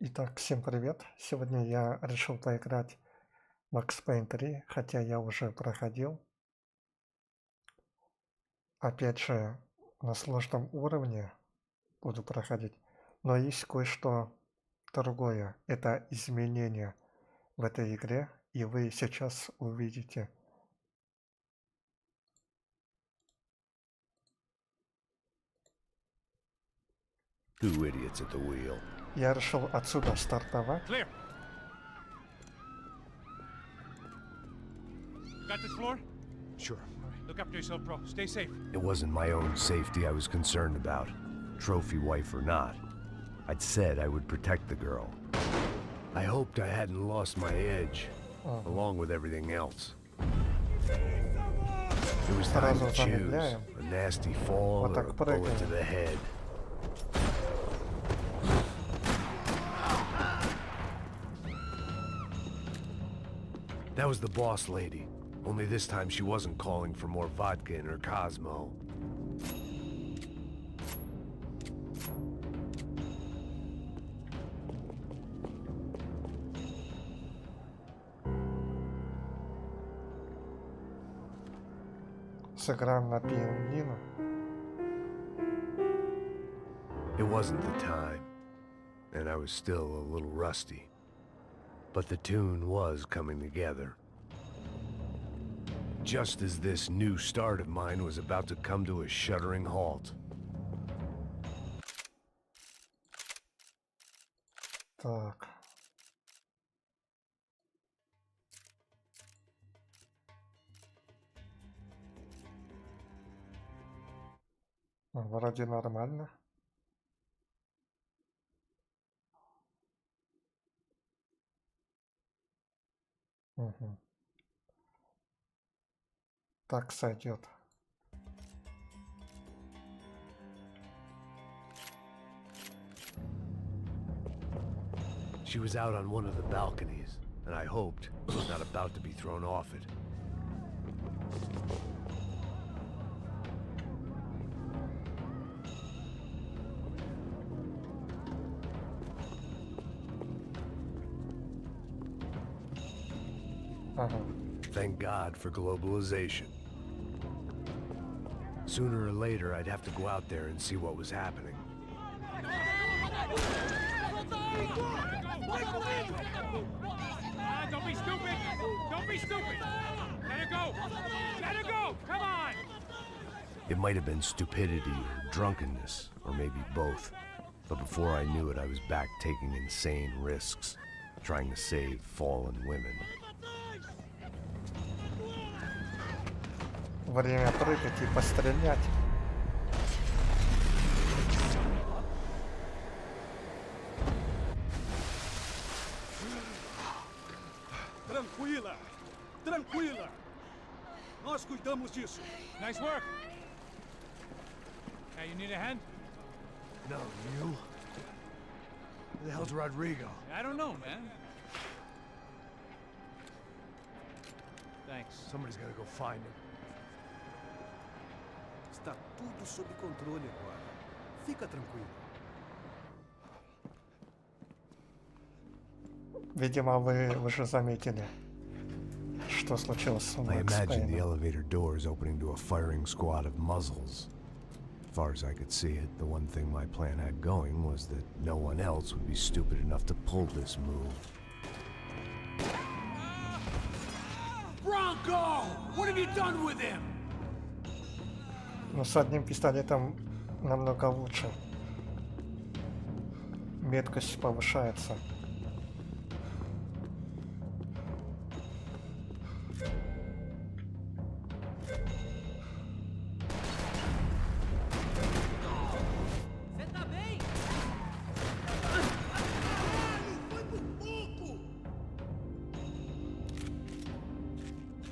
Итак, всем привет! Сегодня я решил поиграть в Max Payne 3, хотя я уже проходил. Опять же, на сложном уровне буду проходить. Но есть кое-что другое. Это изменения в этой игре, и вы сейчас увидите. Two idiots at the wheel. Я решил отсюда стартовать. Clear. You got this floor? Sure. Look after yourself, bro. Stay safe. It wasn't my own safety I was concerned about, trophy wife or not. I'd said I would protect the girl. I hoped I hadn't lost my edge, along with everything else. It was time to choose, a nasty fall or a bullet to the head. That was the boss lady. Only this time she wasn't calling for more vodka in her Cosmo. Сыграем на пианино. It wasn't the time, and I was still a little rusty. But the tune was coming together. Just as this new start of mine was about to come to a shuddering halt. Так. Вроде нормально. Угу. Так сойдет. She was out on one of the balconies, and I hoped I was not about to be thrown off it. Thank God for globalization. Sooner or later, I'd have to go out there and see what was happening. Don't be stupid! Don't be stupid! Let her go! Let her go! Come on! It might have been stupidity or drunkenness, or maybe both. But before I knew it, I was back taking insane risks, trying to save fallen women. Время прыгать и пострелять. Tranquila! Tranquila! Nós cuidamos disso. Nice work! Hey, you need a hand? No, you? Who the hell's Rodrigo? I don't know, man. Thanks. Somebody's gotta go find him. Está tudo sob controle agora. Fica tranquilo. Видимо, вы уже заметили, что случилось с I Макс imagined the Пейном. elevator doors opening to a firing squad of muzzles. As far as I could see it, the one thing my plan had going was that no one else would be stupid enough to pull this move. Bronco! What have you done with him? Но с одним пистолетом намного лучше. Меткость повышается.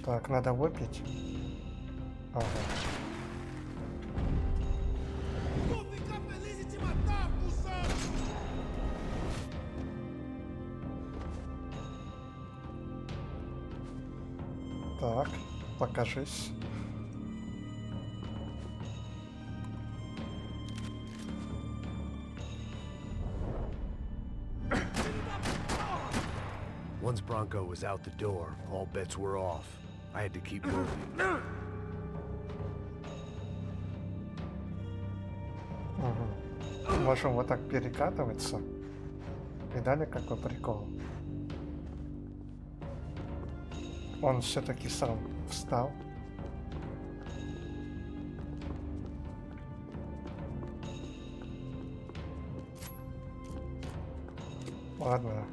Так, надо выпить. Ага. Так, покажись. Bronco was out the door, all bets were off. I had to keep moving. Можем вот так перекатываться. Видали, какой прикол? Он все-таки сам встал. Ладно,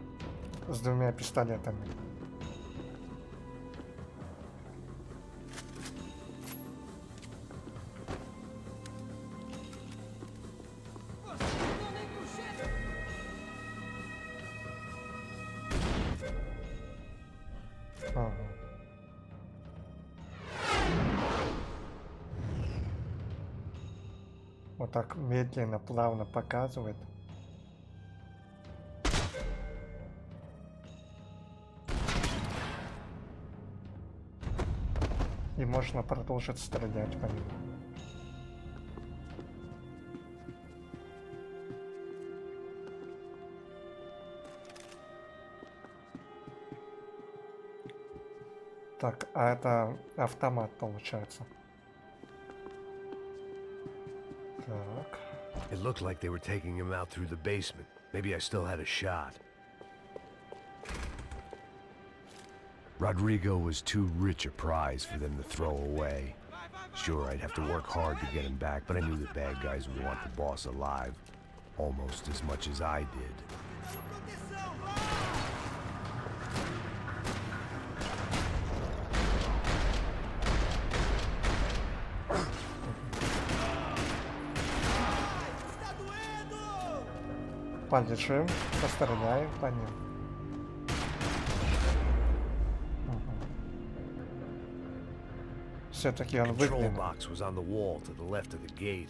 с двумя пистолетами. Ага. Вот так медленно, плавно показывает. И можно продолжить стрелять по нему. Так, а это автомат получается. Так. It looked like they were taking him out through the basement. Maybe I still had a shot. Rodrigo was too rich a prize for them to throw away. Sure, I'd have to work hard to get him back, but I knew the bad guys would want the boss alive almost as much as I did. Полежим, постреляем по ним. Все-таки он Control выглянул. box was on the wall to the left of the gate.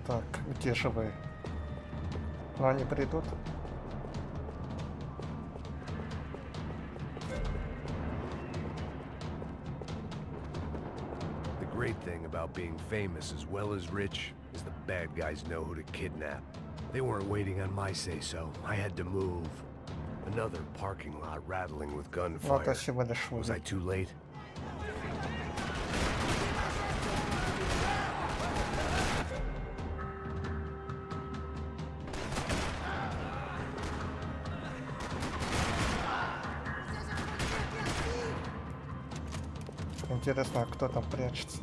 Так, где же вы? Ну они придут? The great thing about being famous as well as rich is the bad guys know who to kidnap. They weren't waiting on my say-so. I had to move. Another parking lot rattling with Ну это gunfire. всего лишь Was I too late? Интересно, а кто там прячется?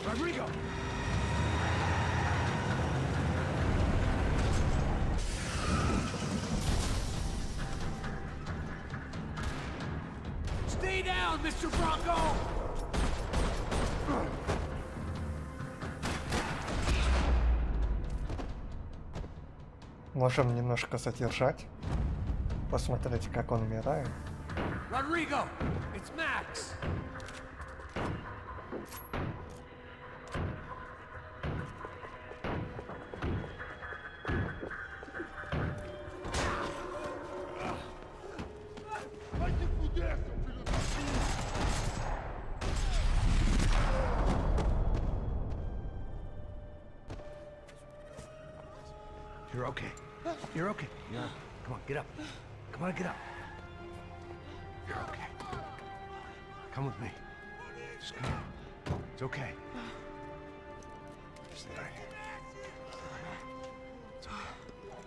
Rodrigo! Stay down, Mr. Bronco! Можем немножко задержать. Посмотреть, как он умирает. Rodrigo! It's Max! You're okay. You're okay. Yeah. Come on, get up. Come on, get up. You're okay. Come with me. Just come on. It's okay. Stay right here. It's okay.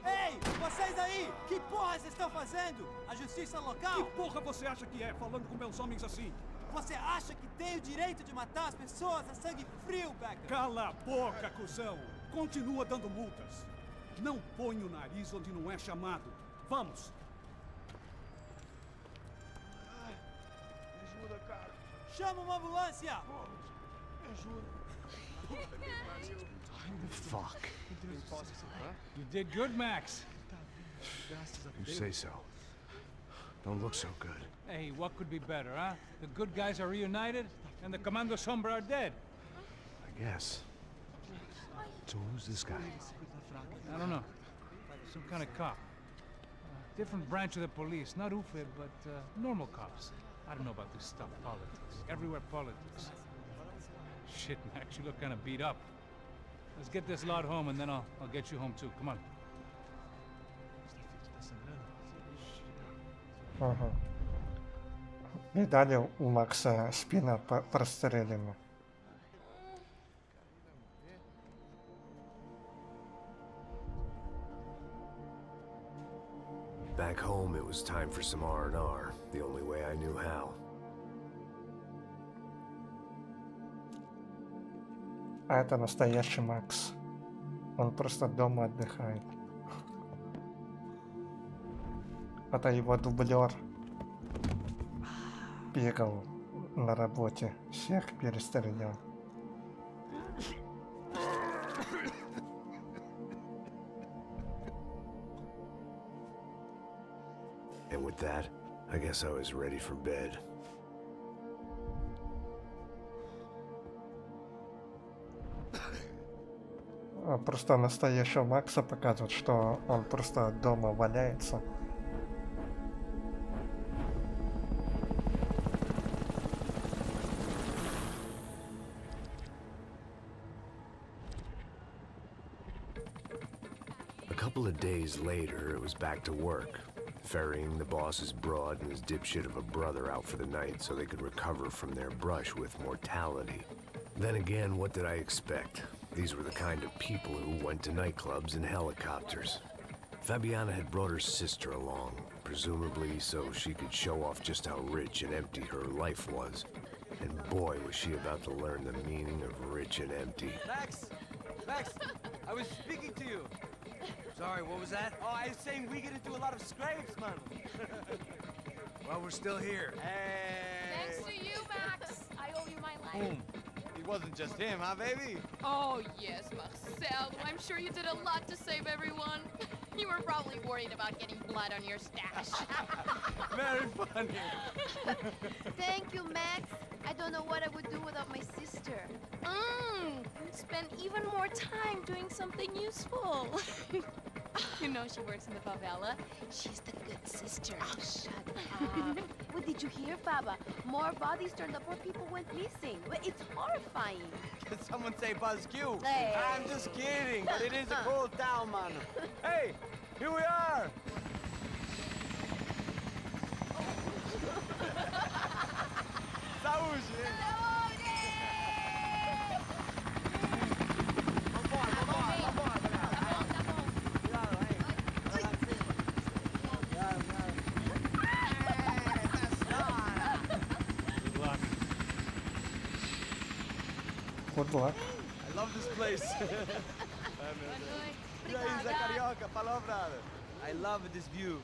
Ei, vocês aí! Que porra vocês estão fazendo? A justiça Que local? porra você acha que é, falando com meus homens assim? Você acha que tem o direito de matar as pessoas a sangue frio, Becker? Cala a boca, cuzão! Continua dando multas. Não põe o nariz onde não é chamado. Vamos! Me ajuda, cara. Chama uma ambulância! Me ajuda. Fuck. You did good, Max. You say so. Don't look so good. Hey, what could be better, huh? The good guys are reunited, and the Commando Sombra are dead. I guess. So who's this guy? I don't know. Some kind of cop. Different branch of the police. Not UFE, but normal cops. I don't know about this stuff. Politics. Everywhere politics. Shit, Max, you look kind of beat up. Let's get this lot home, and then I'll get you home too. Come on. Ага. Видали, у Макса спина прострелена. Back home, it was time for some R&R, the only way I knew how. А это настоящий Макс. Он просто дома отдыхает. Это его дублер. Бегал на работе. Всех перестрелял. And with that, I guess I was ready for bed. Просто настоящего Макса показывают, что он просто дома валяется. A couple of days later, it was back to work, ferrying the boss's broad and his dipshit of a brother out for the night so they could recover from their brush with mortality. Then again, what did I expect? These were the kind of people who went to nightclubs in helicopters. Fabiana had brought her sister along, presumably so she could show off just how rich and empty her life was. And boy, was she about to learn the meaning of rich and empty. Max! Max! I was speaking to you. Sorry, what was that? Oh, I was saying we get into a lot of scrapes, man. Well, we're still here. Hey! Thanks to you, Max. I owe you my life. Boom. It wasn't just him, huh, baby? Oh, yes, Marcel. I'm sure you did a lot to save everyone. You were probably worried about getting blood on your stash. Very funny. Thank you, Max. I don't know what I would do without my sister. Spend even more time doing something useful. You know she works in the favela. She's the good sister. Oh, shut up. What did you hear, Faba? More bodies turned up where people went missing. It's horrifying. Did someone say Buzz Q? Hey. I'm just kidding, but it is a cool town, man. Hey, here we are. Saúde. Good luck. I love this place. Carioca, palavra. I love this view.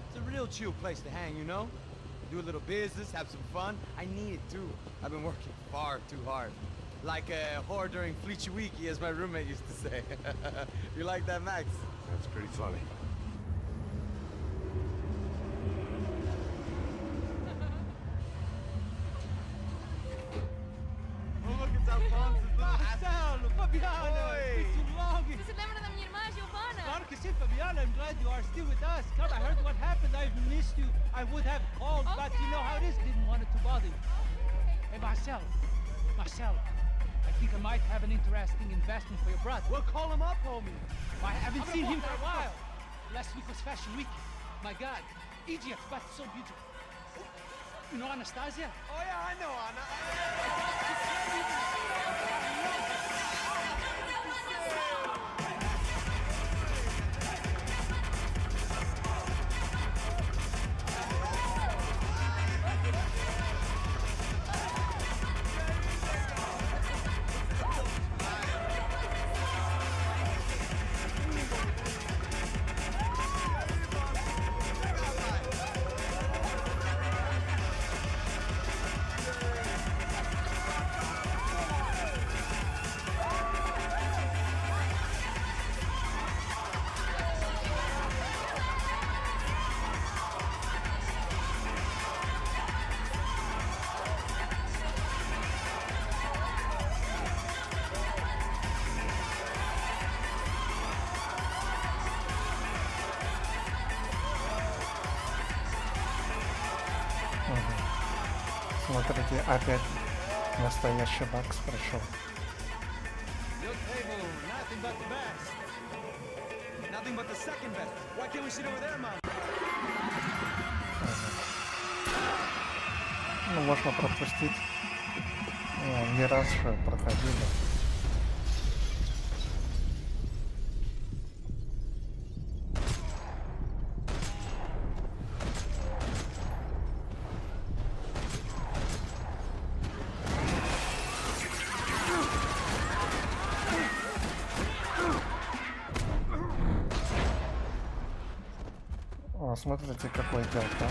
It's a real chill place to hang, you know? Do a little business, have some fun. I need it too. I've been working far too hard. Like a whore during Fleechy Weeky, as my roommate used to say. You like that, Max? That's pretty funny. Marcelo, Fabiana, it's been too long. Você se lembra da minha irmã, Giovanna? Claro que sim, Fabiana. I'm glad you are still with us. Come, I heard what happened. I've missed you. I would have called, but you know how it is. Didn't want it to bother you. Hey, Marcelo. Marcelo, I think I might have an interesting investment for your brother. Well, call him up, homie. I haven't seen him for a while. Last week was Fashion Week. My God, Egypt, but so beautiful. You know Anastasia? Oh, yeah, I know, Anna. Смотрите, опять настоящий Макс пришел. Your table, nothing but the best. Nothing but the second best. Why can't we sit over there, man? Ну, можно пропустить. Не раз же проходили. О, смотрите, какой дело-то.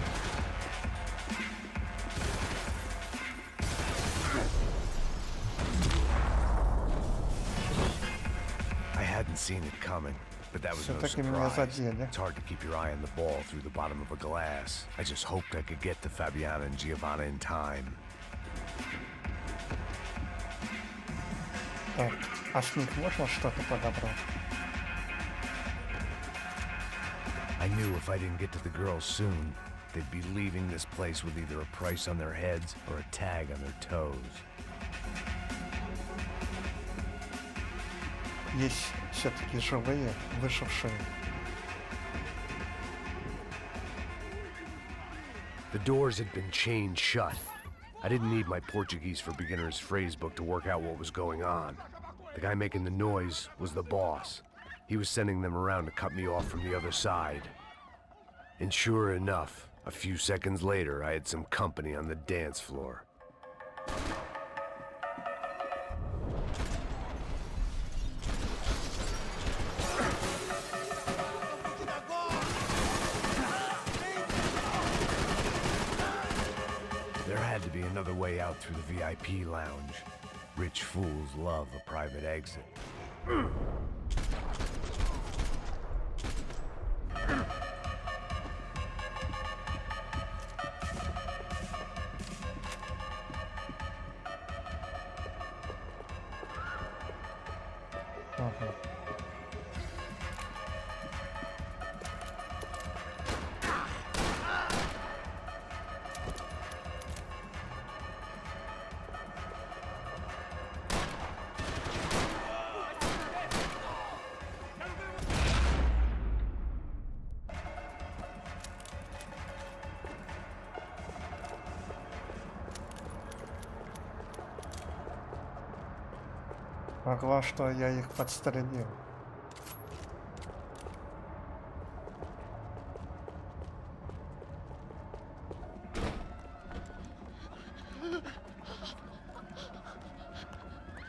I hadn't seen it coming, but that was no Все-таки меня surprise. задели. It's hard to keep your eye on the ball through the bottom of a glass. I just hoped I could get to Fabiana and Giovanna in time. Так, а с них можно что-то подобрать? I knew if I didn't get to the girls soon, they'd be leaving this place with either a price on their heads or a tag on their toes. Есть все-таки живые, выжившие. The doors had been chained shut. I didn't need my Portuguese for Beginners phrase book to work out what was going on. The guy making the noise was the boss. He was sending them around to cut me off from the other side. And sure enough, a few seconds later, I had some company on the dance floor. There had to be another way out through the VIP lounge. Rich fools love a private exit. Ага. Могла, что я их подстрелил.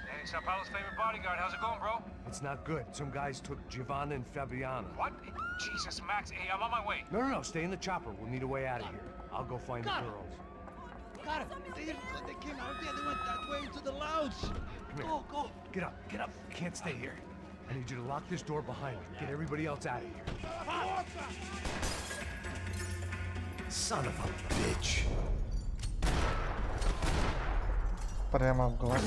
Hey, Sao Paulo's favorite bodyguard. How's it going, bro? It's not good. Some guys took Giovanna and Fabiana. What? Jesus, Max. Hey, I'm on my way. No, stay in the chopper. We'll need a way out of here. I'll go find the Got it. girls. Got it. They didn't go. They came out there. They went that way into the lounge. here. Go. Get up. You can't stay here. I need you to lock this door behind me. Get everybody else out of here. Son of a bitch. Прямо в глаз.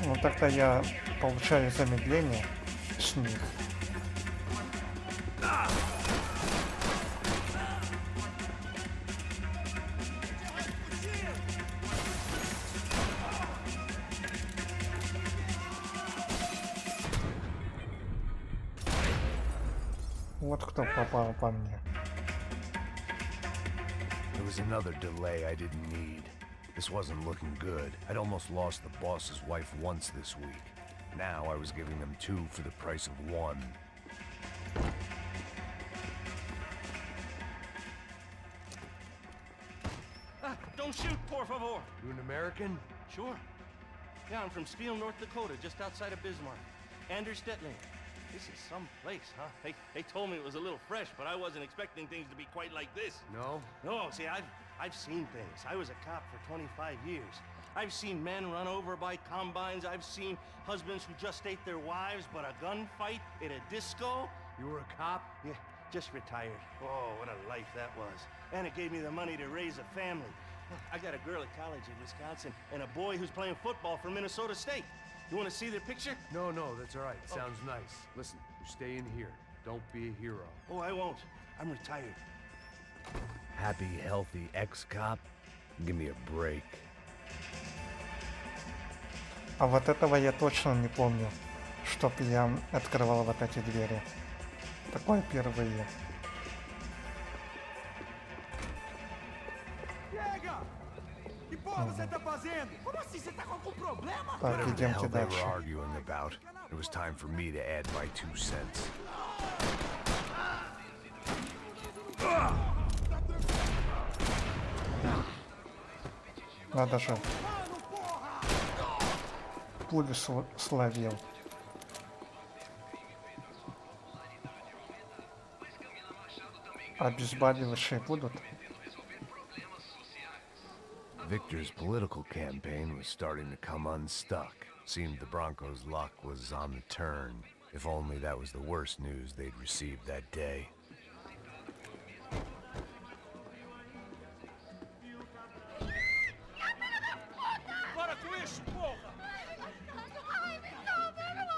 Ну так-то я получаю замедление с них. Вот кто попал по мне. There was another delay I didn't need. This wasn't looking good. I'd almost lost the boss's wife once this week. Now I was giving them two for the price of one. Don't shoot, por favor. You an American? Sure. Yeah, I'm from Steele, North Dakota, just outside of Bismarck. Anders Stetling. This is some place, huh? They told me it was a little fresh, but I wasn't expecting things to be quite like this. No? No, see, I've seen things. I was a cop for 25 years. I've seen men run over by combines. I've seen husbands who just ate their wives, but a gunfight at a disco. You were a cop? Yeah, just retired. Oh, what a life that was. And it gave me the money to raise a family. I got a girl at college in Wisconsin and a boy who's playing football for Minnesota State. You want to see their picture? No, that's all right. Sounds nice. Listen, you're staying here. Don't be a hero. Oh, I won't. I'm retired. Happy, healthy ex-cop? Give me a break. А вот этого я точно не помню, чтоб я открывал вот эти двери. Такое впервые. Так, Whatever the идемте hell they were дальше. arguing about, it was time for me to add my 2 cents. Надо же. Пулю словил. Обезболивающие будут? Victor's political campaign was starting to come unstuck. Seemed the Broncos' luck was on the turn. If only that was the worst news they'd received that day.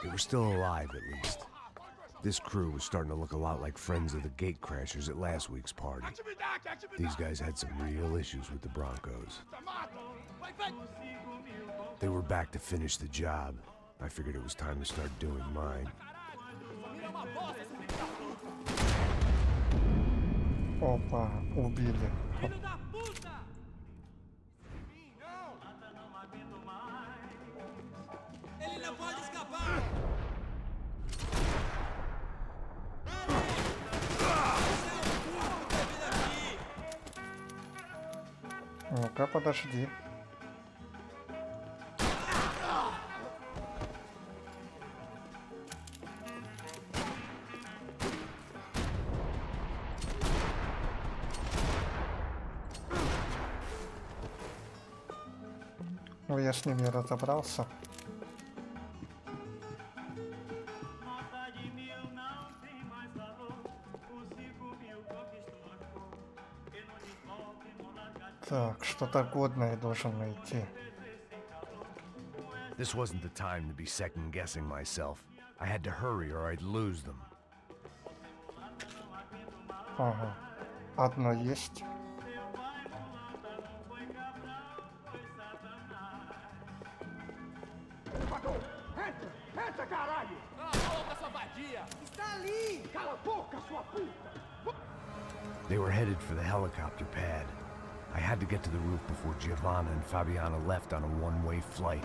They were still alive, at least. This crew was starting to look a lot like friends of the gatecrashers at last week's party. These guys had some real issues with the Broncos. They were back to finish the job. I figured it was time to start doing mine. Опа, убили. Ele não pode escapar! Ну-ка, подожди. Ну, я с ними разобрался. Так, что-то годное должен найти. This wasn't the time to be second-guessing myself. I had to hurry or I'd lose them. Ага. Одно есть. They were headed for the helicopter pad. I had to get to the roof before Giovanna and Fabiana left on a one-way flight.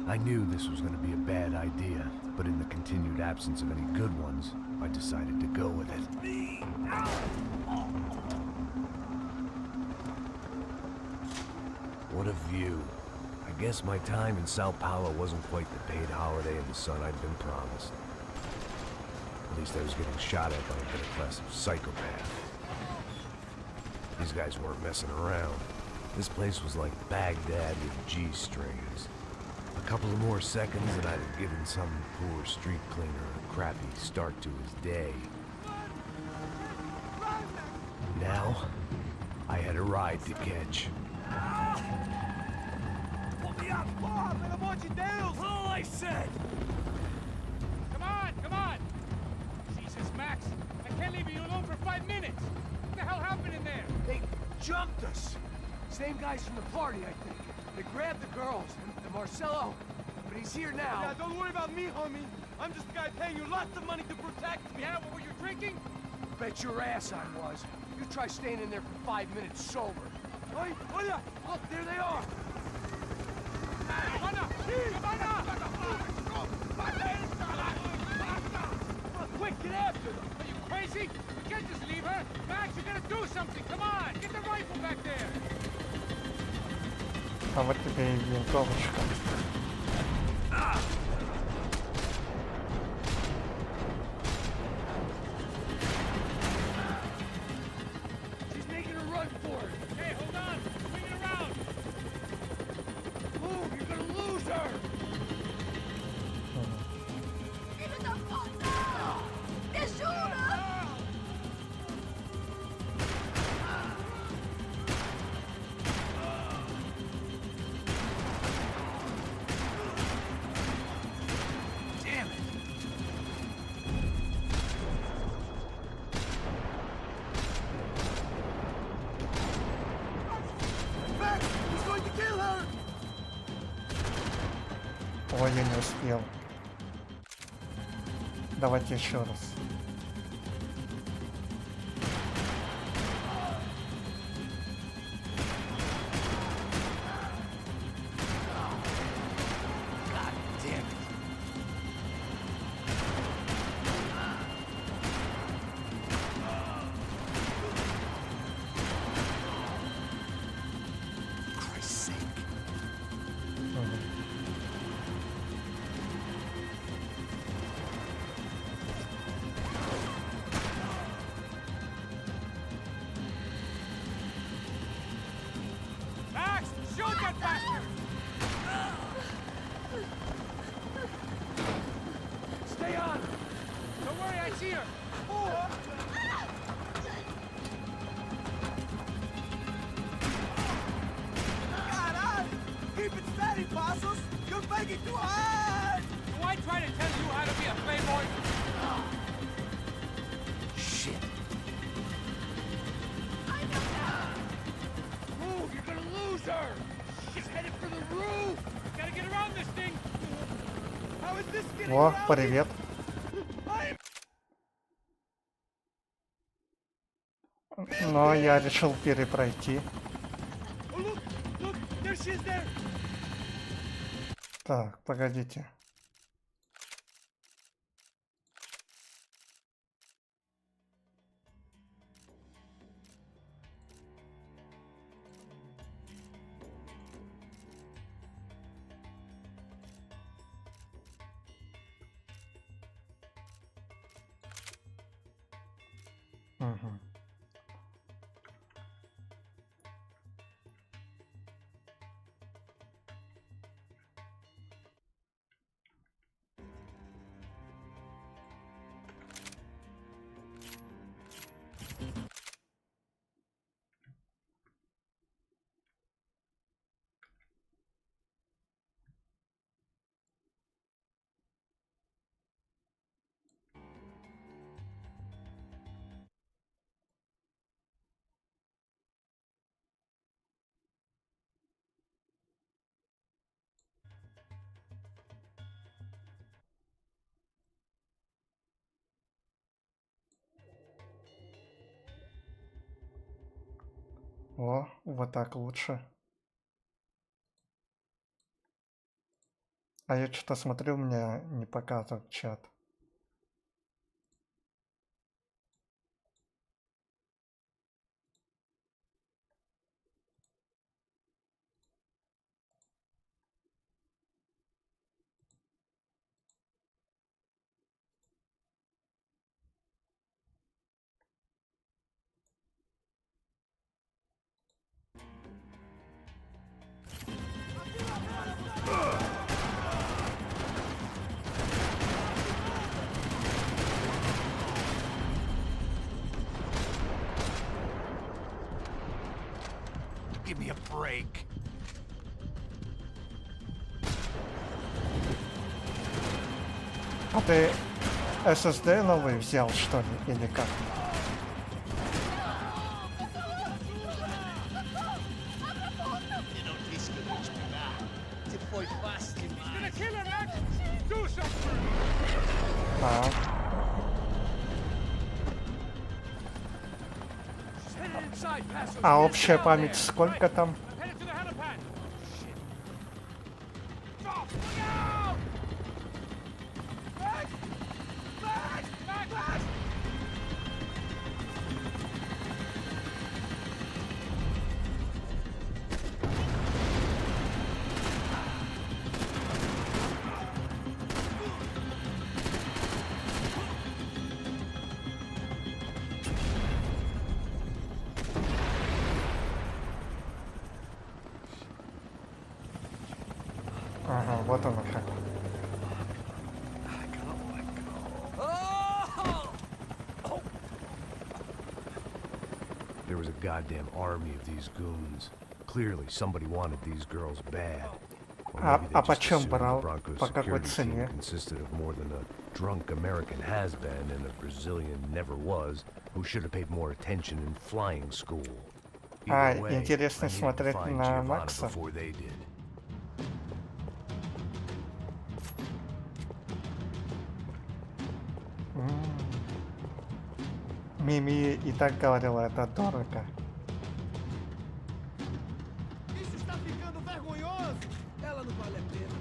I knew this was going to be a bad idea, but in the continued absence of any good ones, I decided to go with it. What a view. I guess my time in Sao Paulo wasn't quite the paid holiday in the sun I'd been promised. At least I was getting shot at by a middle-class psychopath. These guys weren't messing around. This place was like Baghdad with G-strings. A couple of more seconds and I'd have given some poor street cleaner a crappy start to his day. Now, I had a ride to catch. All I said! Come on! Jesus, Max, I can't leave you alone for 5 minutes! What the hell happened in there? They jumped us. Same guys from the party, I think. They grabbed the girls and Marcelo, but he's here now. Yeah, don't worry about me, homie. I'm just a guy paying you lots of money to protect me. Yeah, what were you drinking? Bet your ass I was. You try staying in there for 5 minutes sober. Oi, olha! Look, there they are. Quick, get after them! Are you crazy? You can't just leave her! Max, you gotta do something! Come on! Get the rifle back there! А вот тебе и винтовочка. Ой, я не успел. Давайте еще раз. Max, shoot that bastard! Stay on! Don't worry, I see her. Keep it steady, Passos! You're making too hard! Do I try to tell you how to be a playboy? Shit! Move! You're gonna lose her! She's headed for the roof! Gotta get around this thing. How is this getting О, around? привет. Но я решил перепройти. Oh, look! Look! There she is there! Так, погодите. Мгм. О, вот так лучше. А я что-то смотрю, у меня не показывает чат. Give me a break. А ты SSD новый взял, что ли, или как? Gonna kill her, Max. Do something. А, She's headed inside, Passos. а Get общая down память there. сколько там? Headed to the helipad. Stop! Look out! Max! Max! Max! Max! Ага, вот оно как. There was a goddamn army of these goons. Clearly, somebody wanted these girls bad. Or maybe they just почем assumed the брал? Broncos По какой security team цене? consisted of more than a drunk American has-been and a Brazilian never-was who should have paid more attention in flying school. Either way, интересно I needed to смотреть find на Giovanna Макса. before they did. Мими и так говорила, это дорого. Isso está ficando vergonhoso! Ela não vale a pena.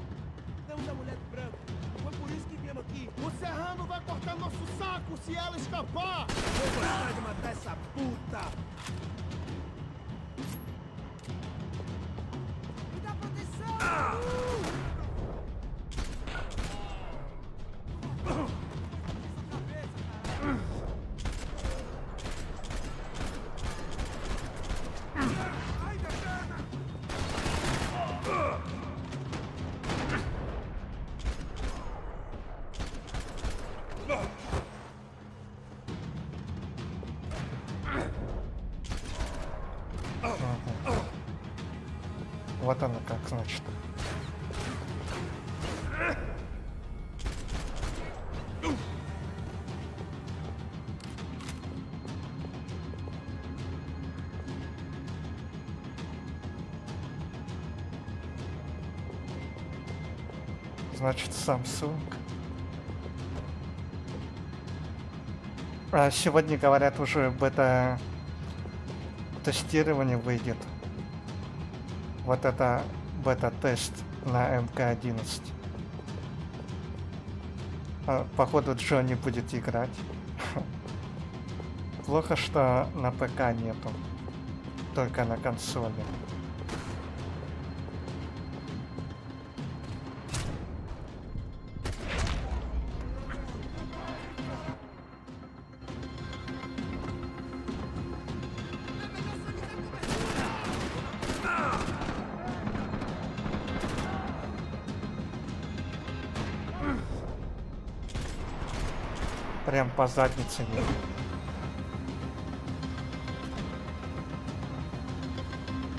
Temos a mulher do branco. Foi por isso que viemos aqui. O Serrano vai cortar nosso saco se ela escapar! Vou gostar de matar essa puta! Me dá proteção! Вот оно как, значит. Значит, Samsung. А сегодня, говорят, уже бета-тестирование выйдет. Вот это бета-тест на МК-11. Походу, Джо не будет играть. Плохо, что на ПК нету. Только на консоли. Прям по заднице нет.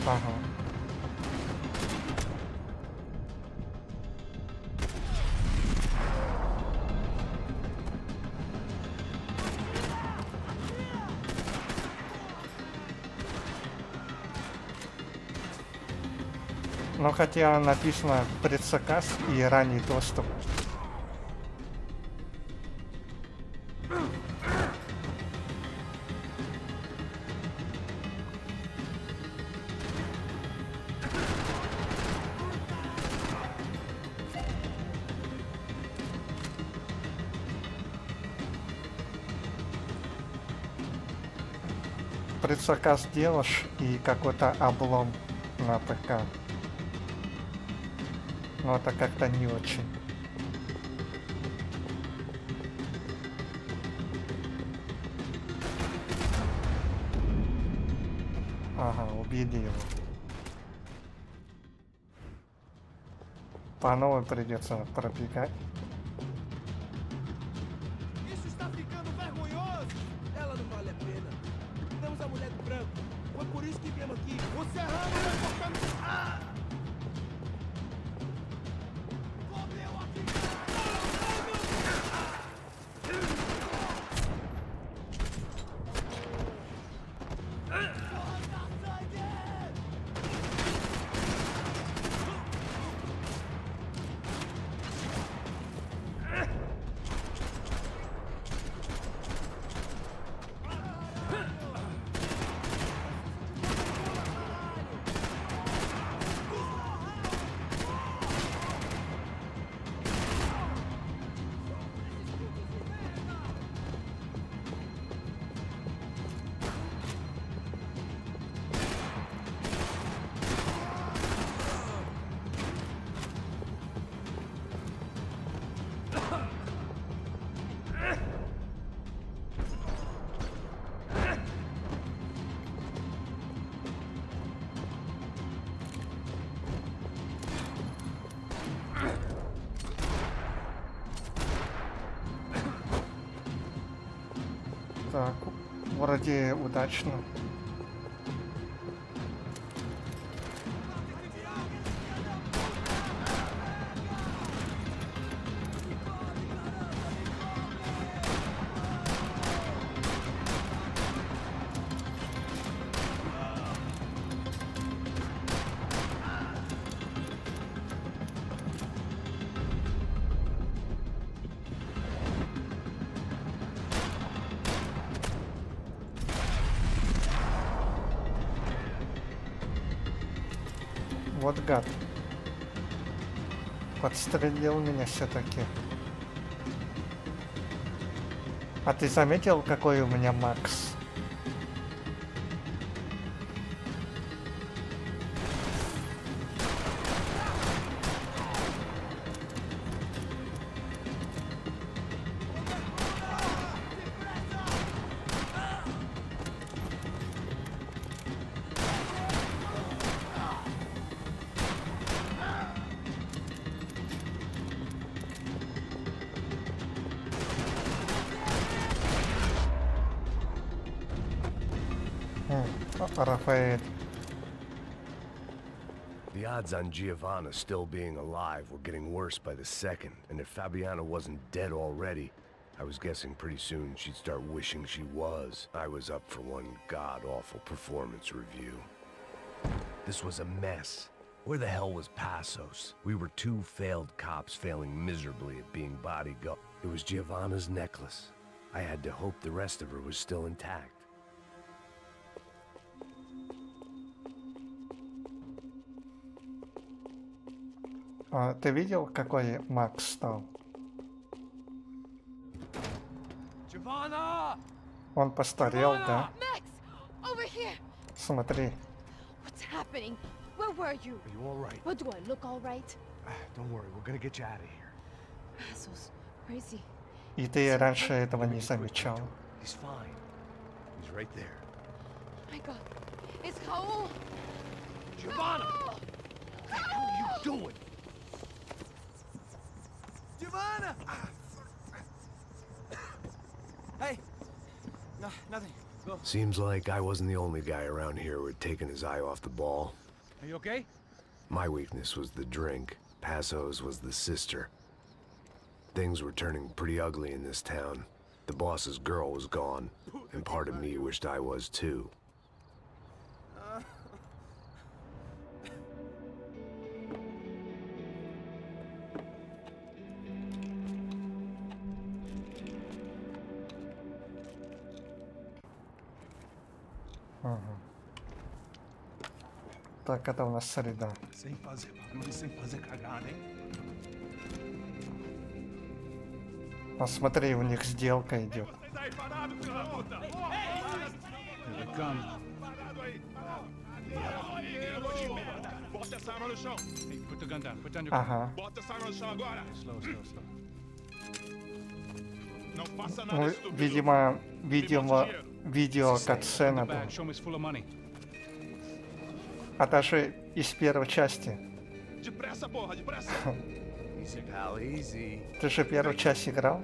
Ага. Но хотя написано предзаказ и ранний доступ. Предзаказ делаешь и какой-то облом на ПК. Но это как-то не очень. Ага, убили его. По новой придется пробегать. Isso está ficando vergonhoso! Ela não vale a pena. Temos a mulher do branco. Foi por isso que viemos aqui. O Serrano vai cortar... Ah! Fodeu aqui! Так, вроде удачно. Вот гад. Подстрелил меня все-таки. А ты заметил, какой у меня Макс? Рафаэль. The odds on Giovanna still being alive were getting worse by the second, and if Fabiana wasn't dead already, I was guessing pretty soon she'd start wishing she was. I was up for one god-awful performance review. This was a mess. Where the hell was Passos? We were two failed cops failing miserably at being bodyguard. It was Giovanna's necklace. I had to hope the rest of her was still intact. Ты видел, какой Макс стал? Giovanna! Он постарел, да? Max! Over here! Смотри. What's happening? Where were you? Are you all right? What, do I look all right? Don't worry, we're gonna get you out of here. Passos, where is he? И ты раньше этого не замечал. He's fine. He's right there. My God, it's Raul! Giovanna! Raul! What the hell are you doing? Giovanna! Hey! No, nothing. Go. Seems like I wasn't the only guy around here who had taken his eye off the ball. Are you okay? My weakness was the drink. Passos was the sister. Things were turning pretty ugly in this town. The boss's girl was gone, and part of me wished I was too. Так, это у нас среда. Sem fazer barulho, sem fazer cagada, hein? Посмотри, у них сделка идет. Vocês aí parados, filha da puta! Here they come. Bota essa arma no chão! Hey, put the gun down. Put down your gun. Ага. Bota essa arma no chão agora! Slow, slow, slow. Não faça nada Ну, estúpido! видимо, видео The катсцена bag. была. Show me it's full of money. А даже из первой части. Depressa, porra, depressa! Easy, pal, easy. Ты же первую часть играл?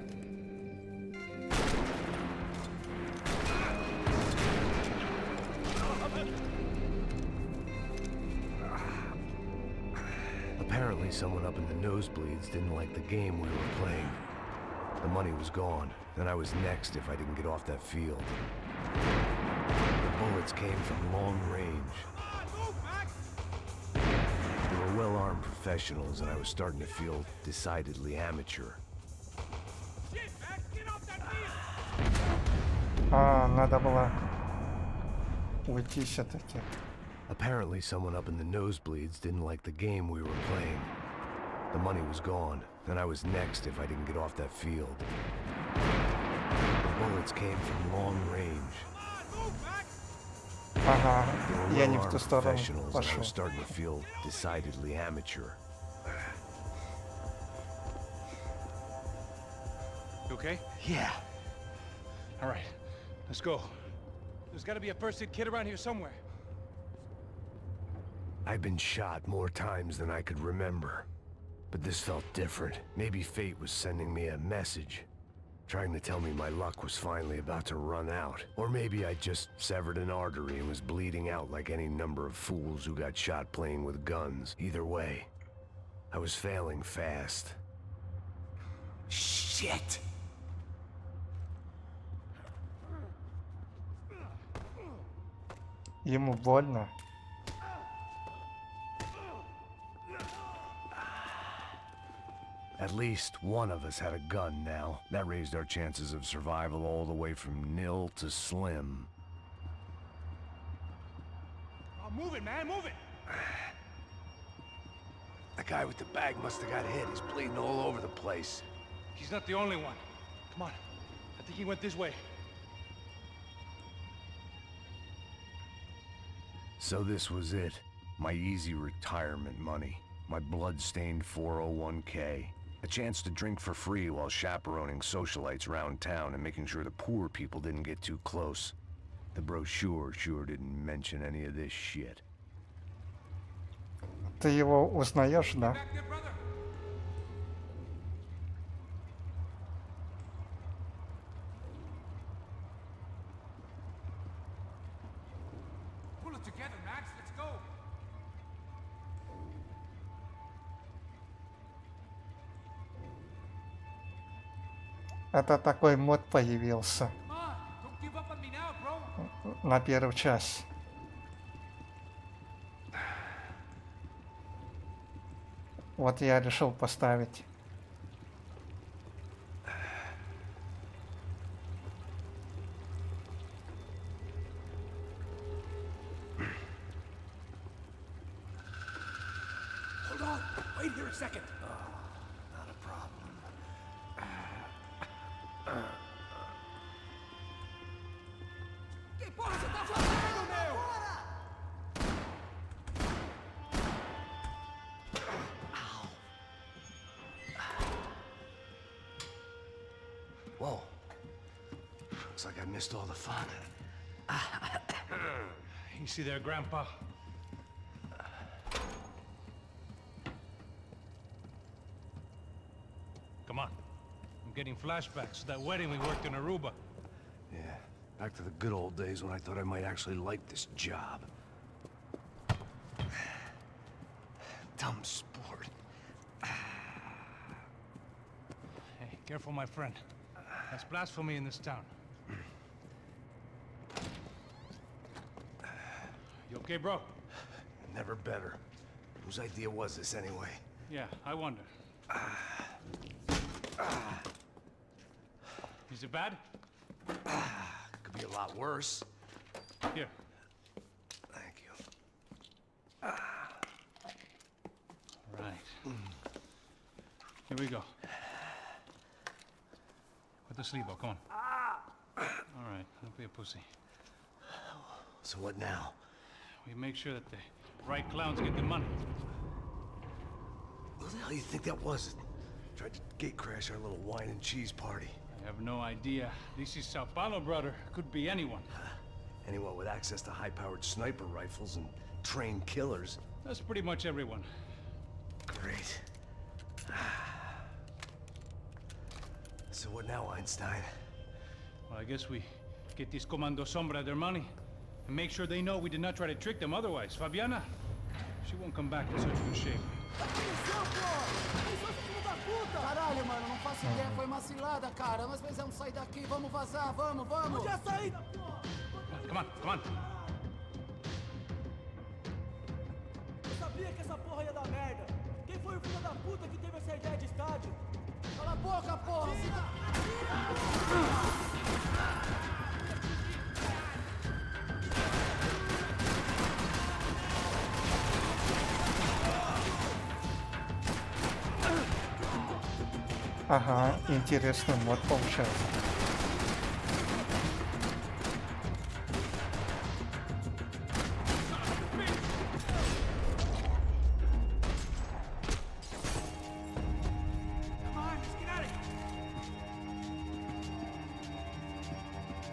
Apparently someone up in the nosebleeds didn't like the game we were playing. The money was gone, and I was next if I didn't get off that field. The bullets came from long range. They were well-armed professionals, and I was starting to feel decidedly amateur. Надо было уйти все-таки. Apparently someone up in the nosebleeds didn't like the game we were playing. The money was gone, and I was next if I didn't get off that field. The bullets came from long range. Ага, They were я не в well-armed ту сторону professionals, and I пошел. was starting to feel decidedly amateur. You okay? Yeah. All right. Let's go. There's got to be a first aid kit around here somewhere. I've been shot more times than I could remember. But this felt different. Maybe fate was sending me a message, trying to tell me my luck was finally about to run out. Or maybe I just severed an artery and was bleeding out like any number of fools who got shot playing with guns. Either way, I was failing fast. Shit! Ему больно. At least one of us had a gun now. That raised our chances of survival all the way from nil to slim. Oh, move it, man, move it! The guy with the bag must have got hit. He's bleeding all over the place. He's not the only one. Come on. I think he went this way. So this was it. My easy retirement money. My blood-stained 401k. A chance to drink for free while chaperoning socialites around town and making sure the poor people didn't get too close. The brochure sure didn't mention any of this shit. Ты его узнаешь, да? Back there, brother! Pull it together, Max. Let's go! Это такой мод появился Come on! Don't give up on me now, bro! на первую часть. Вот я решил поставить. Hold on. Wait here a second. Not a problem. Que porra você tá fazendo, meu? Whoa. Looks like I missed all the fun. Easy there, Grandpa. Come on. I'm getting flashbacks to that wedding we worked in Aruba. Yeah, back to the good old days when I thought I might actually like this job. Dumb sport. Hey, careful, my friend. That's blasphemy in this town. You okay, bro? Never better. Whose idea was this anyway? Yeah, I wonder. Is it bad? Could be a lot worse. Here. Thank you. Right. Here we go. Put the sleeve up, come on. All right, don't be a pussy. So what now? We make sure that the right clowns get the money. Who the hell do you think that was? Tried to gate crash our little wine and cheese party. I have no idea. This is Sao Paulo, brother. Could be anyone. Anyone with access to high-powered sniper rifles and trained killers. That's pretty much everyone. Great. So what now, Einstein? Well, I guess we get this Comando Sombra their money and make sure they know we did not try to trick them otherwise. Fabiana, she won't come back in such good shape. Atenção, pô! Isso é filho da puta! Caralho, mano, não faço ideia. Foi uma cilada, cara. Nós precisamos sair daqui. Vamos vazar, vamos, vamos! Onde é a saída, pô? Come on, come on. Eu sabia que essa porra ia dar merda. Quem foi o filho da puta que teve essa ideia de estádio? Cala a boca, porra! Ага, интересный мод получается.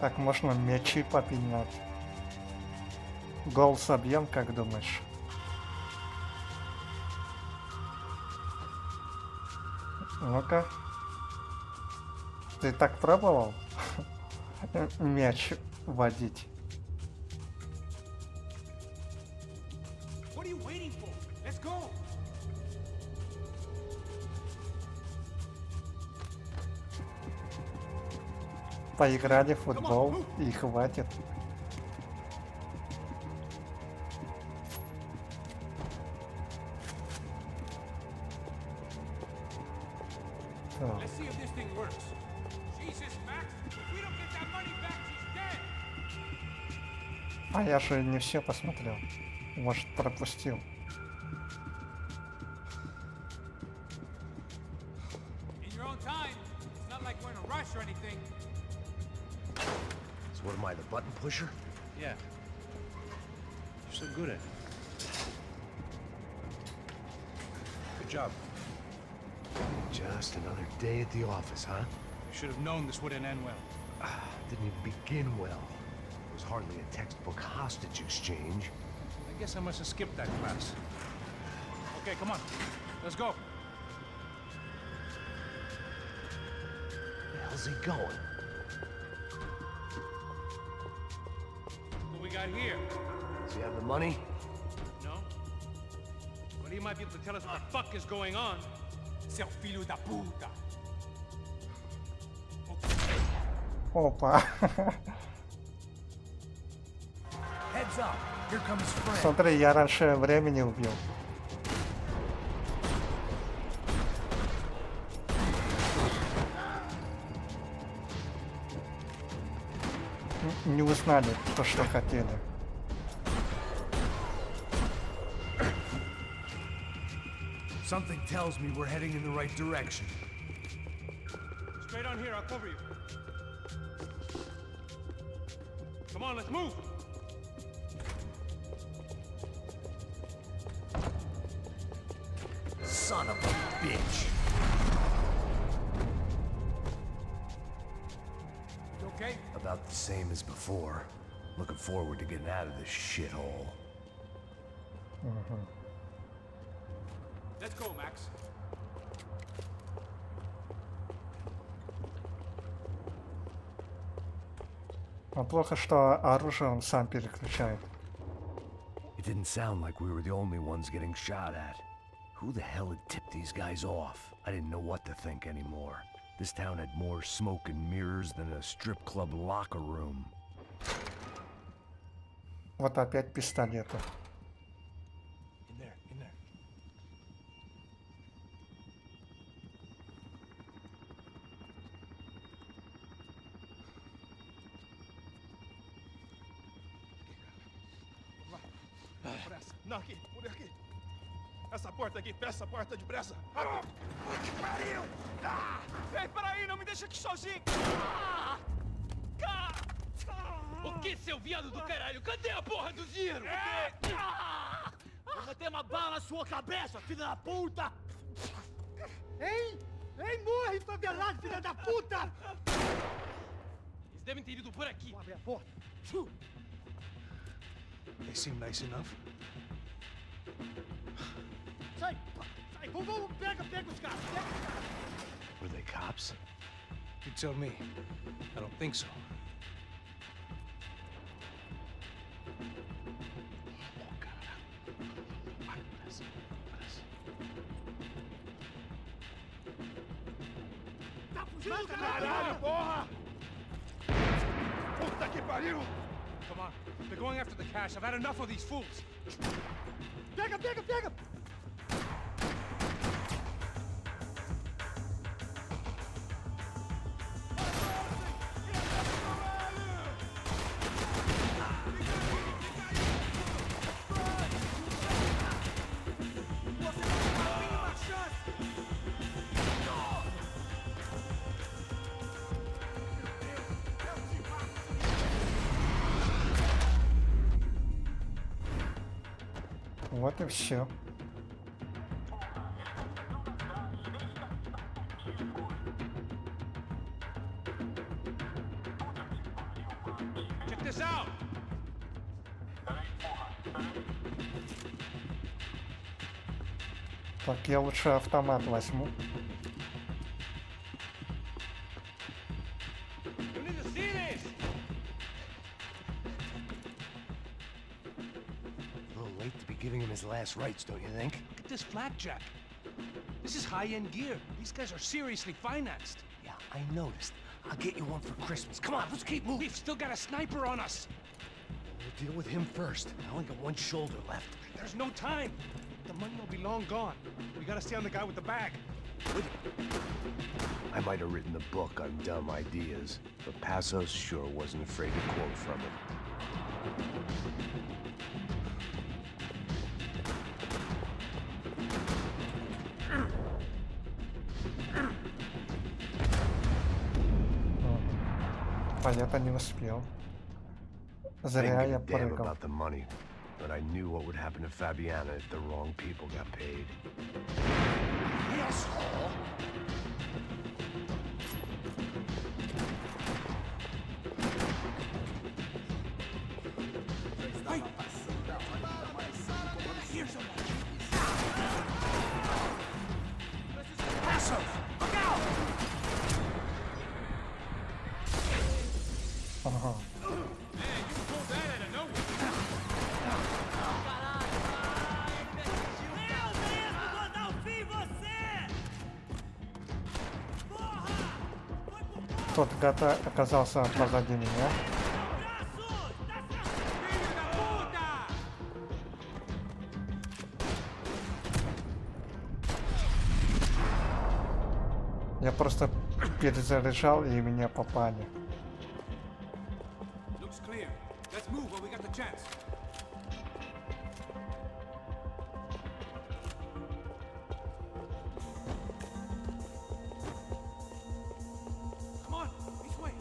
Так можно мечи попинать. Гол собьем, как думаешь? Ну-ка. Ты так пробовал мяч водить? What are you waiting for? Let's go. Поиграли в футбол и хватит. Так. Let's see if this thing works. Jesus, Max, if we don't get that money back, she's dead. А я же не все посмотрел. Может, пропустил. In your own time. It's not like we're in a rush or anything. So what am I, the button pusher? Yeah. You're so good at it. Good job. Just another day at the office, huh? You should have known this wouldn't end well. Didn't even begin well. It was hardly a textbook hostage exchange. I guess I must have skipped that class. Okay, come on. Let's go. Where the hell's he going? What we got here? Does he have the money? No? But he might be able to tell us what the fuck is going on. Seu filho da puta. Опа. Heads up! Here comes Fred. Смотри, я раньше времени убил. Не узнали то, что хотели. Something tells me we're heading in the right direction. Straight on here, I'll cover you. Come on, let's move! Son of a bitch! You okay? About the same as before. Looking forward to getting out of this shithole. Let's go, Max. А плохо, что оружие он сам переключает. It didn't sound like we were the only ones getting shot at. Who the hell had tipped these guys off? I didn't know what to think anymore. This town had more smoke and mirrors than a strip club locker room. Вот опять пистолеты. In there, in there. Não, aqui, por aqui. Essa porta aqui, fecha essa porta depressa. Ah, que pariu! Ah! Ei, peraí, não me deixa aqui sozinho! Ah! O que, seu viado do caralho? Cadê a porra do dinheiro? Vou meter uma bala na sua cabeça, filha da puta! Ei! Ei, morre, favelado, filha da puta! Eles devem ter ido por aqui. Vou abrir a porta. They seem nice enough. Sai! Sai! Vamos, pega os caras! Pega os caras! Were they cops? You tell me. I don't think so. Tá fugindo, caralho, porra! Puta que pariu! Come on. They're going after the cash. I've had enough of these fools. Pega, pega, pega! Вот и все. Check this out. Так, я лучше автомат возьму. last rites, don't you think? Look at this flapjack. This is high-end gear. These guys are seriously financed. Yeah, I noticed. I'll get you one for Christmas. Come on, let's keep moving. We've still got a sniper on us. We'll deal with him first. I only got one shoulder left. There's no time. The money will be long gone. We gotta stay on the guy with the bag. I might have written the book on dumb ideas, but Passos sure wasn't afraid to quote from it. Понятно, не успел. I Зря didn't я give a damn прыгал. about the money, but I knew what would happen to Fabiana if the wrong people got paid. Asshole! Ага. Тот гад оказался позади меня. Я просто перезаряжал, и меня попали. Looks clear. Let's move while we got the chance. Come on, this way.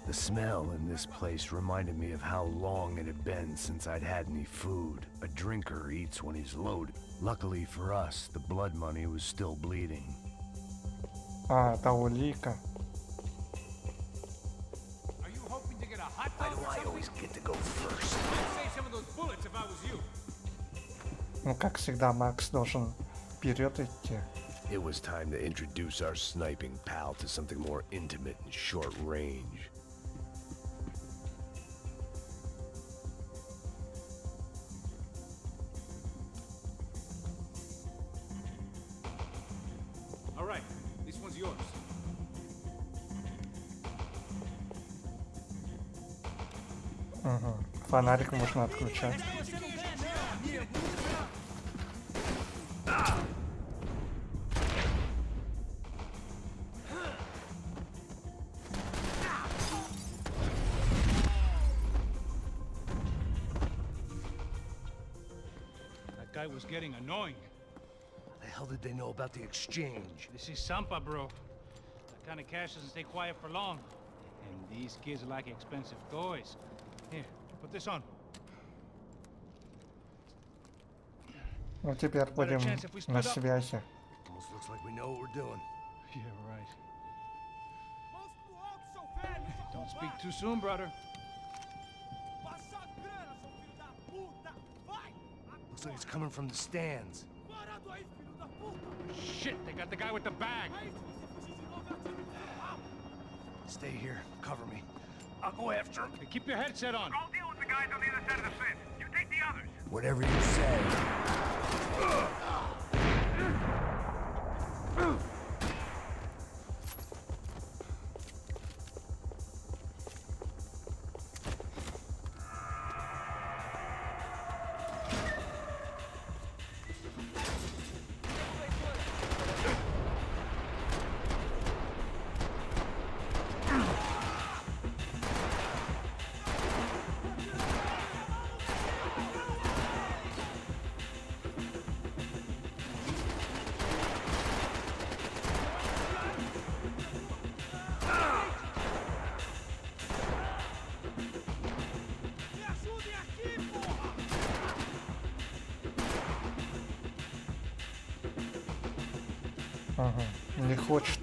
The smell in this place reminded me of how long it had been since I'd had any food. A drinker eats when he's loaded. Luckily for us, the blood money was still bleeding. А, это улика. Are you hoping to get a hot Why dog do or I something? always get to go first? I'd save some of those bullets if I was you. Ну, как всегда, Макс должен вперед идти. It was time to introduce our sniping pal to something more intimate and short range. All right, this one's yours. Угу. Фонарик можно отключать. That guy was getting annoying. The hell did they know about the exchange? This is Sampa, bro. That kind of cash doesn't stay quiet for long. And these kids like expensive toys. Here, put this on. Ну, теперь будем на связи. Almost looks like we know what we're doing. Yeah, right. Don't speak too soon, brother. Looks like it's coming from the stands. Shit, they got the guy with the bag. Stay here. Cover me. I'll go after him. Hey, keep your headset on. I'll deal with the guys on the other side of the fence. You take the others. Whatever you say. Ага. Не хочет.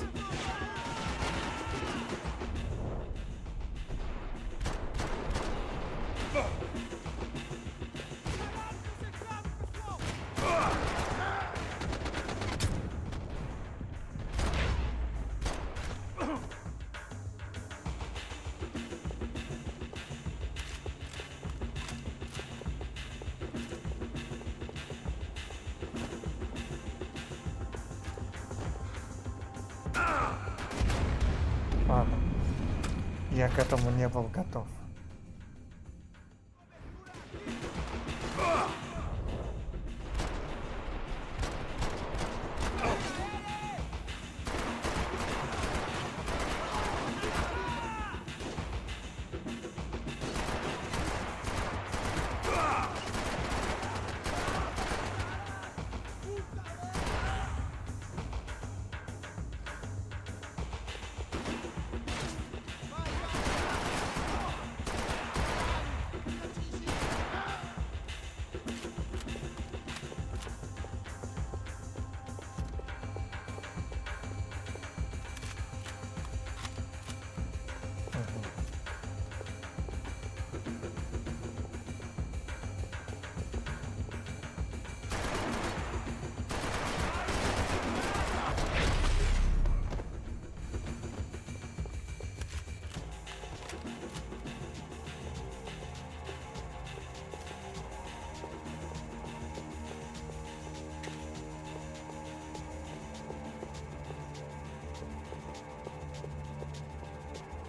Я к этому не был готов.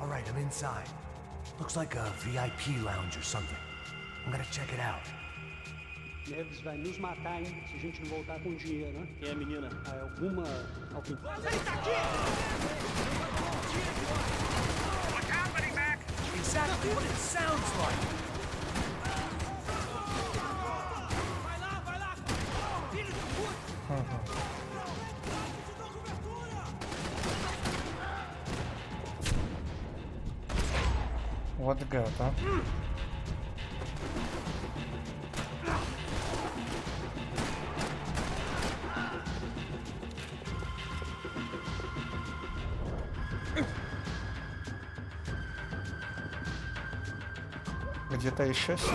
All right, I'm inside. Looks like a VIP lounge or something. I'm gonna check it out. Neves vai nos matar, hein? Se a gente não voltar com dinheiro, né? Quem é a menina? Alguma... What's happening, Mac? Exactly what it sounds like. Vai lá! Filho da puta! Вот гад, а. Где-то еще сидит.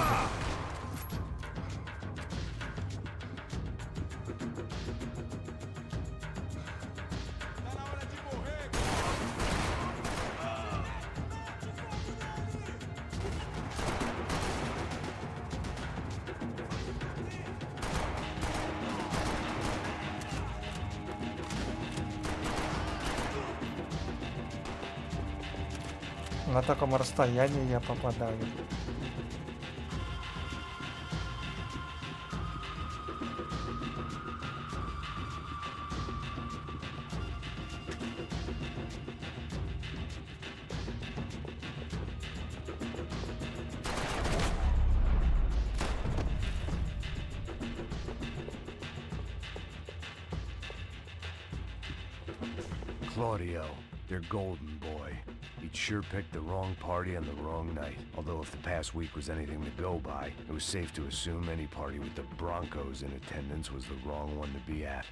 На таком расстоянии я попадаю. Claudio, their golden boy. He'd sure picked the wrong party on the wrong night. Although if the past week was anything to go by, it was safe to assume any party with the Broncos in attendance was the wrong one to be at.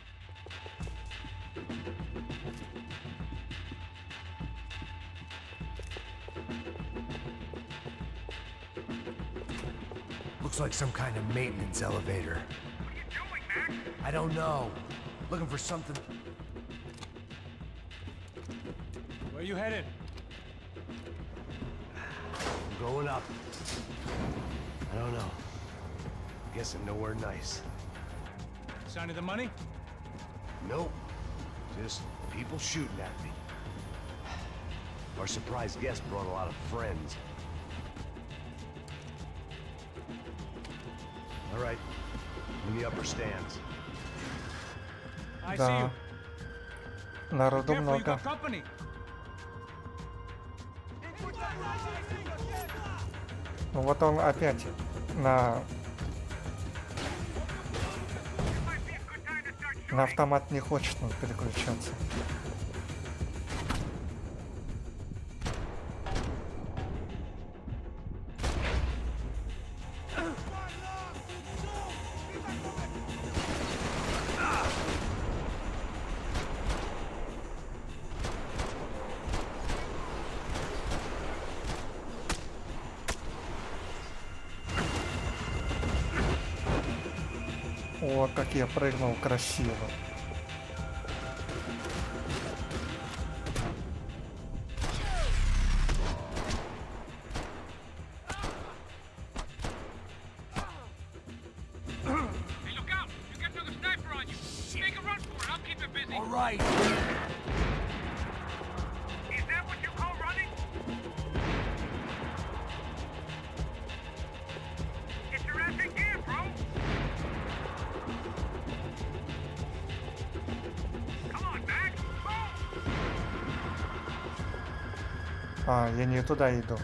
Looks like some kind of maintenance elevator. What are you doing, Mac? I don't know. Looking for something. Where you headed? I'm going up. I don't know. Guessing nowhere nice. Sign of the money? Nope. Just people shooting at me. Our surprise guest brought a lot of friends. All right. In the upper stands. I see Да. you. Народу Careful, you много. got company. Ну вот он опять на автомат не хочет он переключаться. О, как я прыгнул красиво. Hey, look out! You got another sniper on you. Make a run for it. I'll keep it busy. All right. Is that what you call running? А, я не туда иду.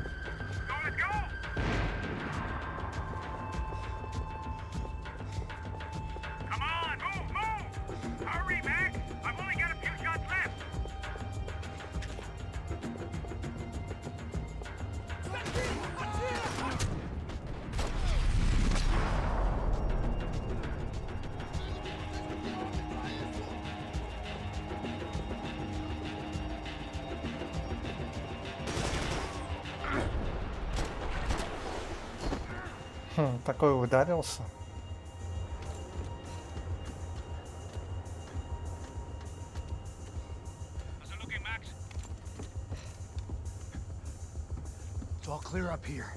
Такой ударился. How's it looking, Max? It's all clear up here.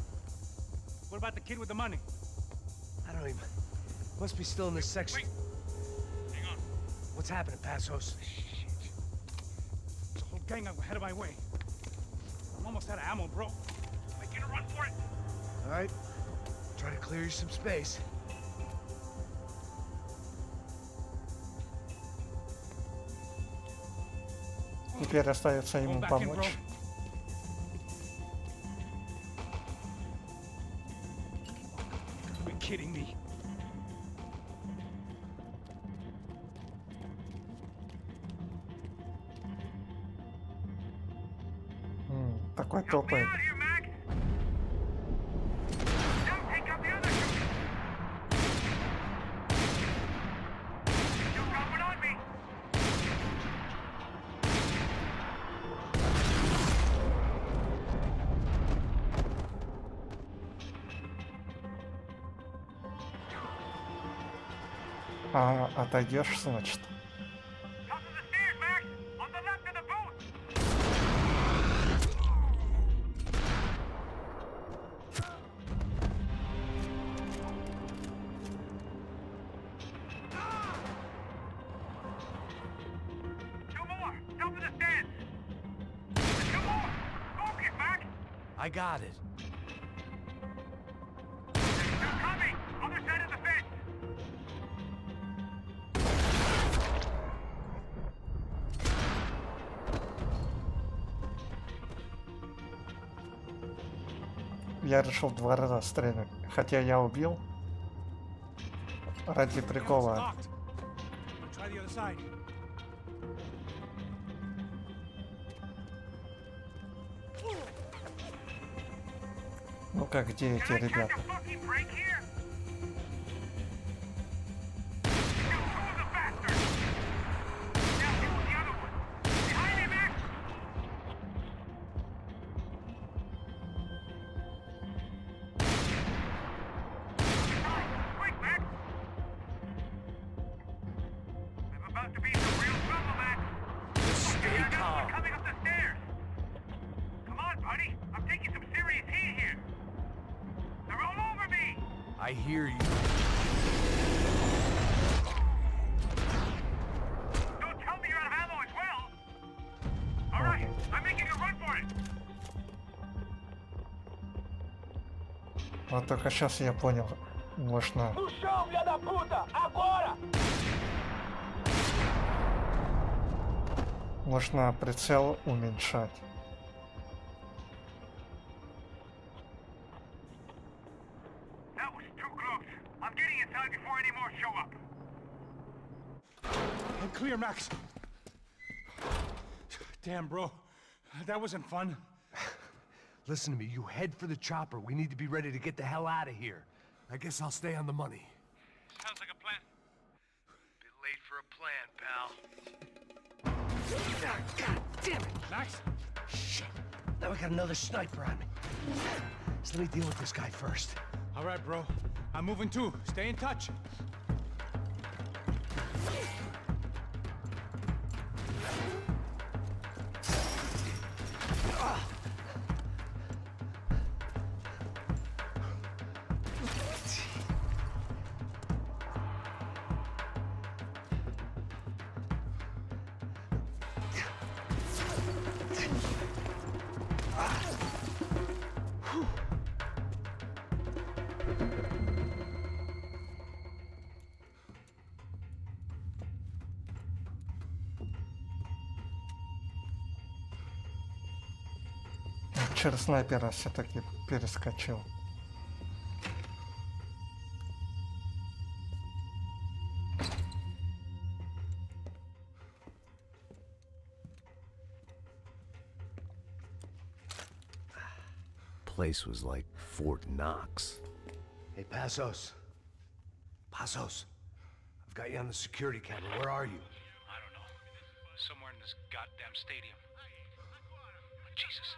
What about the kid with the money? I don't even... Must be still in this section. Wait. Hang on. What's happening, Passos? There's a whole gang ahead of my way. I'm almost out of ammo, bro. Making a run for it. All right. Try to clear you some space. Теперь остается ему Going back in, bro. помочь. You're kidding me. Такой Help me топает. out here, Max. Now take out the other two. Still got one on me. А, отойдешь, значит. Top of the stairs, Max. On the left of the booth. Two more. Top of the stairs. Two more. Focus, Max. I got it. They're coming. Other side of the fence. Я решил 2 раза стрелять. Хотя я убил. Ради It's прикола. locked. Try the other side. Ну-ка, где эти Can I catch ребята? a fucking break here? You fool the bastard! Now hit with the other one. Behind him, Max! Quick, Max! I'm about to be in some real trouble, Max. Stay I got one calm. coming up the stairs. Come on, buddy. I'm taking some serious heat here. They're all over me. I hear you. Don't tell me you're out of ammo as well. All right, I'm making a run for it. Вот только сейчас я понял. Можно... No chão, filha da puta! Agora! Можно прицел уменьшать. That was too close. I'm getting inside before any more show up. I'm clear, Max. Damn, bro. That wasn't fun. Listen to me. You head for the chopper. We need to be ready to get the hell out of here. I guess I'll stay on the money. Sounds like a plan. Bit late for a plan, pal. God damn it! Max? Shit! Now we got another sniper on me. So let me deal with this guy first. All right, bro. I'm moving too. Stay in touch. через снайпера все-таки перескочил. Place was like Fort Knox. Hey, Passos. Passos. I've got you on the security camera. Where are you? I don't know. Somewhere in this goddamn stadium. Jesus.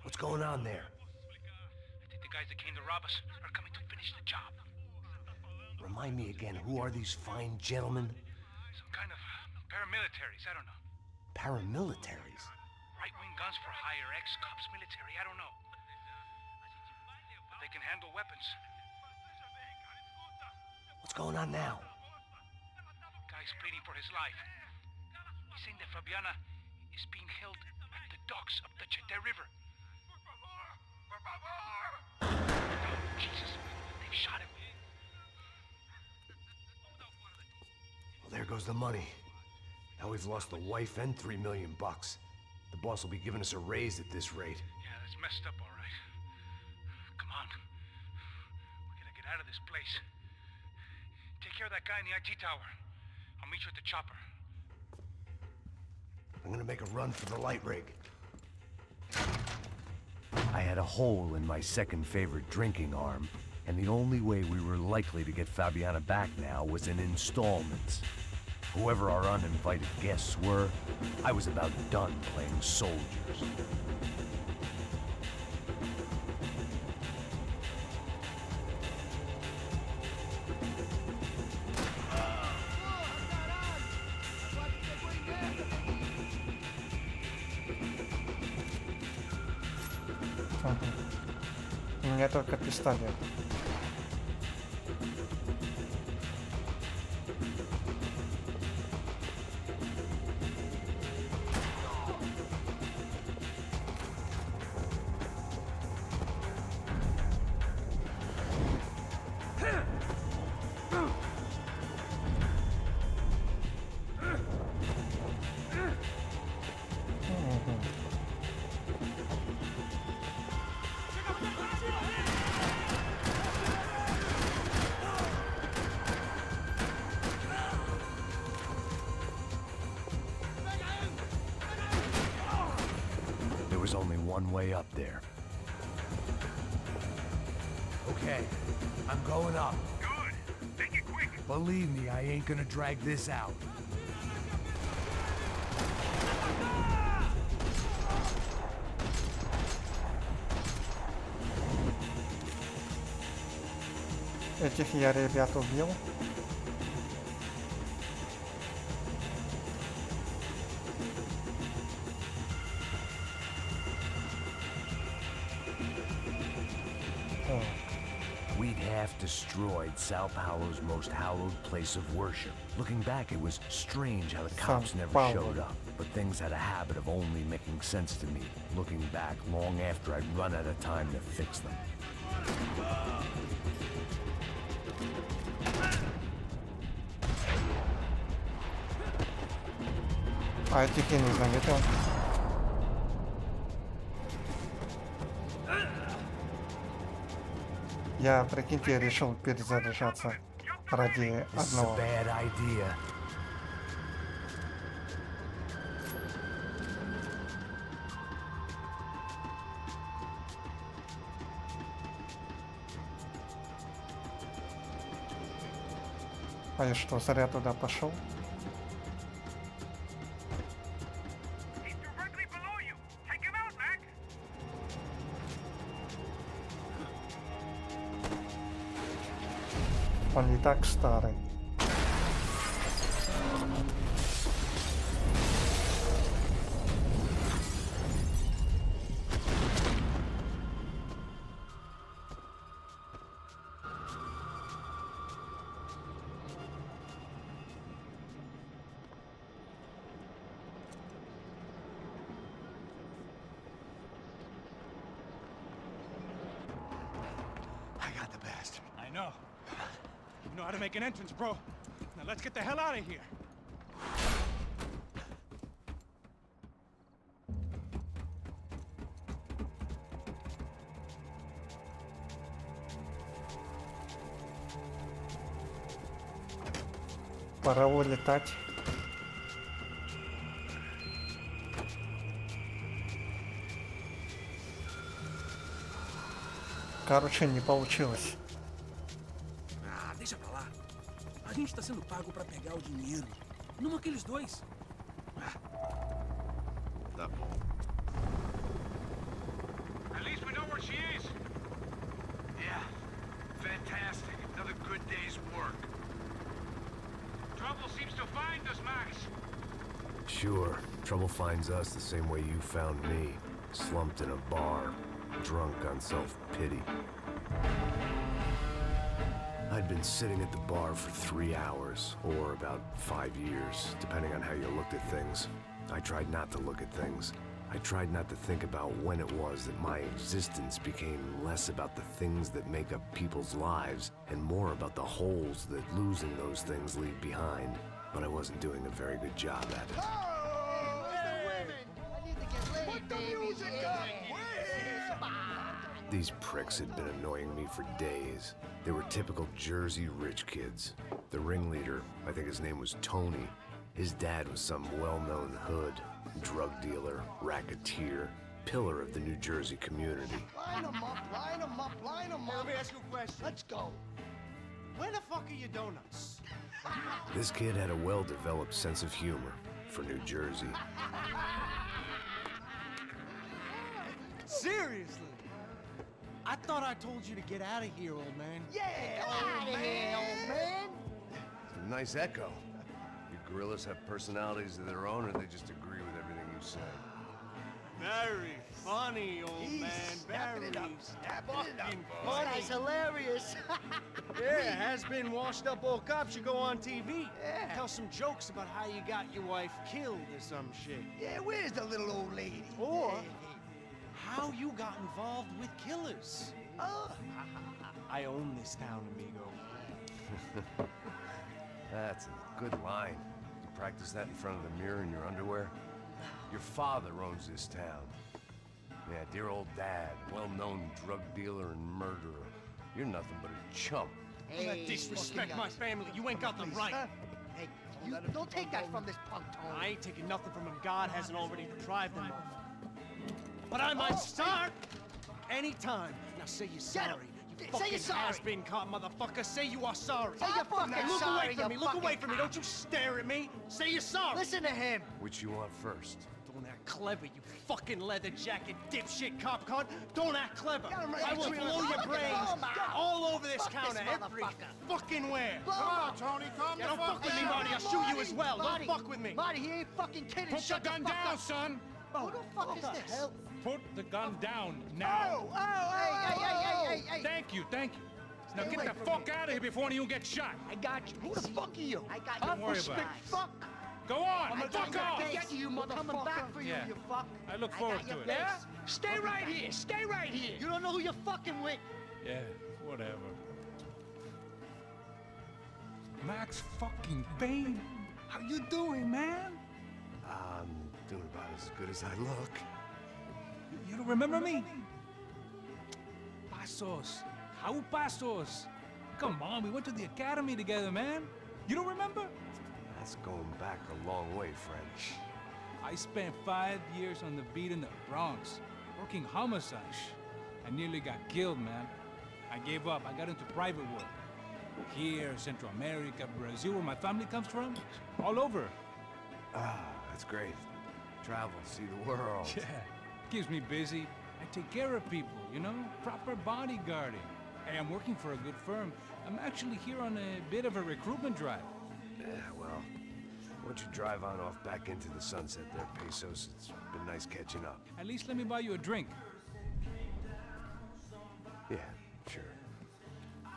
What's going on there? I think the guys that came to rob us are coming to finish the job. Remind me again, who are these fine gentlemen? Some kind of paramilitaries, I don't know. Paramilitaries? Right-wing guns for hire, ex-cops, military, I don't know. But they can handle weapons. What's going on now? Guy's pleading for his life. He's saying that Fabiana is being held at the docks of the Chete River. Jesus, they've shot him. Well, there goes the money. Now we've lost the wife and $3 million. The boss will be giving us a raise at this rate. Yeah, that's messed up, all right. Come on. We gotta get out of this place. Take care of that guy in the IT tower. I'll meet you at the chopper. I'm gonna make a run for the light rig. I had a hole in my second favorite drinking arm, and the only way we were likely to get Fabiana back now was in installments. Whoever our uninvited guests were, I was about done playing soldiers. У меня только пистолет. There was only one way up there. Okay, I'm going up. Good. Make it quick. Believe me, I ain't gonna drag this out. Этих я ребят убил. We'd half destroyed Sao Paulo's most hallowed place of worship. Looking back, it was strange how the cops never Paulo. showed up. But things had a habit of only making sense to me, looking back long after I'd run out of time to fix them. А этих я не заметил. Я, прикиньте, решил перезаряжаться ради This is a одного. bad idea. А я что, зря туда пошел? He's directly below you. Take him out, Max. Он не так старый. I got the bastard. I know. You know how to make an entrance, bro. Now let's get the hell out of here. Пора улетать. Короче, не получилось. Ah, deixa pra lá. A gente tá sendo pago pra pegar o dinheiro. Não aqueles dois. Tá bom. At least we know where she is. Yeah, fantastic. Another good day's work. Trouble seems to find us, Max. Sure. Trouble finds us the same way you found me. Slumped in a bar. Drunk on self-pity. I'd been sitting at the bar for 3 hours, or about 5 years, depending on how you looked at things. I tried not to look at things. I tried not to think about when it was that my existence became less about the things that make up people's lives, and more about the holes that losing those things leave behind. But I wasn't doing a very good job at it. These pricks had been annoying me for days. They were typical Jersey rich kids. The ringleader, I think his name was Tony. His dad was some well-known hood, drug dealer, racketeer, pillar of the New Jersey community. Line them up, line them up, line them up. Let me ask you a question. Let's go. Where the fuck are your donuts? This kid had a well-developed sense of humor for New Jersey. Seriously? I thought I told you to get out of here, old man. Yeah, old man. It's a nice echo. You gorillas have personalities of their own, or they just agree with everything you say? Very funny, old man. Very fucking funny. That's hilarious. Yeah, has-been washed-up old cop should go on TV. Yeah. Tell some jokes about how you got your wife killed or some shit. Yeah, where's the little old lady? Or how you got involved with killers. Oh. I own this town, amigo. That's a good line. You practice that in front of the mirror in your underwear? Your father owns this town. Yeah, dear old dad, well-known drug dealer and murderer. You're nothing but a chump. Hey, disrespect my family. You ain't got the right. Hey, you don't take that from this punk, Tony. I ain't taking nothing from him God hasn't already deprived him of. But I might start anytime. Now say you're sorry. You fucking has-been caught, motherfucker. Say you are sorry. Say you're fucking Look sorry, away from me. Look away from me. Don't you stare at me. Say you're sorry. Listen to him. Which you want first? Don't act clever, you fucking leather jacket dipshit cop cunt. Don't act clever. I will blow your brains all over this counter, every fucking where. Come on, Tony, calm down. Don't fuck with me, Marty. I'll shoot you as well. Don't fuck with me. Marty, he ain't fucking kidding. Put the gun down, son. Who the fuck is this? Put the gun down now. Hey. Thank you. Now get the fuck out of here before any of you get shot. I got you. Who the fuck are you? I got you. Don't worry about it. Fuck. Go on, fuck off. I get you, motherfucker. I'm coming back for you, Yeah. you fuck. I look forward to it. Yeah? Stay right here. Stay right here. You don't know who you're fucking with. Yeah, whatever. Max fucking Bain. How you doing, man? I'm doing about as good as I look. You don't remember me? Pasos. How Pasos? Come on, we went to the academy together, man. You don't remember? That's going back a long way, friend. I spent 5 years on the beat in the Bronx, working homicide. I nearly got killed, man. I gave up. I got into private work. Here, Central America, Brazil, where my family comes from. All over. Ah, that's great. Travel, see the world. Yeah, keeps me busy. I take care of people, you know? Proper bodyguarding. Hey, I'm working for a good firm. I'm actually here on a bit of a recruitment drive. Yeah, well, why don't you drive on off back into the sunset there, Pesos? It's been nice catching up. At least let me buy you a drink. Yeah, sure.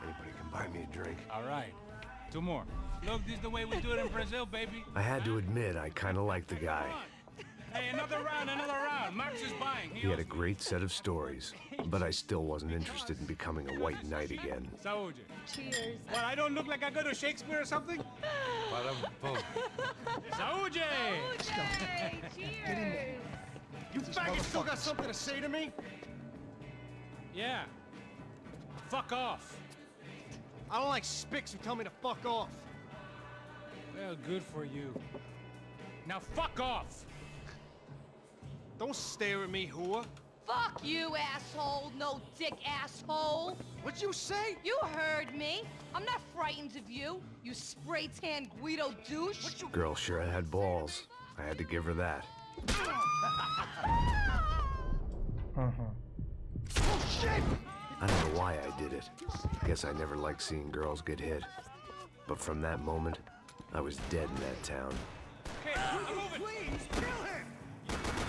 Anybody can buy me a drink. All right. 2 more. Look, this is the way we do it in Brazil, baby. I had to admit, I kind of liked the guy. Hey, another round. Max is buying. He had a great set of stories, but I still wasn't interested in becoming a white knight again. Saúde. Cheers. What, I don't look like I go to Shakespeare or something? Boom. Saúde! Cheers. You faggots still got something to say to me? Yeah. Fuck off. I don't like spicks who tell me to fuck off. Well, good for you. Now fuck off! Don't stare at me, whore. Fuck you, asshole! No dick asshole! What'd you say? You heard me! I'm not frightened of you, you spray-tan Guido douche! Girl sure had balls. I had to give her that. Oh, shit! I don't know why I did it. Guess I never liked seeing girls get hit. But from that moment, I was dead in that town. Okay, I'm moving! Please, kill him!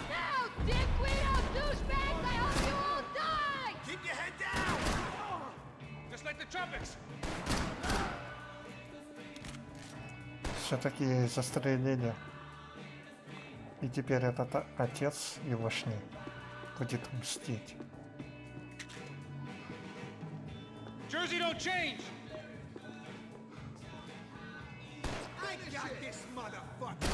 No, dick Guido douchebags! I hope you all die! Keep your head down! Just like the trumpets! Все-таки застрелили. И теперь этот отец егошний будет мстить. Jersey don't change! I got this motherfucker!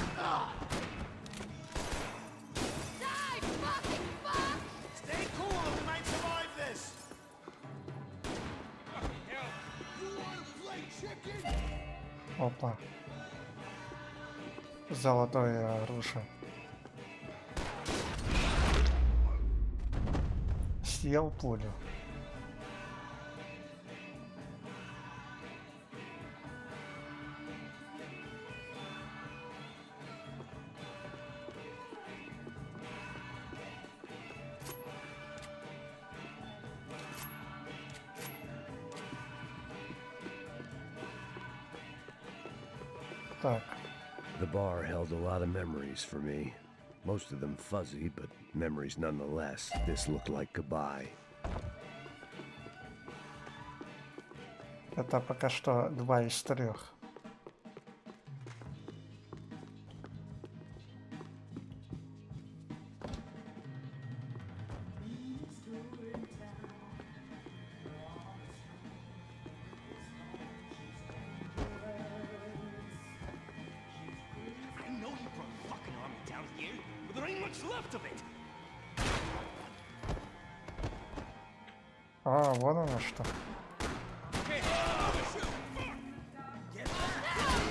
Die, fucking fuck! Stay cool or we might survive this! You wanna play chicken? Опа. Золотое оружие. Съел пулю. Так. The bar held a lot of memories for me. Most of them fuzzy, but memories nonetheless. This looked like goodbye. Это пока что 2 из 3. I know you brought a fucking army down here, but there ain't much left of it. А, вон оно что. Okay,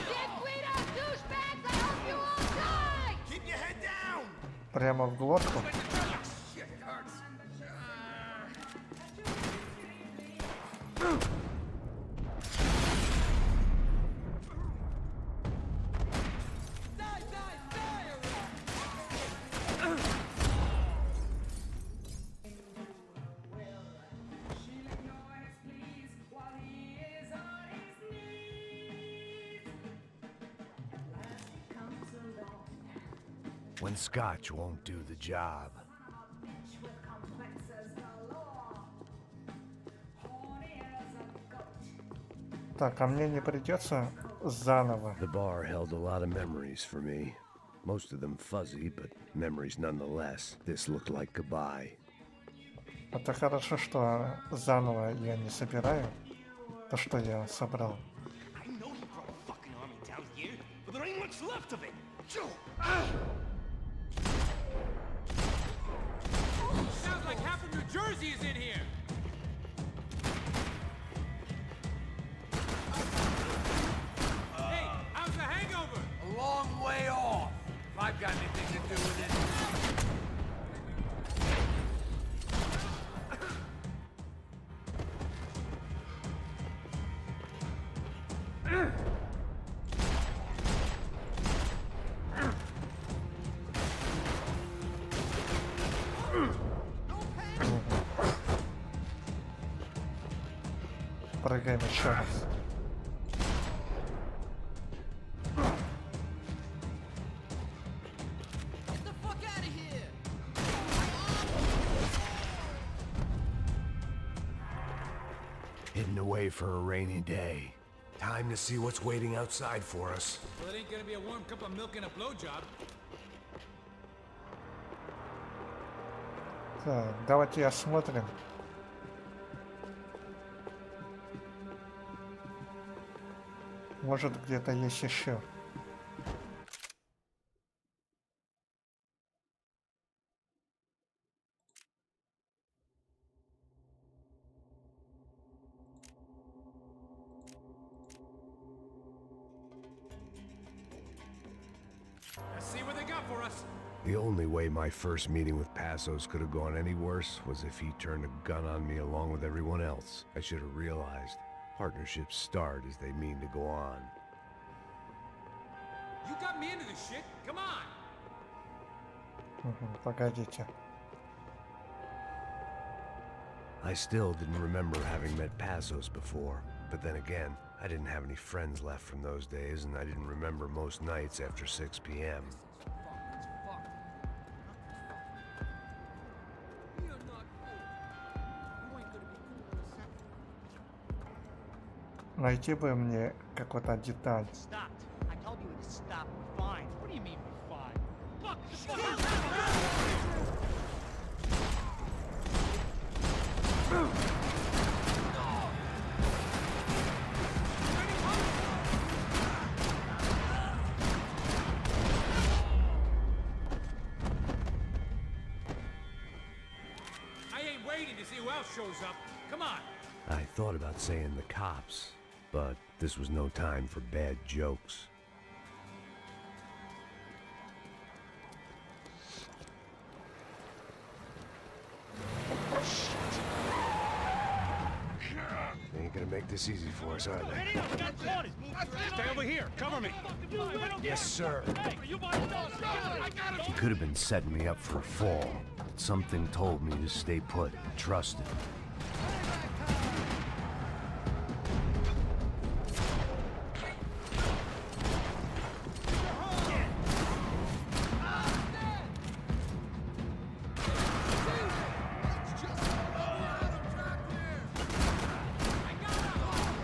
Dick Guido douchebags! I hope you all die! Keep your head down! Прямо в глотку. Shit hurts. When scotch won't do the job. Так, а мне не придется заново. The bar held a lot of memories for me. Most of them fuzzy, but memories nonetheless. This looked like goodbye. Это хорошо, что заново я не собираю то, что я собрал. I know you brought a fucking army down here, but there ain't much left of it. sounds like half of New Jersey is in here! Hey, how's the hangover? A long way off, if I've got anything to do with it. Прыгаем еще раз. Get the fuck out of here! Hidden away for a rainy day. Time to see what's waiting outside for us. Well, it ain't gonna be a warm cup of milk and a blowjob. Так, давайте осмотрим. Может, где-то есть еще. for us? The only way my first meeting with Passos could have gone any worse was if he turned a gun on me along with everyone else. I should have realized partnerships start as they mean to go on. You got me into this shit. Come on. Погодите. I still didn't remember having met Passos before, but then again, I didn't have any friends left from those days, and I didn't remember most nights after 6 p.m. Найти бы мне какую-то деталь. Stopped. I told you it stopped. We're fine. What do you mean we're fine? Fuck! I ain't waiting to see who else shows up. Come on. I thought about saying the cops, but this was no time for bad jokes. They ain't gonna make this easy for us, are they? Stay over here. Cover me. Yes, sir. He could have been setting me up for a fall, but something told me to stay put and trust him.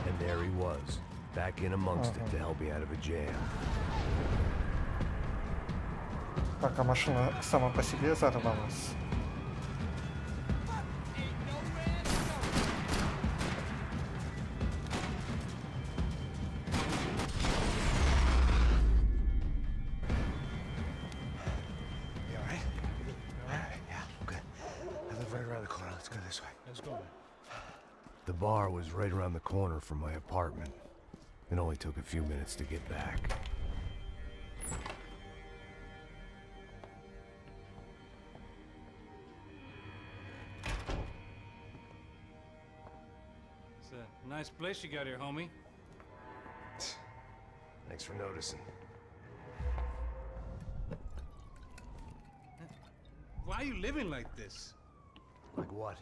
And there he was, back in amongst it to help me out of a jam. Пока машина сама по себе взорвалась. You all right? Yeah, okay. I live right around the corner. Let's go this way. Let's go. The bar was right around the corner from my apartment. It only took a few minutes to get back. It's a nice place you got here, homie. Thanks for noticing. Why are you living like this? Like what?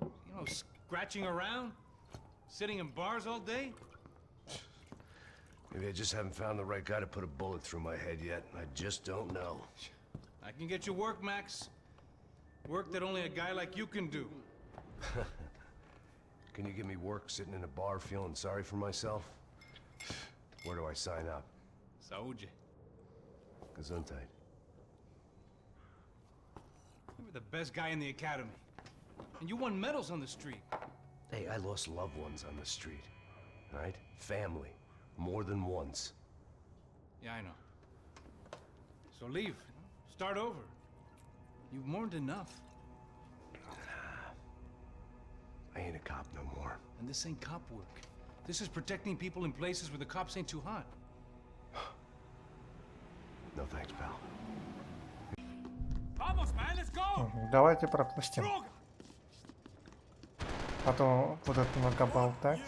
You know, scratching around? Sitting in bars all day? Maybe I just haven't found the right guy to put a bullet through my head yet. I just don't know. I can get you work, Max. Work that only a guy like you can do. Can you give me work sitting in a bar feeling sorry for myself? Where do I sign up? Saúde. Gesundheit. You were the best guy in the academy. And you won medals on the street. Hey, I lost loved ones on the street. Right? Family. More than once. Yeah, I know. So leave. Start over. You've mourned enough. I ain't a cop no more. And this ain't cop work. This is protecting people in places where the cops ain't too hot. No thanks, pal. Vamos, man, let's go! Давайте пропустим. Потом будут много болтать.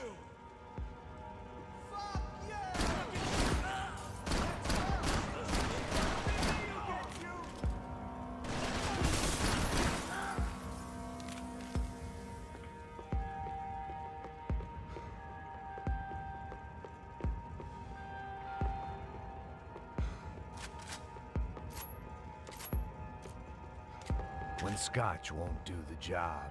When scotch won't do the job.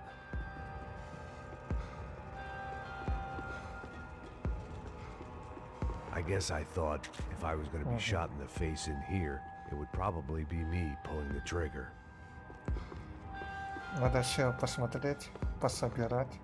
I guess I thought if I was gonna be shot in the face in here, it would probably be me pulling the trigger. Надо все посмотреть, пособирать.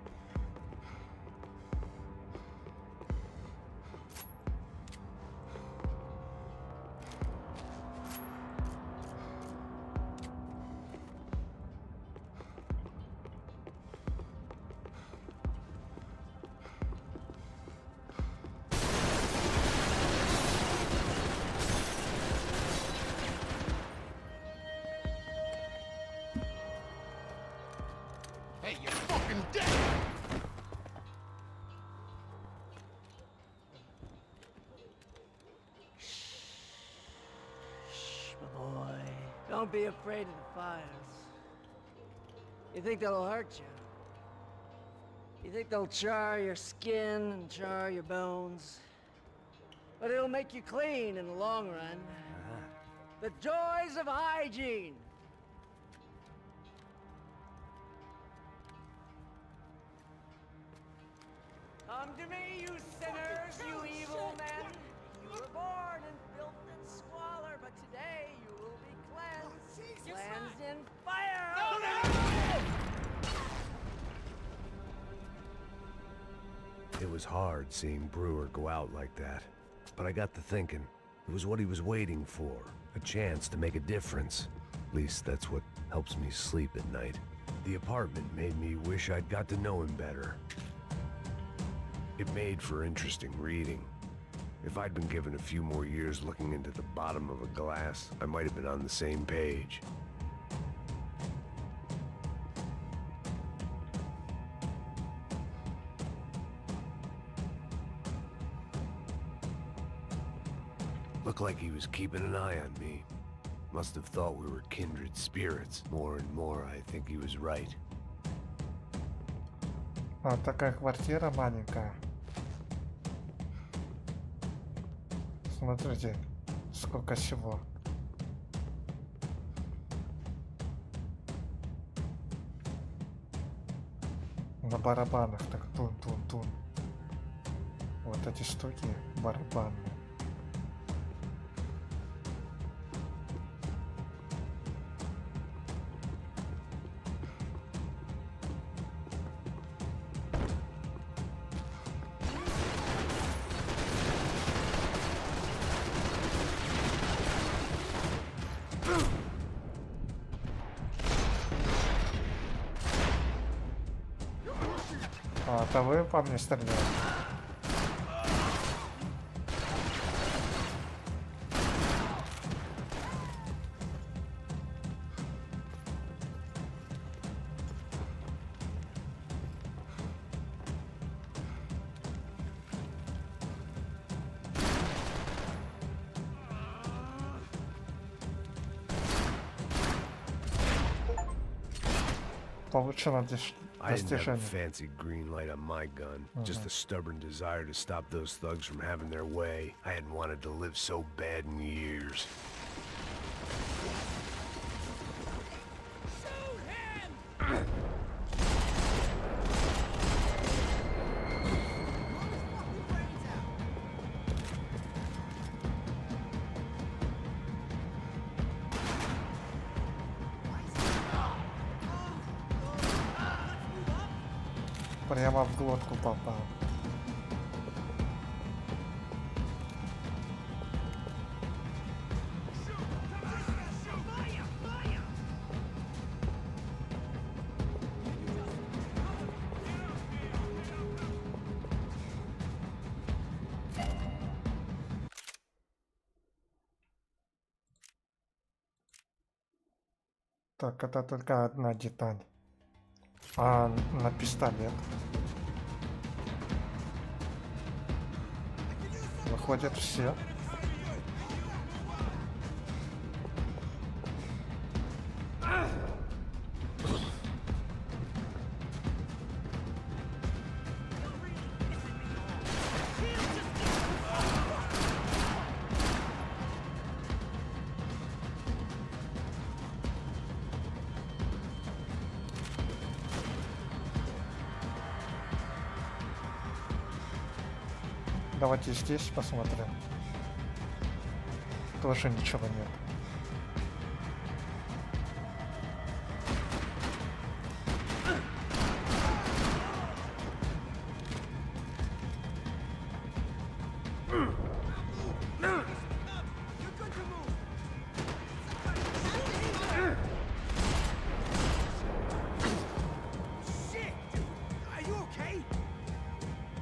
Don't be afraid of the fires. You think they'll hurt you? You think they'll char your skin and char your bones? But it'll make you clean in the long run. The joys of hygiene! Come to me, you sinners, you evil men! You were born in filth and squalor, but today you will be cleansed. Cleansed in fire! It was hard seeing Brewer go out like that. But I got to thinking, it was what he was waiting for. A chance to make a difference. At least that's what helps me sleep at night. The apartment made me wish I'd got to know him better. It made for interesting reading. If I'd been given a few more years looking into the bottom of a glass, I might have been on the same page. Looked like he was keeping an eye on me. Must have thought we were kindred spirits. More and more, I think he was right. А такая квартира маленькая. Смотрите, сколько всего. На барабанах так тун-тун-тун. Вот эти штуки барабанные. А, это вы по мне стреляете? Получено I didn't have a достижение. fancy green light on my gun, just a stubborn desire to stop those thugs from having their way. I hadn't wanted to live so bad in years. Прямо в глотку попал. Так, это только одна деталь. А на пистолет? Выходят все. Давайте здесь посмотрим. Тоже ничего нет.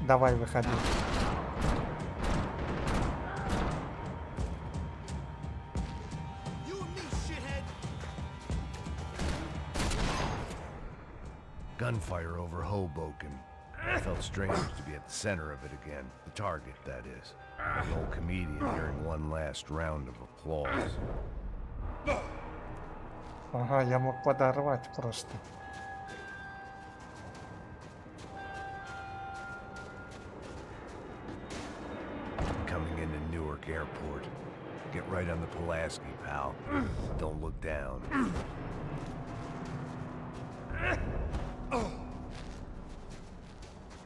Давай, выходи. Gunfire over Hoboken. It felt strange to be at the center of it again. The target, that is. An old comedian hearing one last round of applause. Ага, я мог подорвать просто. Coming into Newark Airport. Get right on the Pulaski, pal. Don't look down.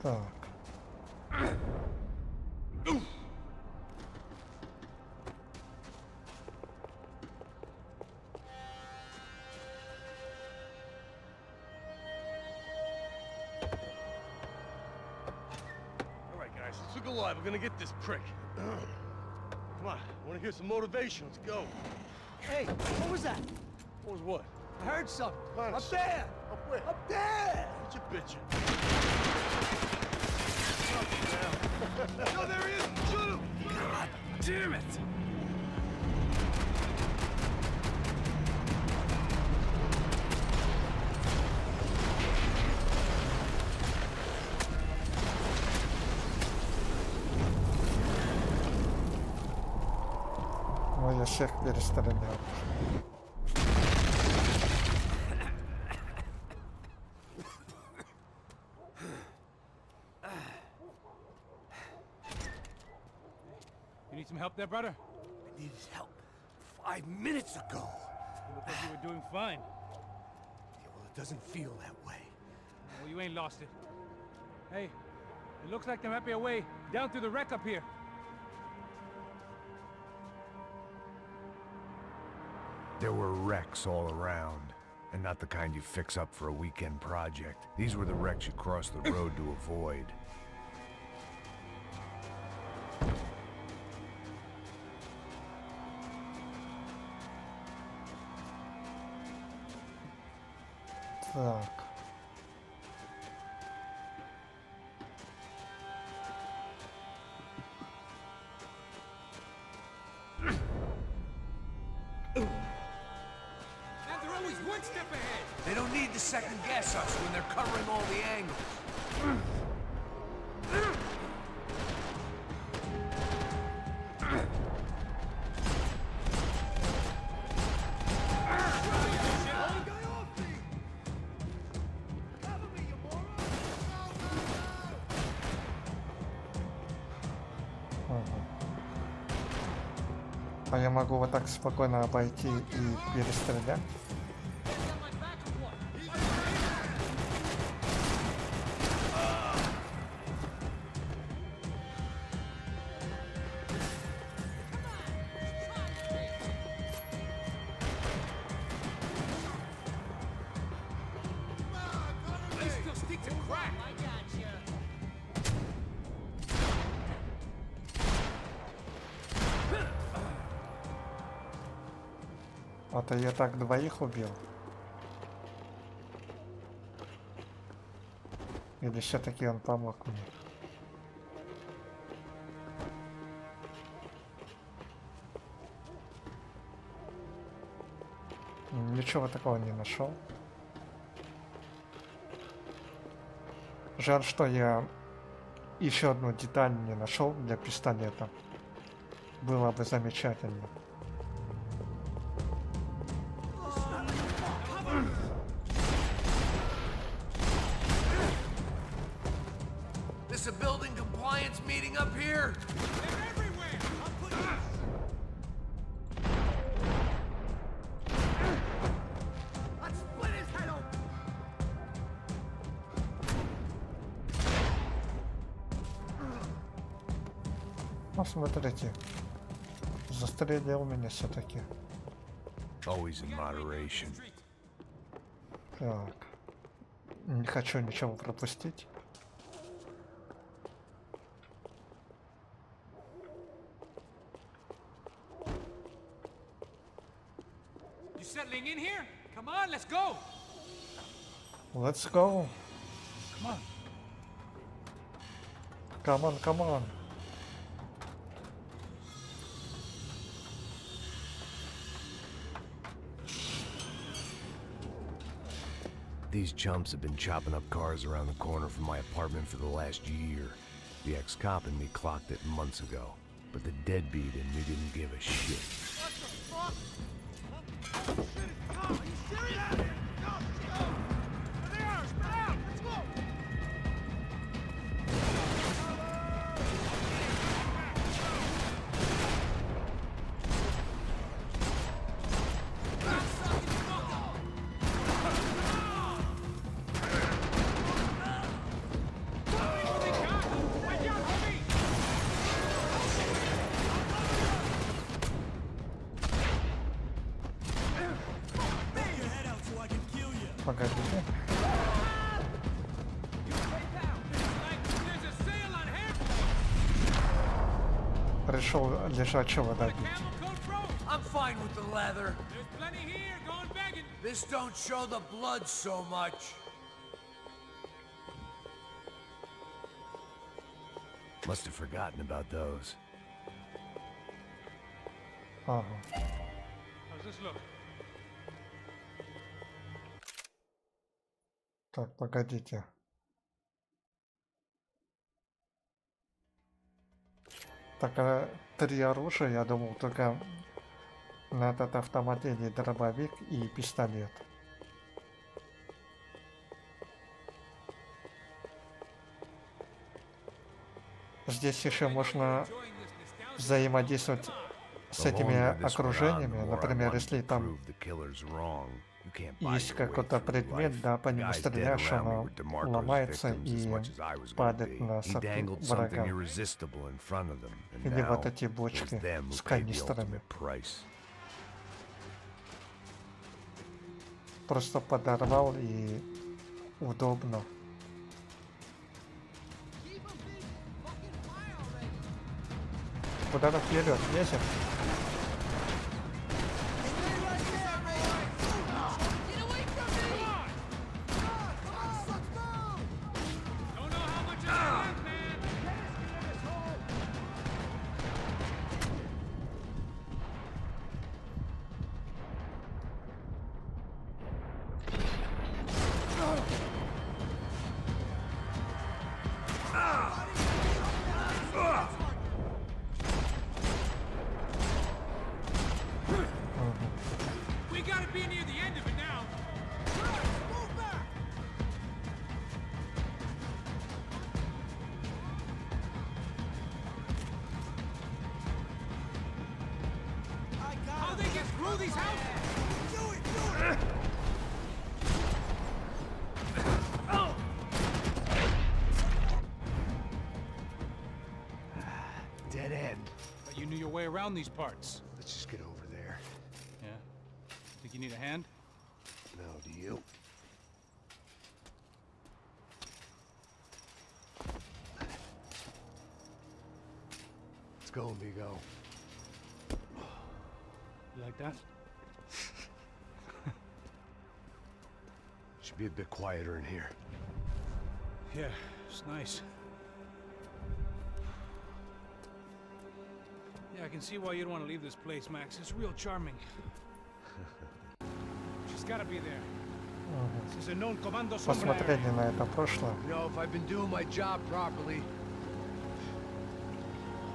Так. All right, guys, let's look alive. We're gonna get this prick. Come on, I want to hear some motivation. Let's go. Hey, what was that? What was what? I heard something. Hunch. Up there! Up where? Up there! What you bitching? No, there he is! Shoot him! God damn it! Ну, я всех перестрелял. You need some help there, brother? I needed help 5 minutes ago. You look like you were doing fine. Yeah, well, it doesn't feel that way. Well, you ain't lost it. Hey, it looks like there might be a way down through the wreck up here. There were wrecks all around, and not the kind you fix up for a weekend project. These were the wrecks you cross the road to avoid. Так. And they're always one step ahead. They don't need to second guess us when they're covering all the angles. А я могу вот так спокойно обойти и перестрелять? А то я так двоих убил. Или все-таки он помог мне? Ничего такого не нашел. Жаль, что я еще одну деталь не нашел для пистолета. Было бы замечательно. This a building compliance meeting up here? They're everywhere. I'll put Let's split his head open! Посмотрите. Застрелил меня все-таки. Always in moderation. Так. Не хочу ничего пропустить. You settling in here? Come on, let's go! Let's go. Come on. Come on, come on. These chumps have been chopping up cars around the corner from my apartment for the last year. The ex-cop in me clocked it months ago, but the deadbeat in me didn't give a shit. What the fuck? Oh shit, it's Tom! Are you serious? погодите. Решил лежачего добить. I'm fine with the leather. There's plenty here, going begging. This don't show the blood so much. Must have forgotten about those. Ага. How's this look? Так, погодите. Так, 3 оружия, я думал, только на этот автомобильный дробовик и пистолет. Здесь еще можно взаимодействовать с этими окружениями. Например, если там есть какой-то предмет, да, по нему стреляешь, оно ломается и падает на врага. Или вот эти бочки с канистрами. Просто подорвал и удобно. Куда-то вперед лезем. We gotta be near the end of it now. Move back. How they get through these houses? Do it, do it. Dead end. But you knew your way around these parts. Let's just get over there. Yeah? Think you need a hand? No, do you? Let's go, amigo. You like that? Should be a bit quieter in here. Yeah, it's nice. Yeah, I can see why you'd want to leave this place, Max. It's real charming. She's gotta be there. This is a known commando somewhere. Посмотрели на это прошлое. You know, if I've been doing my job properly,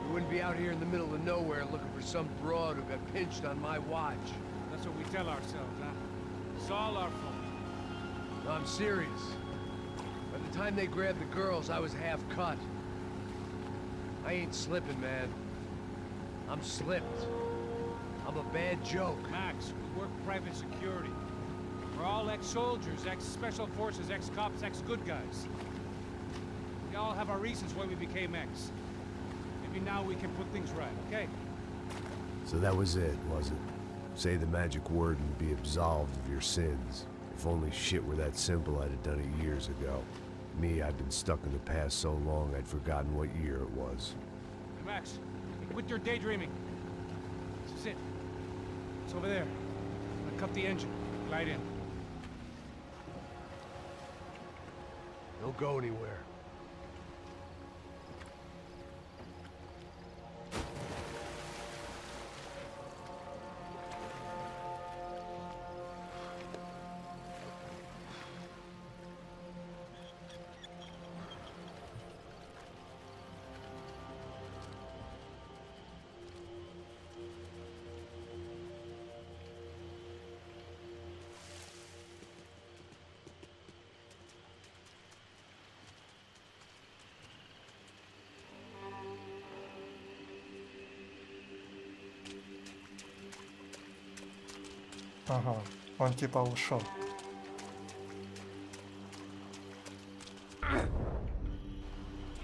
we wouldn't be out here in the middle of nowhere looking for some broad who got pinched on my watch. That's what we tell ourselves, huh? It's all our fault. No, I'm serious. By the time they grabbed the girls, I was half cut. I ain't slipping, man. I'm slipped. I'm a bad joke. Max, we work private security. We're all ex-soldiers, ex-special forces, ex-cops, ex-good guys. We all have our reasons why we became ex. Maybe now we can put things right, okay? So that was it, was it? Say the magic word and be absolved of your sins. If only shit were that simple, I'd have done it years ago. Me, I'd been stuck in the past so long I'd forgotten what year it was. Hey, Max, quit your daydreaming. This is it. It's over there. I'm gonna cut the engine. Glide in. Don't go anywhere. Ага, он типа ушел.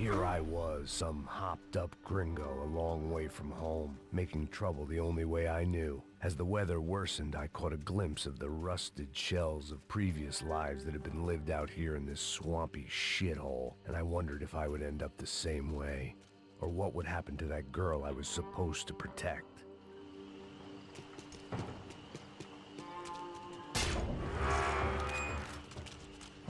Here I was, some hopped-up gringo a long way from home, making trouble the only way I knew. As the weather worsened, I caught a glimpse of the rusted shells of previous lives that had been lived out here in this swampy shithole, and I wondered if I would end up the same way, or what would happen to that girl I was supposed to protect.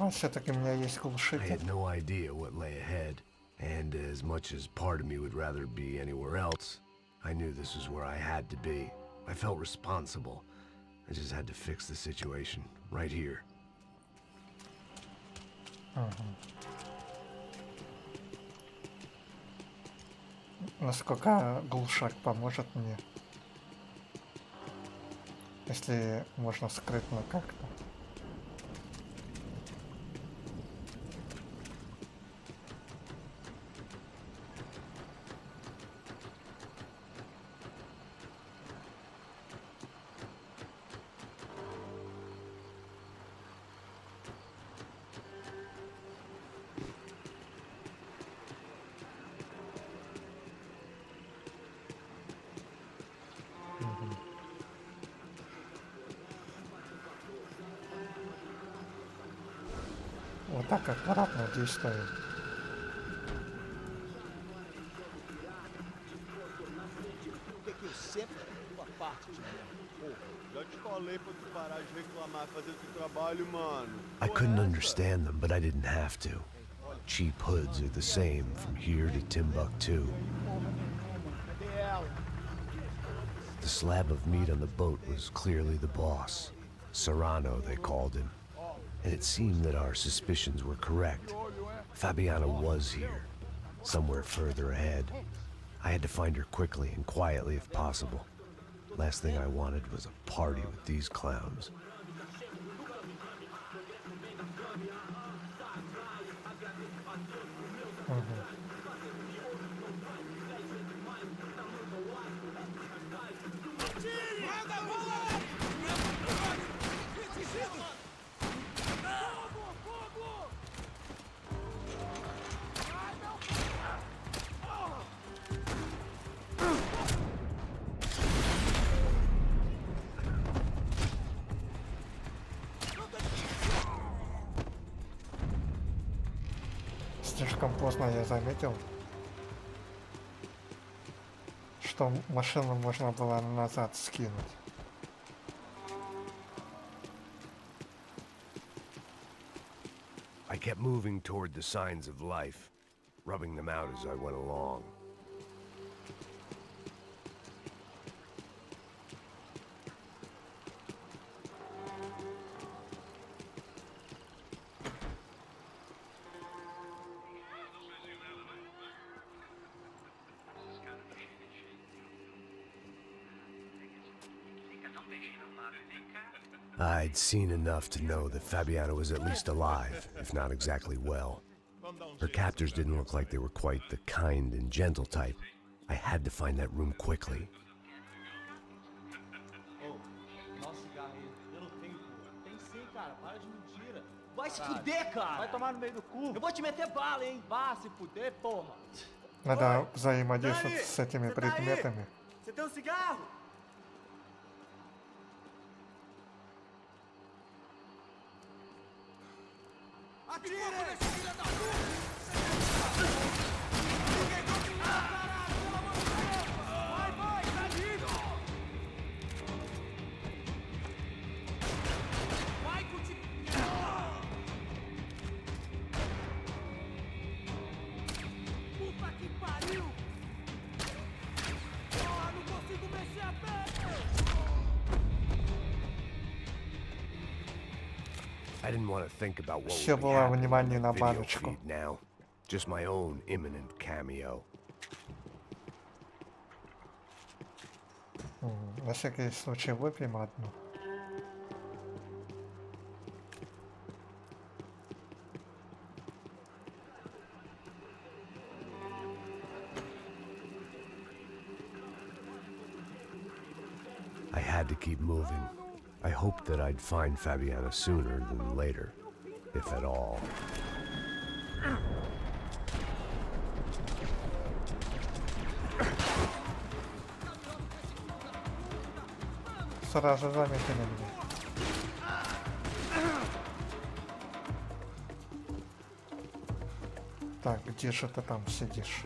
Все-таки у меня есть I глушитель. had no idea what lay ahead, and as much as part of me would rather be anywhere else, I knew this was where I had to be. I felt responsible. I just had to fix the situation, right here. Насколько глушак поможет мне? Если можно скрытно как-то. Вот так аккуратно действуем. O que é que eu sempre tua parte de mim? Já te falei pra tu parar de reclamar, fazer teu trabalho, mano. I couldn't understand them, but I didn't have to. Cheap hoods are the same from here to Timbuktu. Cadê ela? The slab of meat on the boat was clearly the boss. Serrano, they called him. And it seemed that our suspicions were correct. Fabiana was here, somewhere further ahead. I had to find her quickly and quietly if possible. Last thing I wanted was a party with these clowns. Слишком поздно я заметил, что машину можно было назад скинуть. I kept moving toward the signs of life, rubbing them out as I went along. I'd seen enough to know that Fabiana was at least alive, if not exactly well. Her captors didn't look like they were quite the kind and gentle type. I had to find that room quickly. Vai se fuder, cara! Vai tomar no meio do cu! Eu vou te meter bala, hein? Vá se fuder, porra! Надо взаимодействовать с этими Você tá aí? предметами. Você tem um cigarro? I didn't want to think about what Все would be было happening внимание on на the video баночку. feed now. Just my own imminent cameo. На всякий случай выпьем одну. I had to keep moving. I hoped that I'd find Fabiana sooner than later, if at all. Сразу заметили меня. Так, где же ты там сидишь?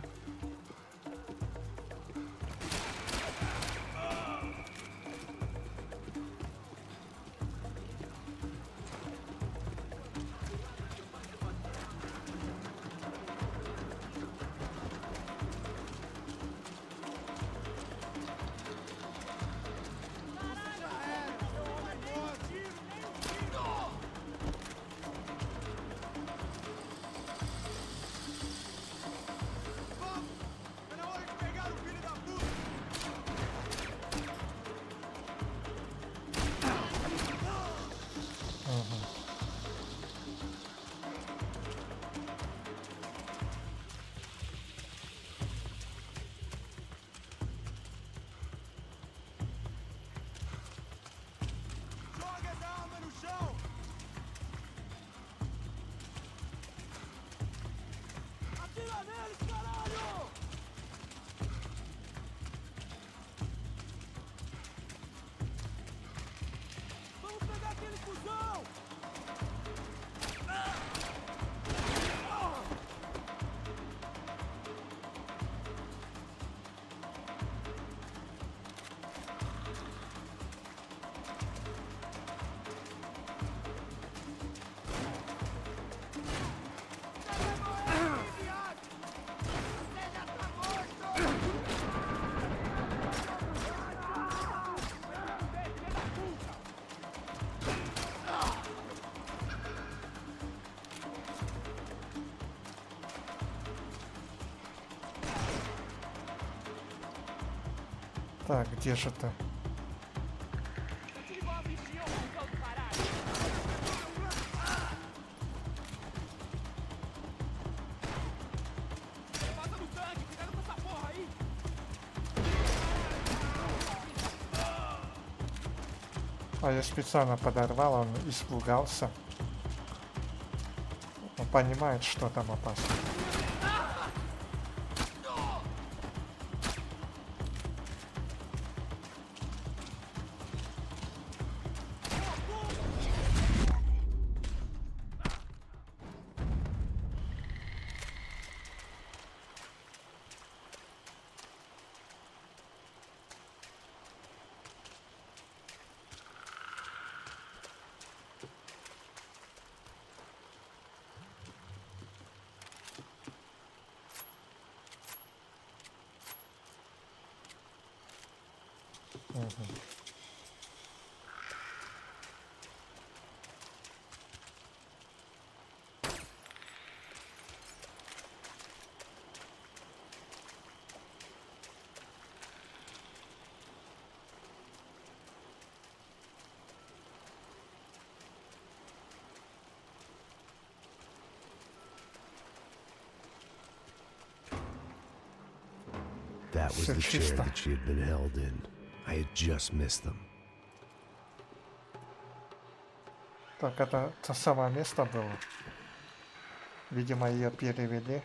Так, где же ты? А я специально подорвал, он испугался. Он понимает, что там опасно. That was the chair that she had been held in. I had just missed them. Так, это то самое место было. Видимо, ее перевели.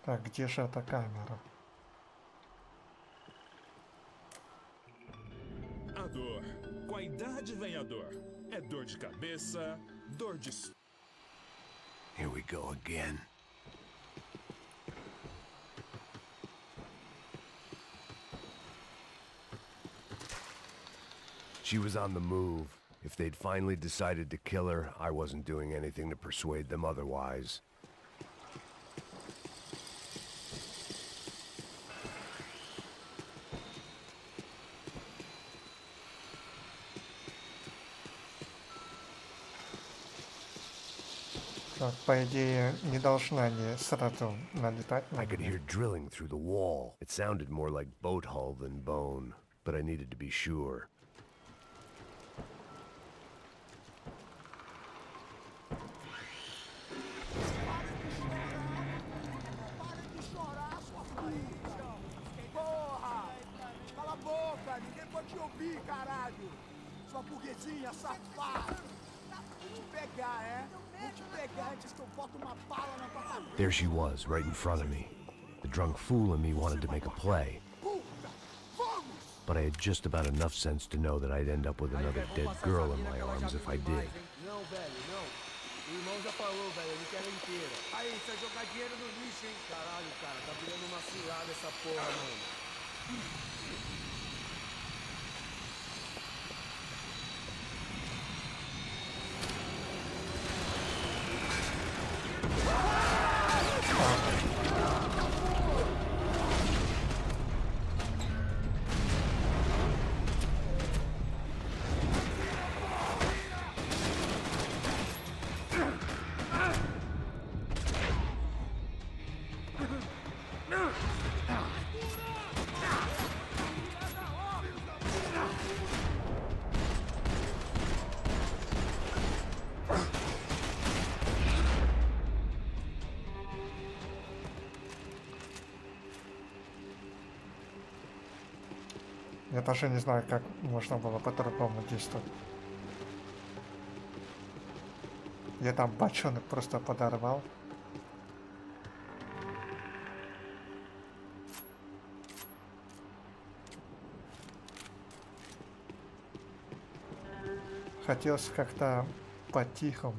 Так, где же эта камера? A dor. Com a idade vem a dor. É dor de cabeça, dor de... Here we go again. She was on the move. If they'd finally decided to kill her, I wasn't doing anything to persuade them otherwise. Так, по идее, не должна они сразу налетать на I could меня. hear drilling through the wall. It sounded more like boat hull than bone, but I needed to be sure. Porra! Cala a boca! Ninguém pode te ouvir, caralho! Sua burguesinha safada! Vou te pegar, é? There she was, right in front of me. The drunk fool in me wanted to make a play. But I had just about enough sense to know that I'd end up with another dead girl in my arms if I did. Não, velho, não. O irmão já falou, velho, ele quer ela inteira. Aí, você vai jogar dinheiro no lixo, hein? Caralho, cara, tá virando uma cilada essa porra, mano. Я даже не знаю, как можно было по-другому действовать. Я там бочонок просто подорвал. Хотелось как-то по-тихому.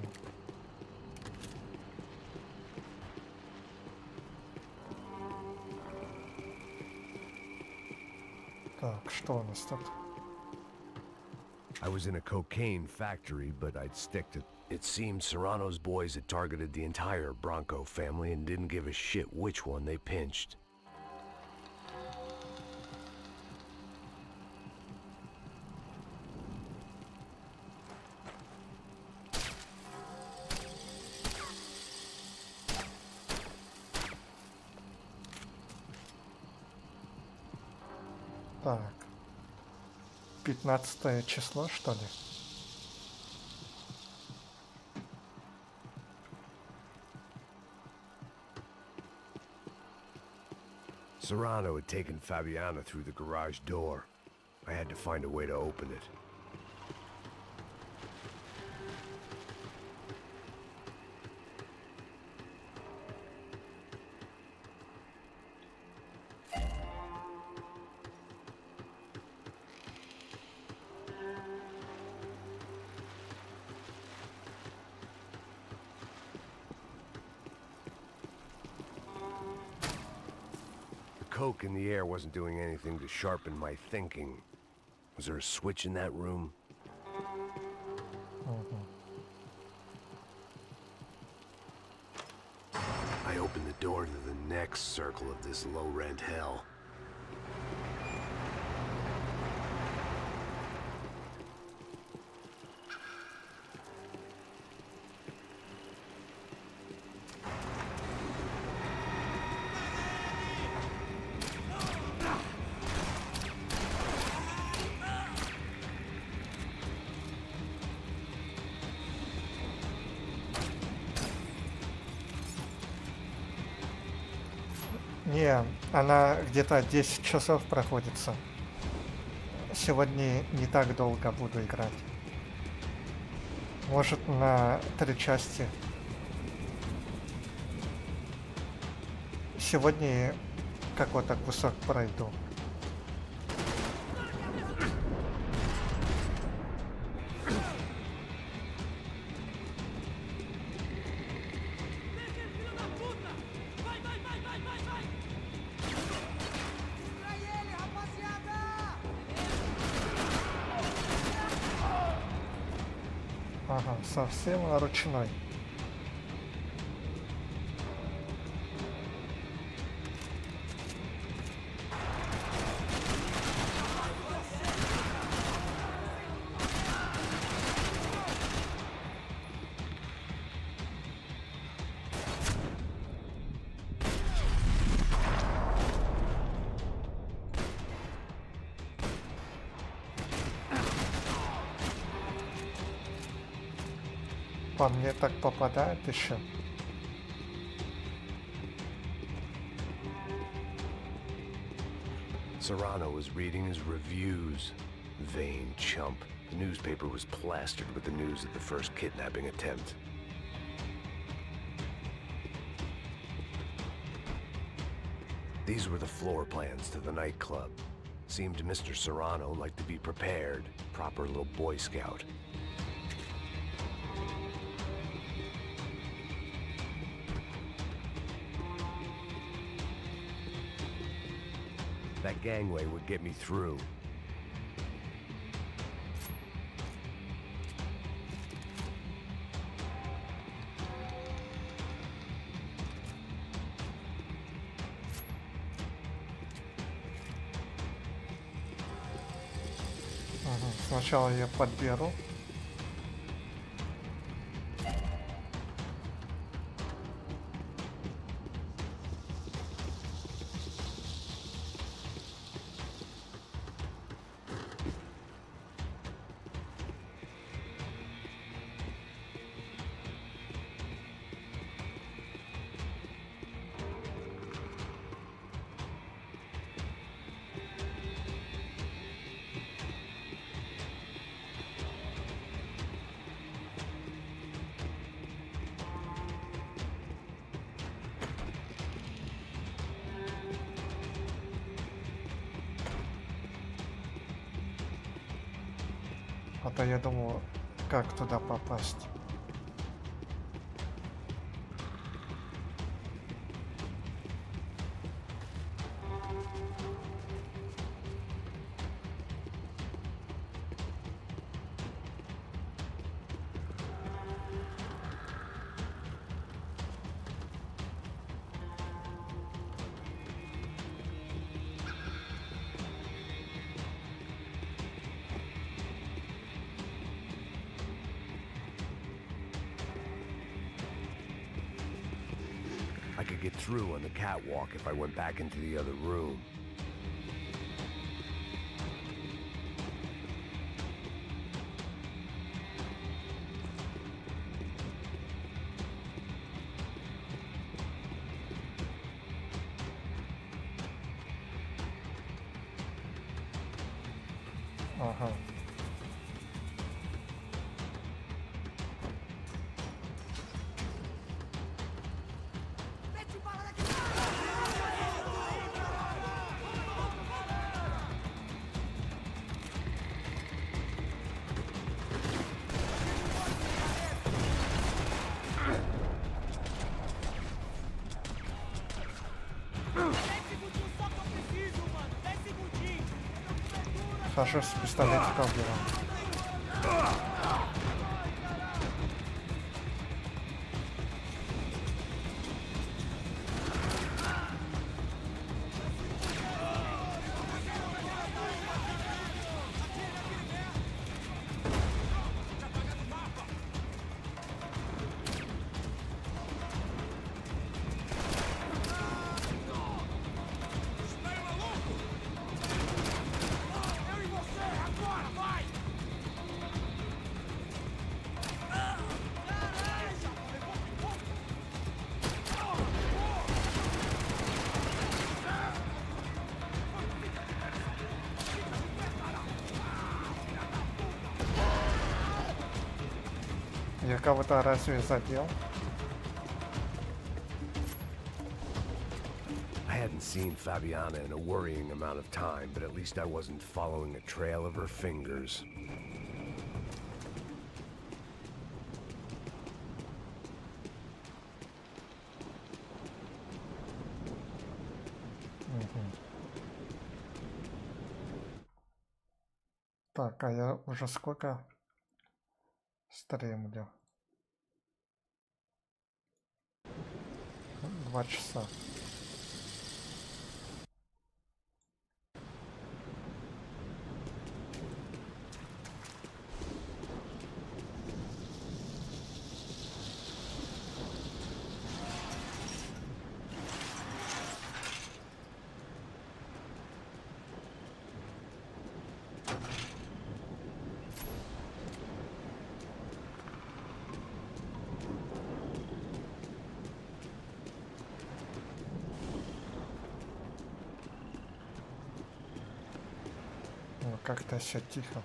Так, что у нас тут? I was in a cocaine factory, but I'd stick to... It seemed Serrano's boys had targeted the entire Bronco family and didn't give a shit which one they pinched. Так. 15 число, что ли? Serrano had taken Fabiana through the garage door. I had to find a way to open it. Coke in the air wasn't doing anything to sharpen my thinking. Was there a switch in that room? I opened the door to the next circle of this low-rent hell. Не, она где-то 10 часов проходится. Сегодня не так долго буду играть. Может, на 3 части. Сегодня какой-то кусок пройду. Ага, совсем ручной. По мне так попадает еще. Serrano was reading his reviews. Vain chump. The newspaper was plastered with the news of the first kidnapping attempt. These were the floor plans to the nightclub. Seemed to Mr. Serrano like to be prepared. Proper little Boy Scout. That gangway would get me through. Сначала я подберу. А то я думал, как туда попасть. I could get through on the catwalk if I went back into the other room. Ага. Хорошо, с пистолетиком берем. Я кого-то разве задел? I hadn't seen Fabiana in a worrying amount of time, but at least I wasn't following a trail of her fingers. Так, а я уже сколько стримлю? 2 часа. Как-то все тихо.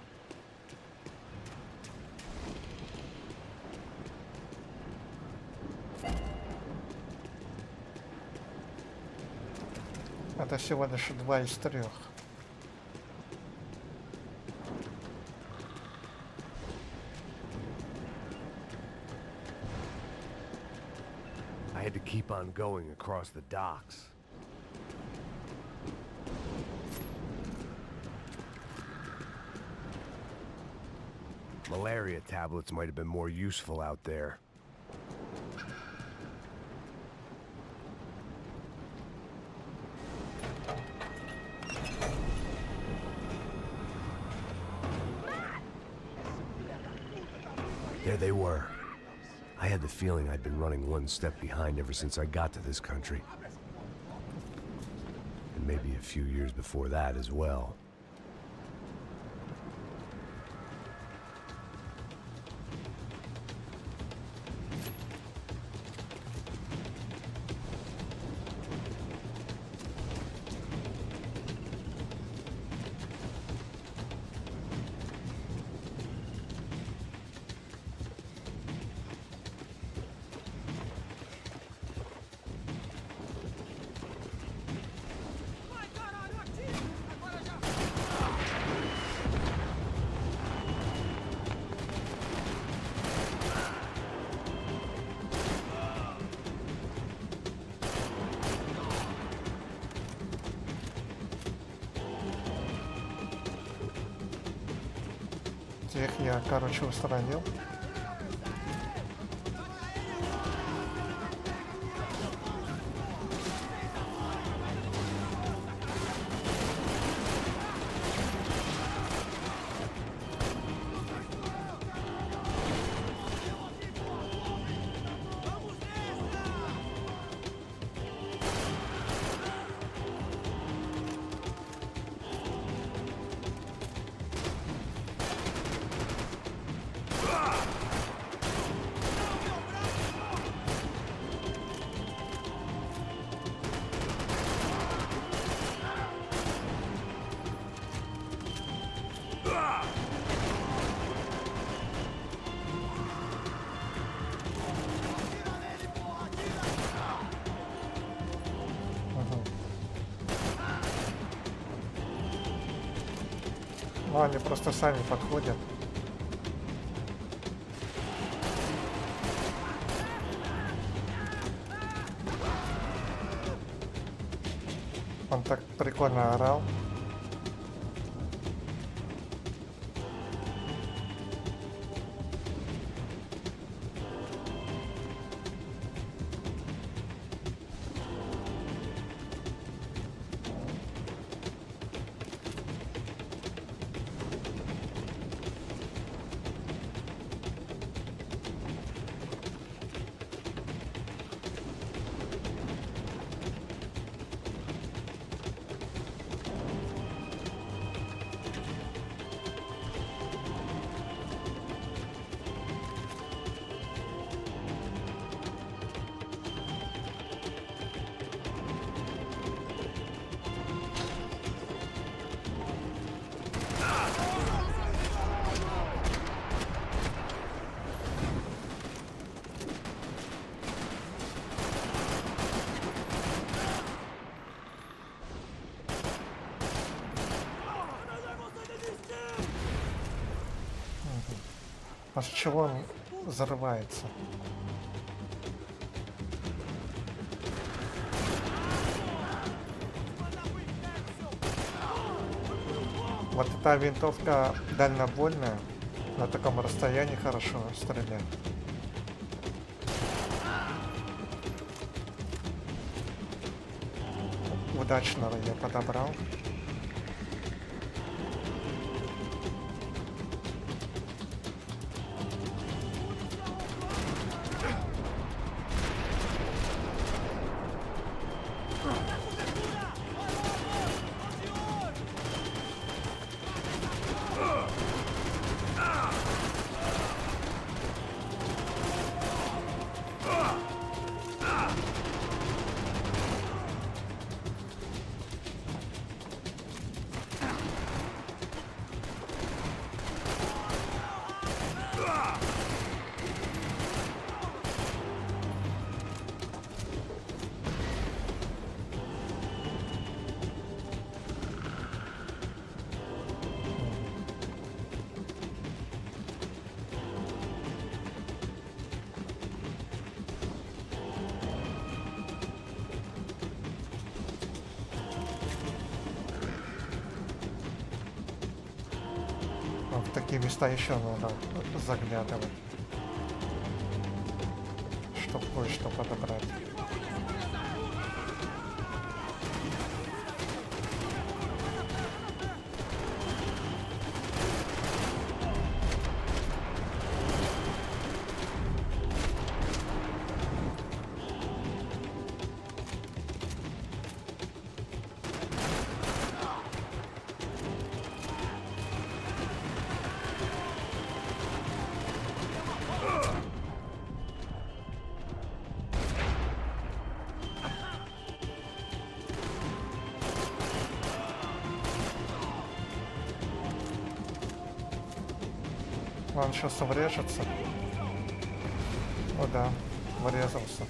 всего лишь 2 из 3. I had to keep on going across the docks. Malaria tablets might have been more useful out there. There they were. I had the feeling I'd been running one step behind ever since I got to this country. And maybe a few years before that as well. Тех я, короче, устранил. Ну, они просто сами подходят. Он так прикольно орал. После чего он взрывается. Вот эта винтовка дальнобойная, на таком расстоянии хорошо стреляет. Удачного я подобрал. в такие места еще надо заглядывать, чтобы кое-что подобрать. Он сейчас врежется. О да, врезался.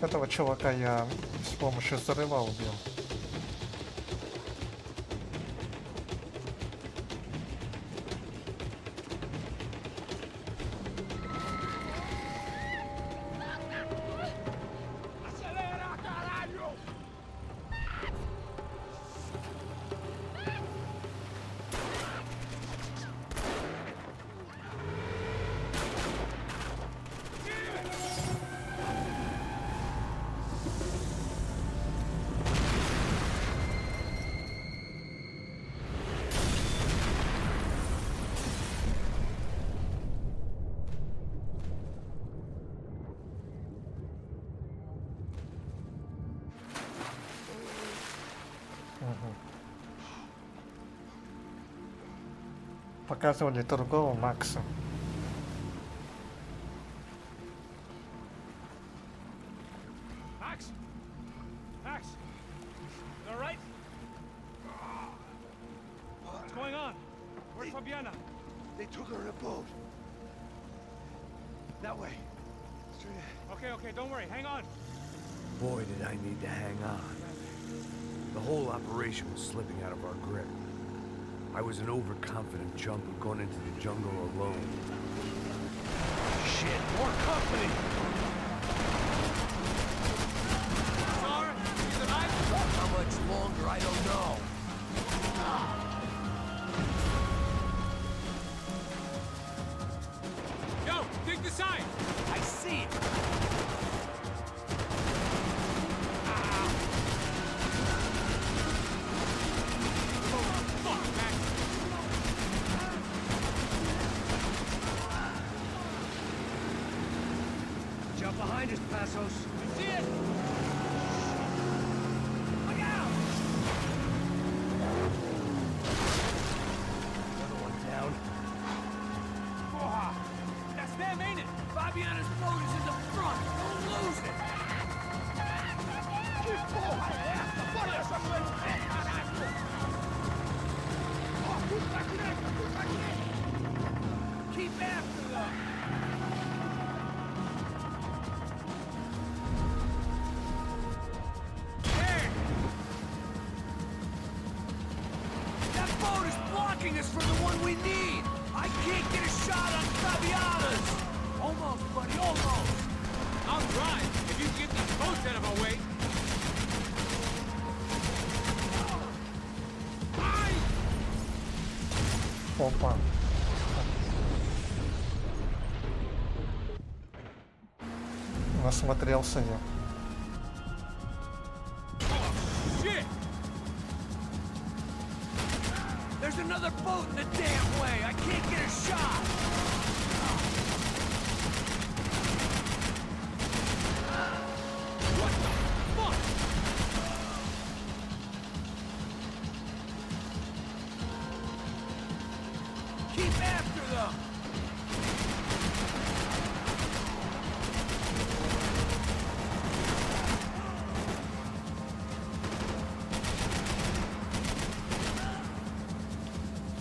Этого чувака я с помощью взрыва убил. Показывали другого Макса. Max? Max? You all right? What's going on? Where's Fabiana? They took her in a boat. That way. Straight ahead. Okay, don't worry. Hang on. Boy, did I need to hang on. The whole operation was slipping out of our grip. I was an overconfident chump who'd gone into the jungle alone. Shit, more company! Sorry, he's alive? How much longer, I don't know. Yo, dig the sign! I see it! Jump behind us, Passos. See it! Look out! Another one down. That's them, ain't it? Fabiana's boat is in the front. Don't lose it. Keep after them. That boat is blocking us from the one we need! I can't get a shot on Fabiana's! Almost, buddy, almost! I'll drive if you can get these boats out of our way. Опа. Насмотрелся я. Shit! There's another boat in the damn way! I can't get a shot! What the fuck? Keep after them!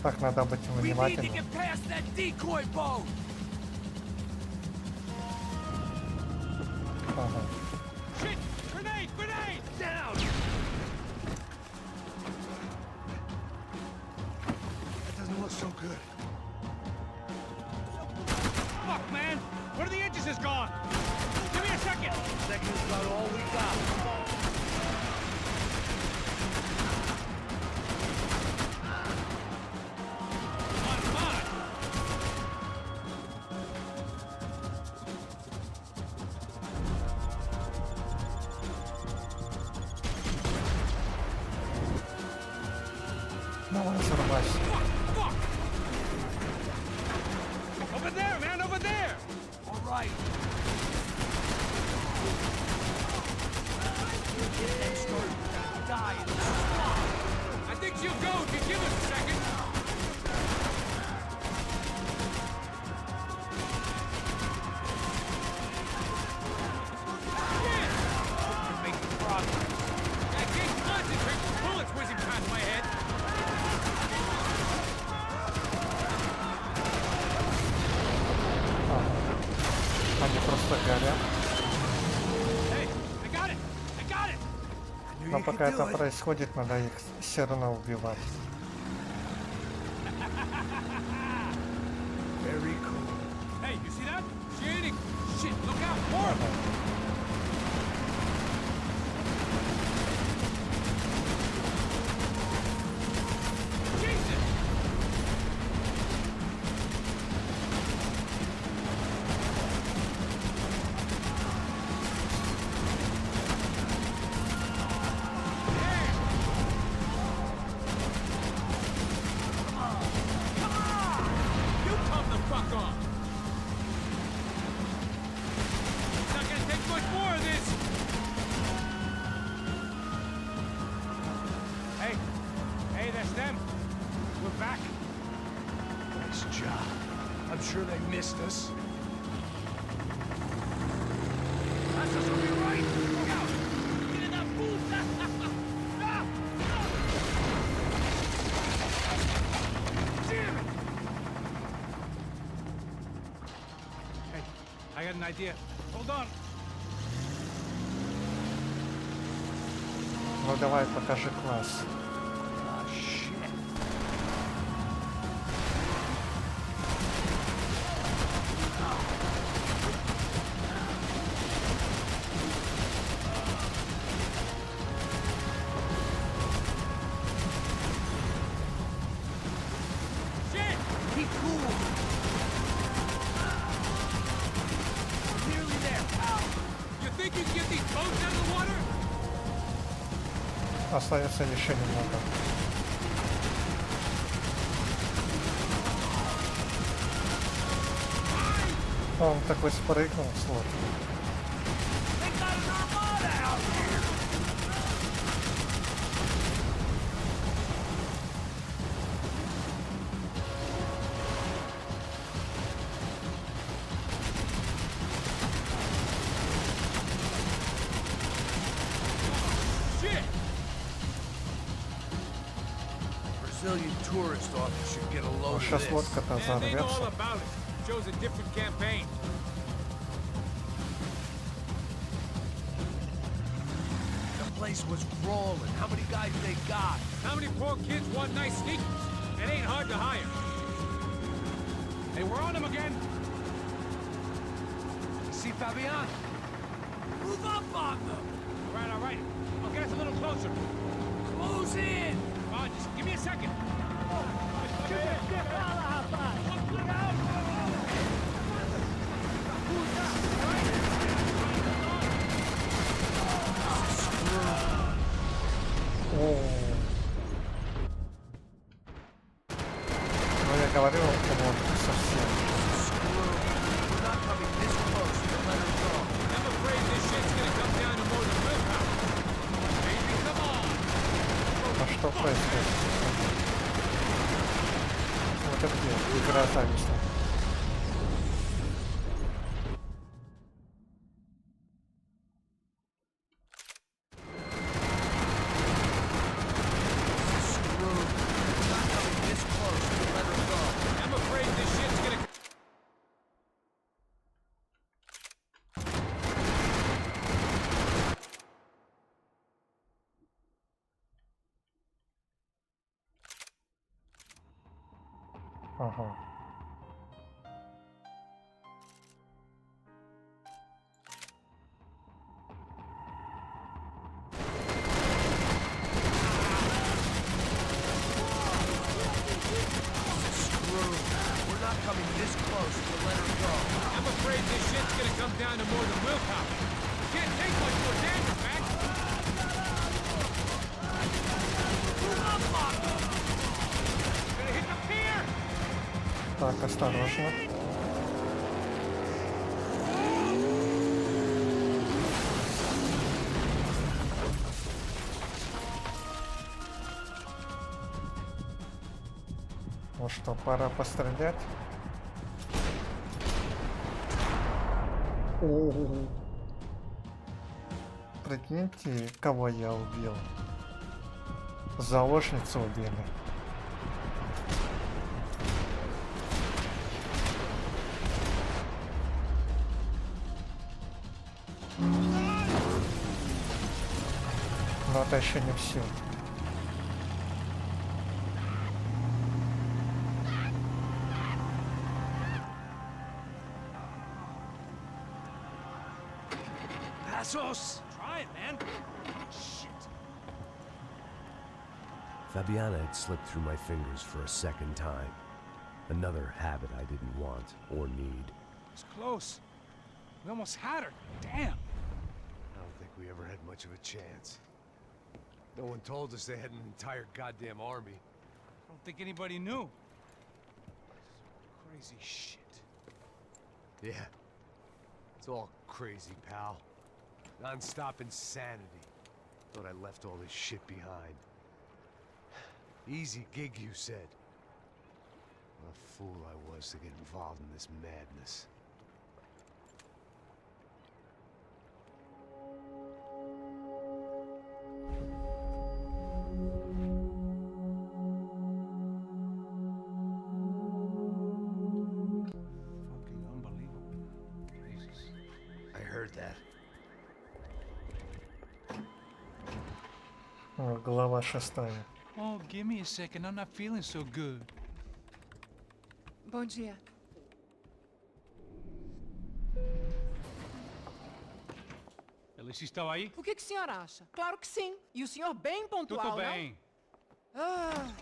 Так, надо быть We need to внимательным. get past that decoy boat. Ага. Shit! Grenade! Grenade! Down. That doesn't look so good. Fuck, man! One of the engines is gone! Give me a second! Second is about all we got. Come on! Давай, взорвайся. Fuck! Over there, man! Over there! All right. Get them started. We're gonna die in this spot. I think she'll go if you give us a second. We're making progress. I can't concentrate with bullets whizzing past my head. Они просто горят. Hey, I got it! I got it! Но пока это происходит, надо их все равно убивать. Very cool. Hey, you see that? Shading! Shit, look out! More! Jesus! You come the fuck on! It's not gonna take much more of this! Hey! Hey, that's them! We're back! Nice job. I'm sure they missed us. That's just gonna be right! Look out! Get in that booth! Ah! Damn it! Hey, I got an idea. Hold on. Ну давай, покажи класс. Ah, shit. Shit! Keep cool. Nearly there, pal. You think you can get these boats out of the water? Остается еще немного. Он такой спрыгнул, сложно. They got an armada out here. Shit! Brazilian tourist office should get a load of Сейчас this. лодка-то Man, they know all взорвется. about it. Shows a different campaign. The place was crawling. How many guys they got? How many poor kids want nice sneakers? It ain't hard to hire. Hey, we're on them again. See Fabian? Move up on them. All right. I'll get us a little closer. Close in. Come on, just give me a second. О. Ну я говорил, вот совсем. We're not coming this close to let her go. I'm afraid this shit's gonna come down to more than willpower. Baby, come on. А что происходит? Вот это где? Игра зависла. Screwed. We're not coming this close to Ага. We're not coming this close to let her go. I'm afraid this shit's gonna come down to more than willpower. Can't take much more damage, man. Gonna hit the pier! Так, осторожно. Ну что, пора пострелять? О-о-о. Прикиньте, кого я убил. Заложницу убили. Но это еще не все. Passos! Try it, man. Shit. Fabiana had slipped through my fingers for a second time. Another habit I didn't want or need. It's close. We almost had her. Damn. I don't think we ever had much of a chance. No one told us they had an entire goddamn army. I don't think anybody knew. Crazy shit. Yeah. It's all crazy, pal. Non-stop insanity. Thought I left all this shit behind. Easy gig, you said. What a fool I was to get involved in this madness. Fucking unbelievable. Jesus. I heard that. Глава 6. Oh, give me a second. I'm not feeling so good. Bom dia. Alice estava aí? O que o senhor acha? Claro que sim. E o senhor bem pontual, Tudo não? bem. Ah,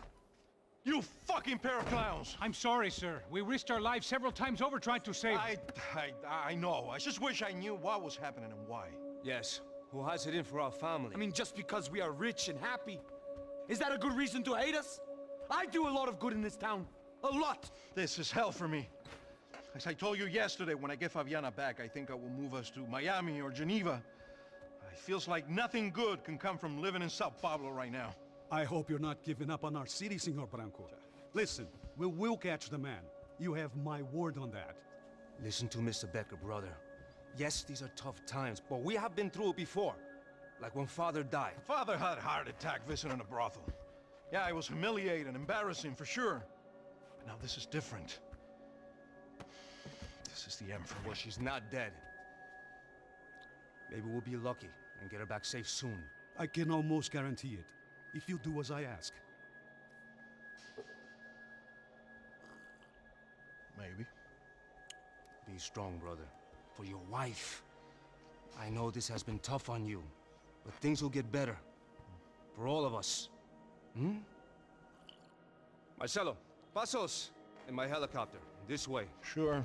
You fucking pair of clowns! I'm sorry, sir. We risked our lives several times over trying to save... I know. I just wish I knew what was happening and why. Yes, who has it in for our family? I mean, just because we are rich and happy, is that a good reason to hate us? I do a lot of good in this town. A lot! This is hell for me. As I told you yesterday, when I get Fabiana back, I think I will move us to Miami or Geneva. It feels like nothing good can come from living in Sao Paulo right now. I hope you're not giving up on our city, Senor Branco. Listen, we will catch the man. You have my word on that. Listen to Mr. Becker, brother. Yes, these are tough times, but we have been through it before. Like when Father died. Father had a heart attack visiting a brothel. Yeah, it was humiliating, embarrassing, for sure. But now this is different. This is the Emperor. Well, she's not dead. Maybe we'll be lucky and get her back safe soon. I can almost guarantee it, if you do as I ask. Maybe. Be strong, brother. For your wife. I know this has been tough on you, but things will get better. For all of us. Hmm? Marcelo, pasos in my helicopter. This way. Sure.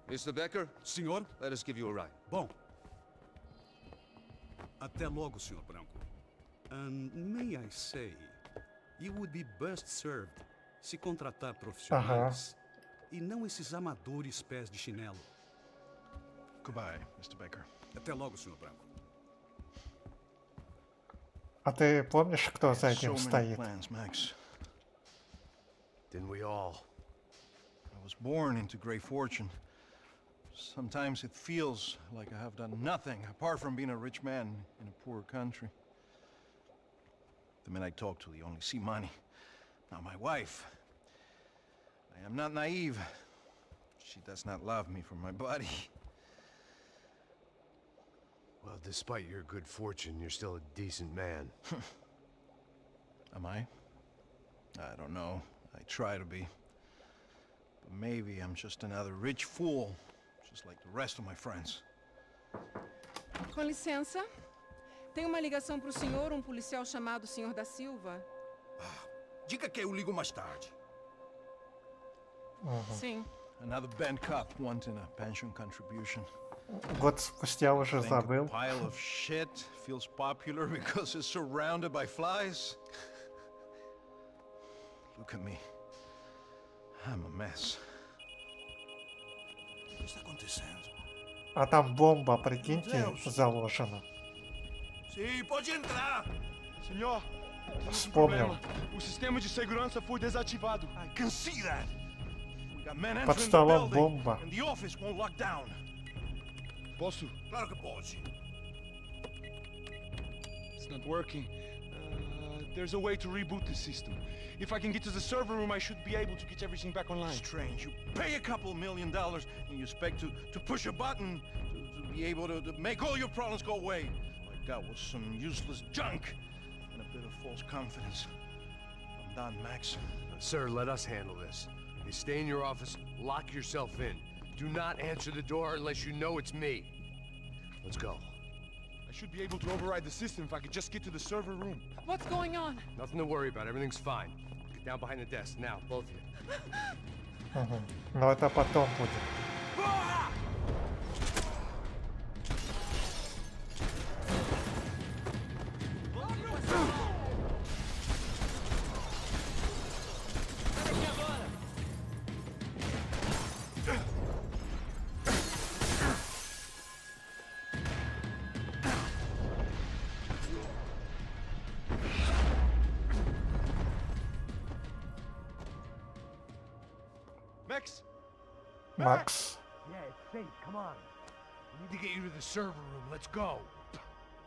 Mr. Becker? Senhor? Let us give you a ride. Bom. Até logo, Senhor Branco. And may I say, you would be best served se contratar profissionais e não esses amadores pés de chinelo. Goodbye, Mr. Baker. Até logo, Senhor Branco. А ты помнишь, кто за So этим many стоит? plans, Max. Didn't we all? I was born into great fortune. Sometimes it feels like I have done nothing apart from being a rich man in a poor country. The men I talk to, they only see money. Now my wife, I am not naive. She does not love me for my body. Well, despite your good fortune, you're still a decent man. Am I? I don't know. I try to be. But maybe I'm just another rich fool, just like the rest of my friends. Com licença. Tem uma ligação para o senhor, um policial chamado Sr. da Silva? Diga que eu ligo mais tarde. Sim. Another bent cop wanting a pension contribution. Год спустя уже Think a забыл. pile of shit feels popular because it's surrounded by flies? Look at me. I'm a mess. O que está acontecendo? А там бомба, прикиньте, заложена. Sim, pode entrar. Senhor, Вспомнил. o sistema de segurança foi desativado. I can see that. We got men Под entering the столом building, бомба. and the office won't lock down. Posso? Claro que pode. It's not working. There's a way to reboot the system. If I can get to the server room, I should be able to get everything back online. Strange. You pay a couple $1 million and you expect to push a button to be able to make all your problems go away. Like that was some useless junk and a bit of false confidence. I'm done, Max. Sir, let us handle this. You stay in your office, lock yourself in. Do not answer the door unless you know it's me. Let's go. I should be able to override the system if I could just get to the server room. What's going on? Nothing to worry about. Everything's fine. Get down behind the desk now, both of you. Но это потом будет. Max! Макс. Yeah, it's safe. Come on. We need to get you to the server room. Let's go.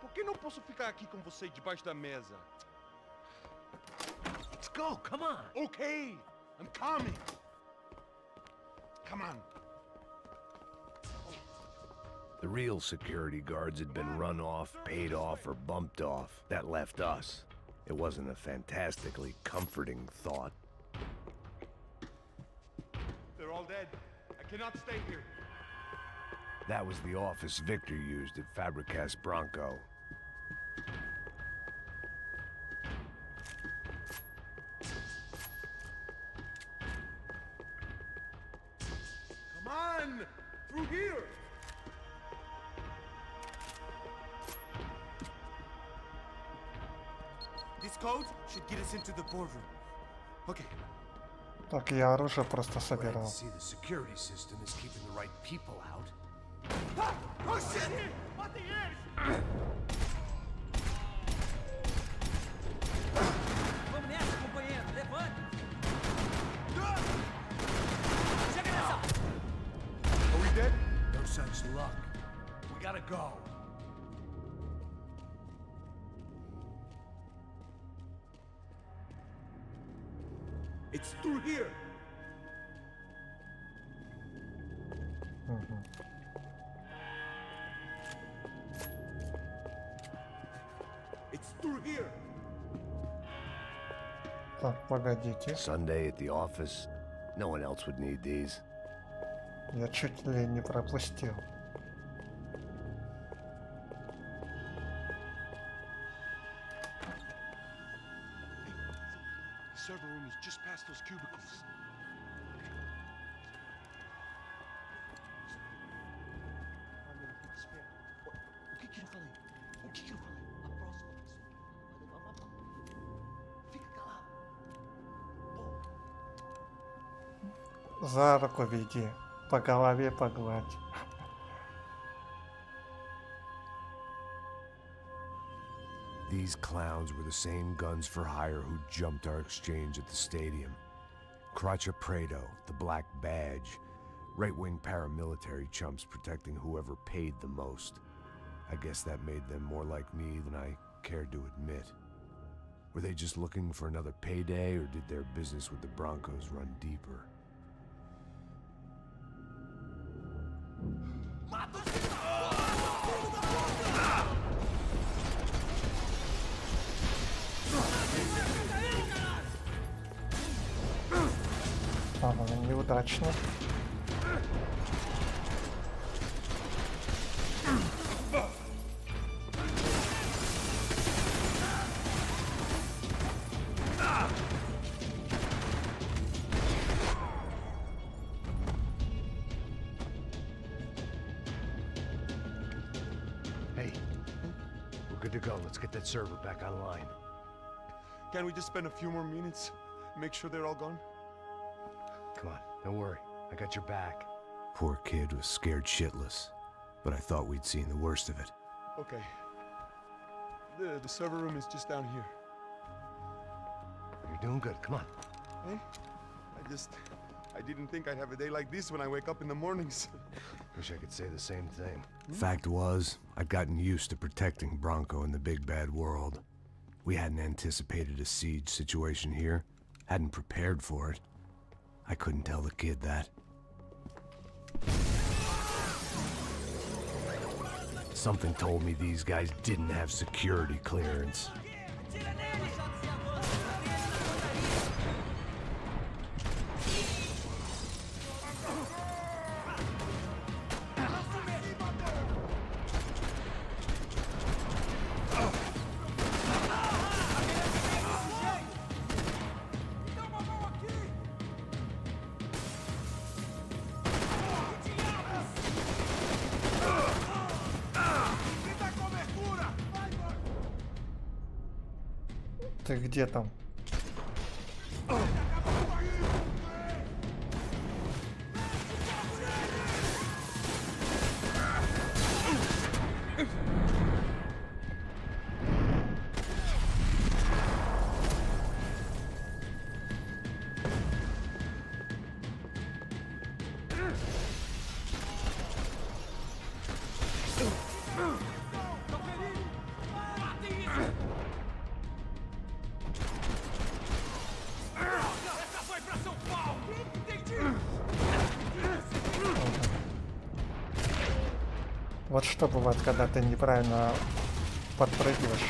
Por que não posso ficar aqui com você debaixo da mesa? Let's go. Come on. Okay, I'm coming. Come on. The real security guards had been run off, paid off, or bumped off. That left us. It wasn't a fantastically comforting thought. They're all dead. I cannot stay here. That was the office Victor used at Fabricas Bronco. Come on! Through here! This code should get us into the boardroom. Okay. Так, я оружие просто собирал. See, the security system is keeping the right people out. Oh shit! What the hell? Vamos nessa, companheiro. Levante. Chega nessa. Are we dead? No such luck. We gotta go. It's through here. It's through here. Так, погодите. Sunday at the office. No one else would need these. Я чуть ли не пропустил. The server room is just past those cubicles. O que eu falei? O que eu falei? A próxima pessoa vai levar uma bala. Fica calado. За руку веди, по голове погладь. These clowns were the same guns for hire who jumped our exchange at the stadium. Craccia Prado, the Black Badge, right-wing paramilitary chumps protecting whoever paid the most. I guess that made them more like me than I cared to admit. Were they just looking for another payday, or did their business with the Broncos run deeper? Ага, неудачно. Hey, we're good to go. Let's get that server back online. Can we just spend a few more minutes? Make sure they're all gone? Come on, don't worry. I got your back. Poor kid was scared shitless, but I thought we'd seen the worst of it. Okay. The server room is just down here. You're doing good. Come on. Hey? I didn't think I'd have a day like this when I wake up in the mornings. Wish I could say the same thing. Fact was, I'd gotten used to protecting Bronco in the big bad world. We hadn't anticipated a siege situation here, hadn't prepared for it. I couldn't tell the kid that. Something told me these guys didn't have security clearance. Ты где там? Вот что бывает, когда ты неправильно подпрыгиваешь.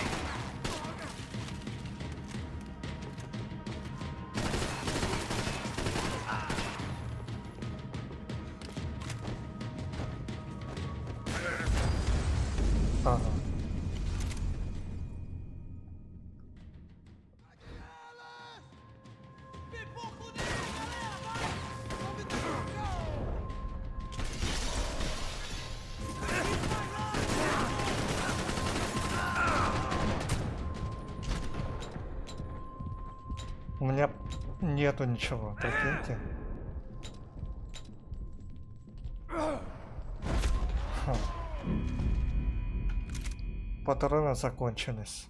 Ага. У меня нету ничего, прикиньте. Ха. Патроны закончились.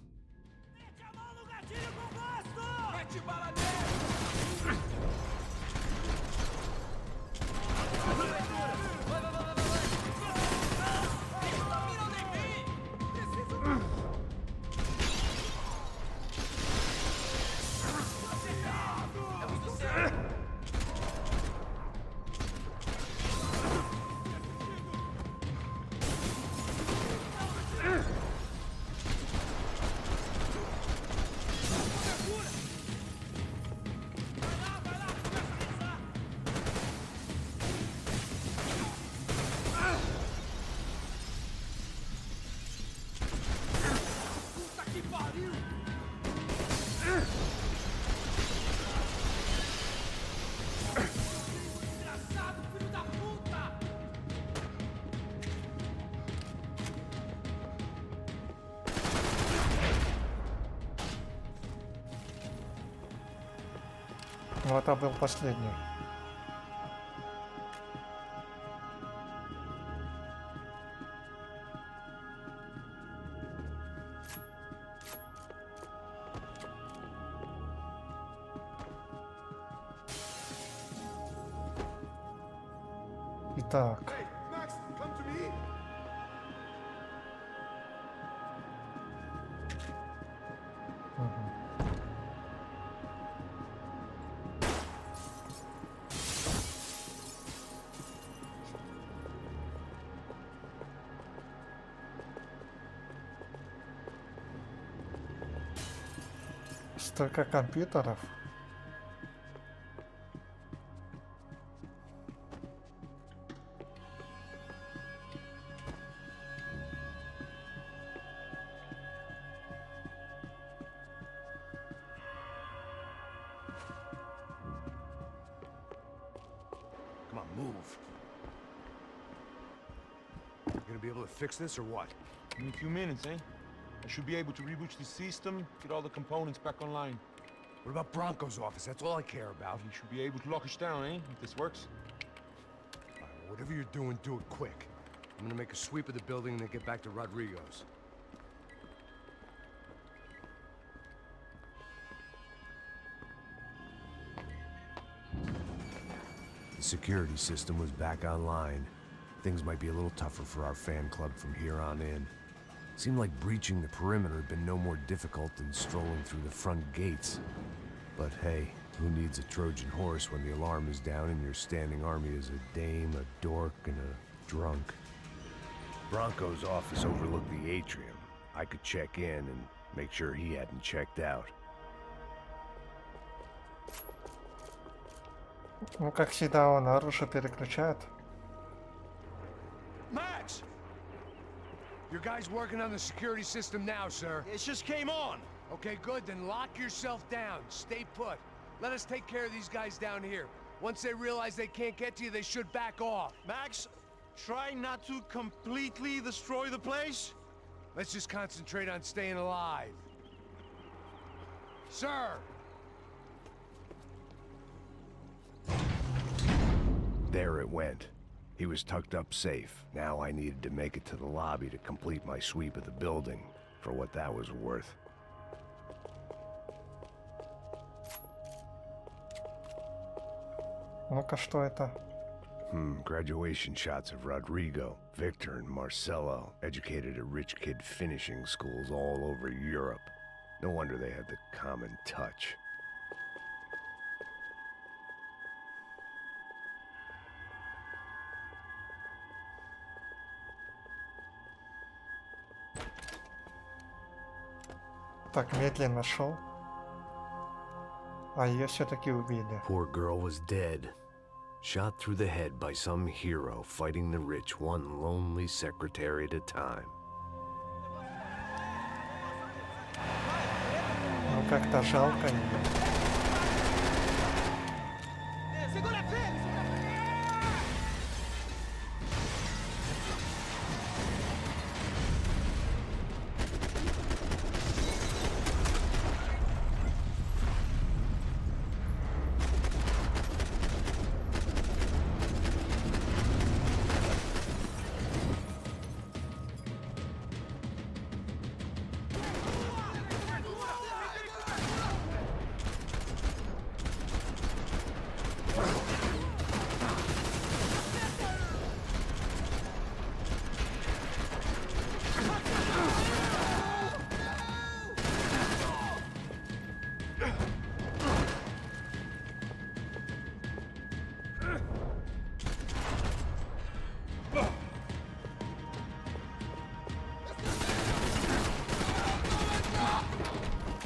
Ну, это был последний. Итак. Hey, Max, come to me. Мгм. Столько компьютеров. Come on, move. You gonna be able to fix this or what? In a few minutes, eh? I should be able to reboot the system, get all the components back online. What about Bronco's office? That's all I care about. You should be able to lock us down, eh? If this works. All right, well, whatever you're doing, do it quick. I'm gonna make a sweep of the building and then get back to Rodrigo's. The security system was back online. Things might be a little tougher for our fan club from here on in. Seemed like breaching the perimeter had been no more difficult than strolling through the front gates. But hey, who needs a Trojan horse when the alarm is down and your standing army is a dame, a dork, and a drunk? Bronco's office overlooked the atrium. I could check in and make sure he hadn't checked out. Ну, как всегда, он оружие переключает. Max! Your guy's working on the security system now, sir. It just came on. Okay, good. Then lock yourself down. Stay put. Let us take care of these guys down here. Once they realize they can't get to you, they should back off. Max, try not to completely destroy the place. Let's just concentrate on staying alive. Sir! There it went. He was tucked up safe. Now I needed to make it to the lobby to complete my sweep of the building, for what that was worth. Ну-ка, что это? Graduation shots of Rodrigo, Victor, and Marcelo, educated at rich kid finishing schools all over Europe. No wonder they had the common touch. Так, медленно шел. А ее все-таки убили. Poor girl was dead. Shot through the head by some hero fighting the rich one lonely secretary at a time. Ну, как-то жалко ее.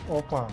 Опа.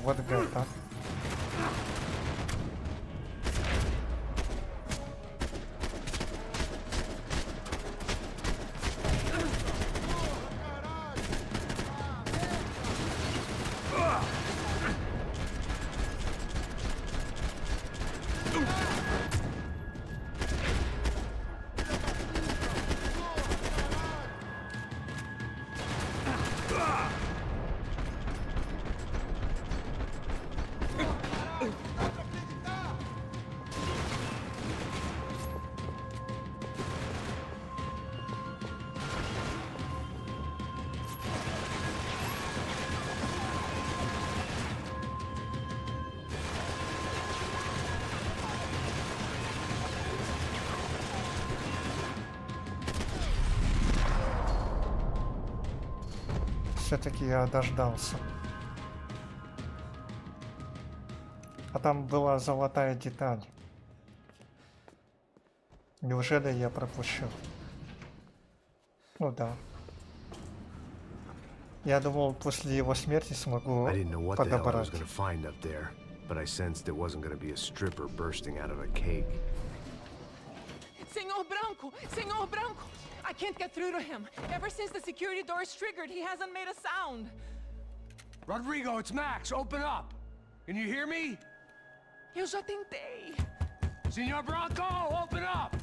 Вот это. все-таки я дождался. А там была золотая деталь. Неужели я пропущу? Ну да. Я думал, после его смерти смогу подобрать. But I sensed it wasn't going to be a stripper bursting out of a cake. Senor Branco! Senor Branco! I can't get through to him. Ever since the security door is triggered, he hasn't made a sound. Rodrigo, it's Max. Open up. Can you hear me? Eu já tentei. Senor Branco, open up!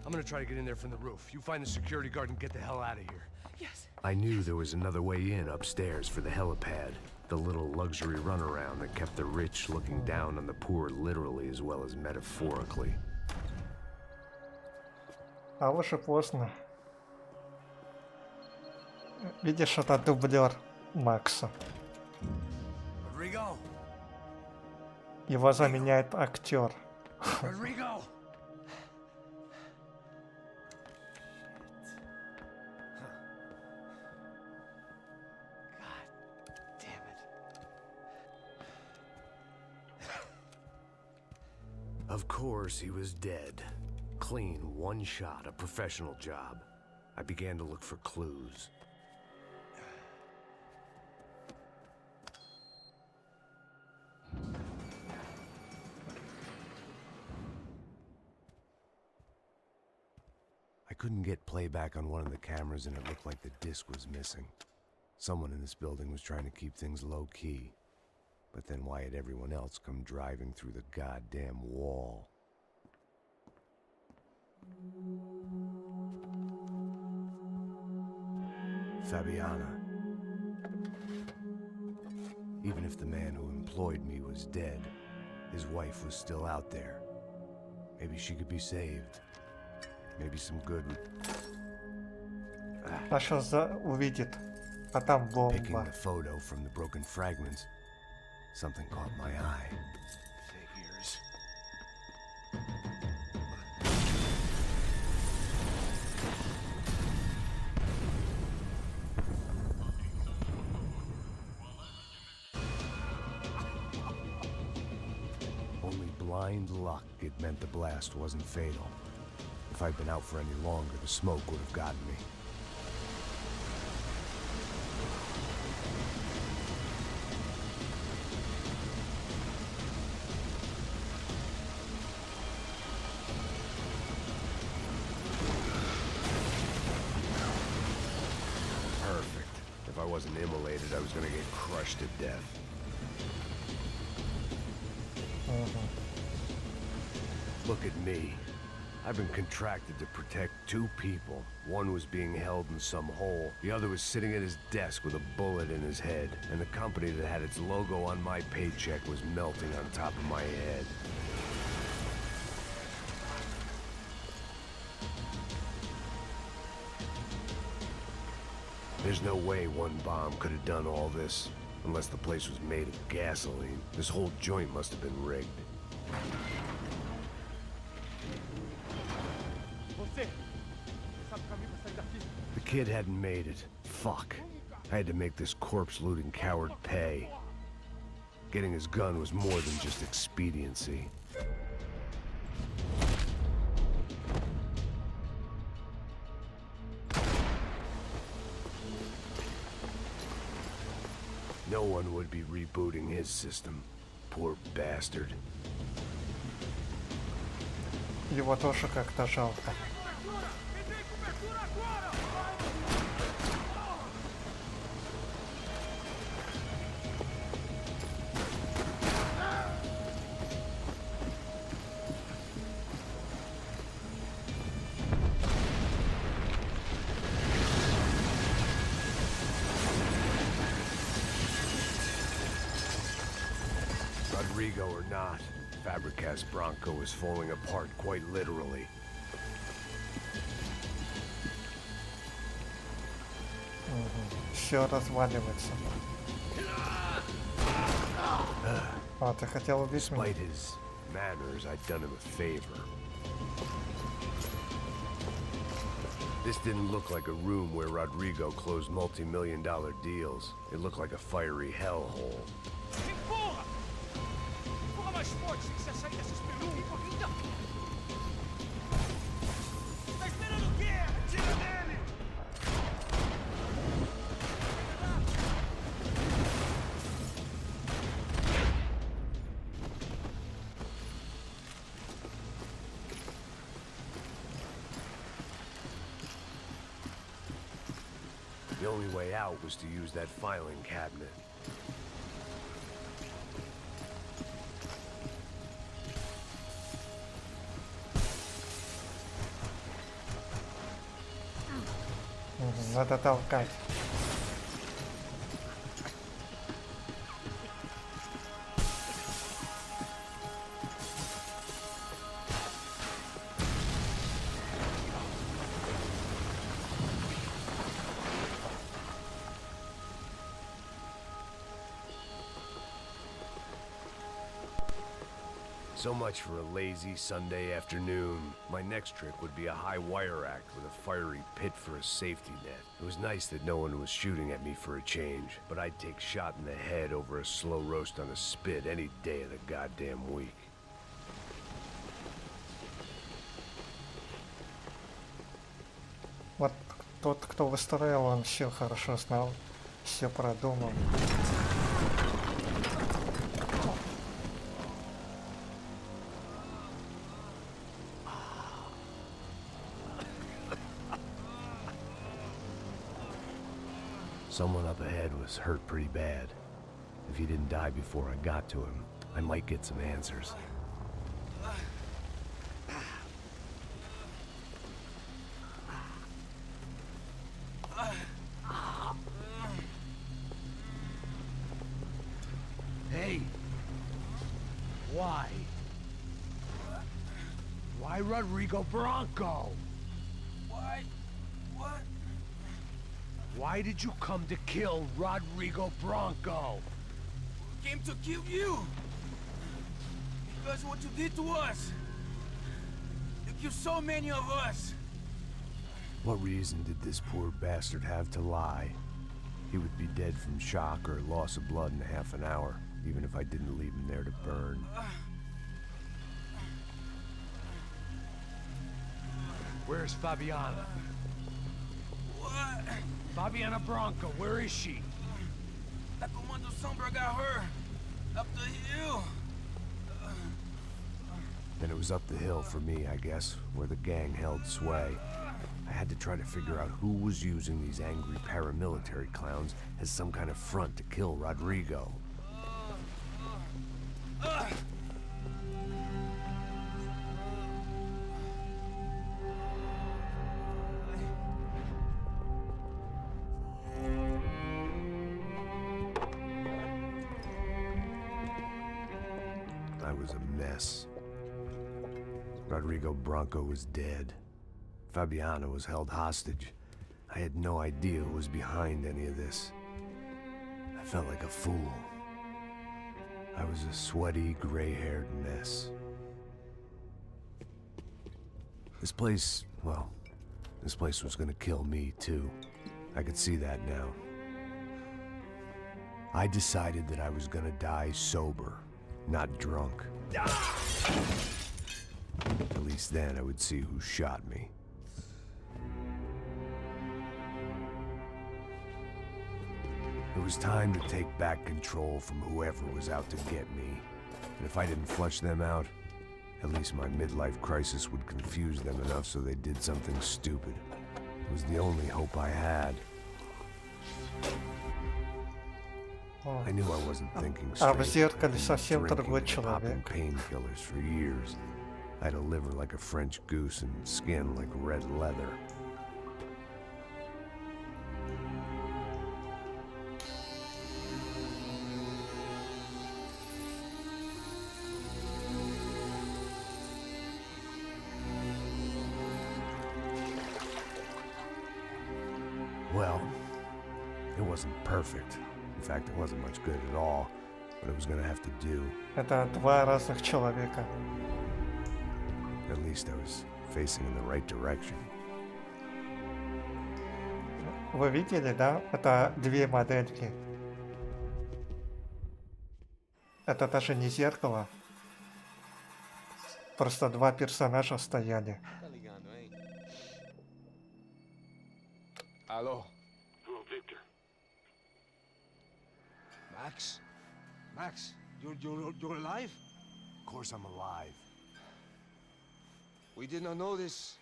I'm gonna try to get in there from the roof. You find the security guard and get the hell out of here. Yes. I knew there was another way in upstairs for the helipad. The little luxury runaround that kept the rich looking down on the poor literally as well as metaphorically. А уже поздно. Видишь, это дублер Макса. Rodrigo? Его заменяет актер. Rodrigo! Of course, he was dead. Clean, one shot, a professional job. I began to look for clues. I couldn't get playback on one of the cameras and it looked like the disc was missing. Someone in this building was trying to keep things low-key. But then why had everyone else come driving through the goddamn wall? Fabiana. Even if the man who employed me was dead, his wife was still out there. Maybe she could be saved. Maybe some good would... А сейчас увидит. А там Picking бомба. the photo from the broken fragments, something caught my eye. Figures. Only blind luck it meant the blast wasn't fatal. If I'd been out for any longer, the smoke would have gotten me. Perfect. If I wasn't immolated, I was gonna get crushed to death. Look at me. I've been contracted to protect two people. One was being held in some hole. The other was sitting at his desk with a bullet in his head. And the company that had its logo on my paycheck was melting on top of my head. There's no way one bomb could have done all this. Unless the place was made of gasoline. This whole joint must have been rigged. The kid hadn't made it. Fuck. I had to make this corpse-looting coward pay. Getting his gun was more than just expediency. No one would be rebooting his system. Poor bastard. Его тоже как-то жалко. Rodrigo or not, Fabricas Bronco is falling apart quite literally. Все разваливается. А, ты хотел убить меня? Despite his manners, I'd done him a favor. This didn't look like a room where Rodrigo closed multi-million-dollar deals. It looked like a fiery hellhole. Empurra! Empurra mais forte se quiser sair dessa espelunca. Corrida! Tá esperando o quê? Atira nele! The only way out was to use that filing cabinet. Надо толкать. So much for a lazy Sunday afternoon. My next trick would be a high wire act with a fiery pit for a safety net. It was nice that no one was shooting at me for a change, but I'd take shot in the head over a slow roast on a spit any day of the goddamn week. Вот тот, кто выстроил, он все хорошо знал, все продумал. Someone up ahead was hurt pretty bad. If he didn't die before I got to him, I might get some answers. Hey! Why? Why Rodrigo Bronco? Why? What? Why did you come to kill Rodrigo Bronco? Came to kill you! Because of what you did to us! You killed so many of us! What reason did this poor bastard have to lie? He would be dead from shock or loss of blood in half an hour, even if I didn't leave him there to burn. Where's Fabiana? What? Fabiana Bronco, where is she? That Comando Sombra got her! Up the hill! Then it was up the hill for me, I guess, where the gang held sway. I had to try to figure out who was using these angry paramilitary clowns as some kind of front to kill Rodrigo. I was a mess. Rodrigo Bronco was dead. Fabiana was held hostage. I had no idea who was behind any of this. I felt like a fool. I was a sweaty, gray-haired mess. This place, well, this place was gonna kill me, too. I could see that now. I decided that I was gonna die sober, not drunk. At least then I would see who shot me. It was time to take back control from whoever was out to get me. And if I didn't flush them out, at least my midlife crisis would confuse them enough so they did something stupid. It was the only hope I had. I knew I wasn't thinking straight. В зеркале совсем другой Drinking and popping человек. painkillers for years. I had a liver like a French goose and skin like red leather. Well, it wasn't perfect. In fact, it wasn't much good at all, but it was gonna have to do. Это два разных человека. At least I was facing in the right direction. Вы видели, да? Это две модельки. Это даже не зеркало. Просто два персонажа стояли. Hello. Hello, Victor. Max? Max, you're alive? Of course I'm alive. We did not know this.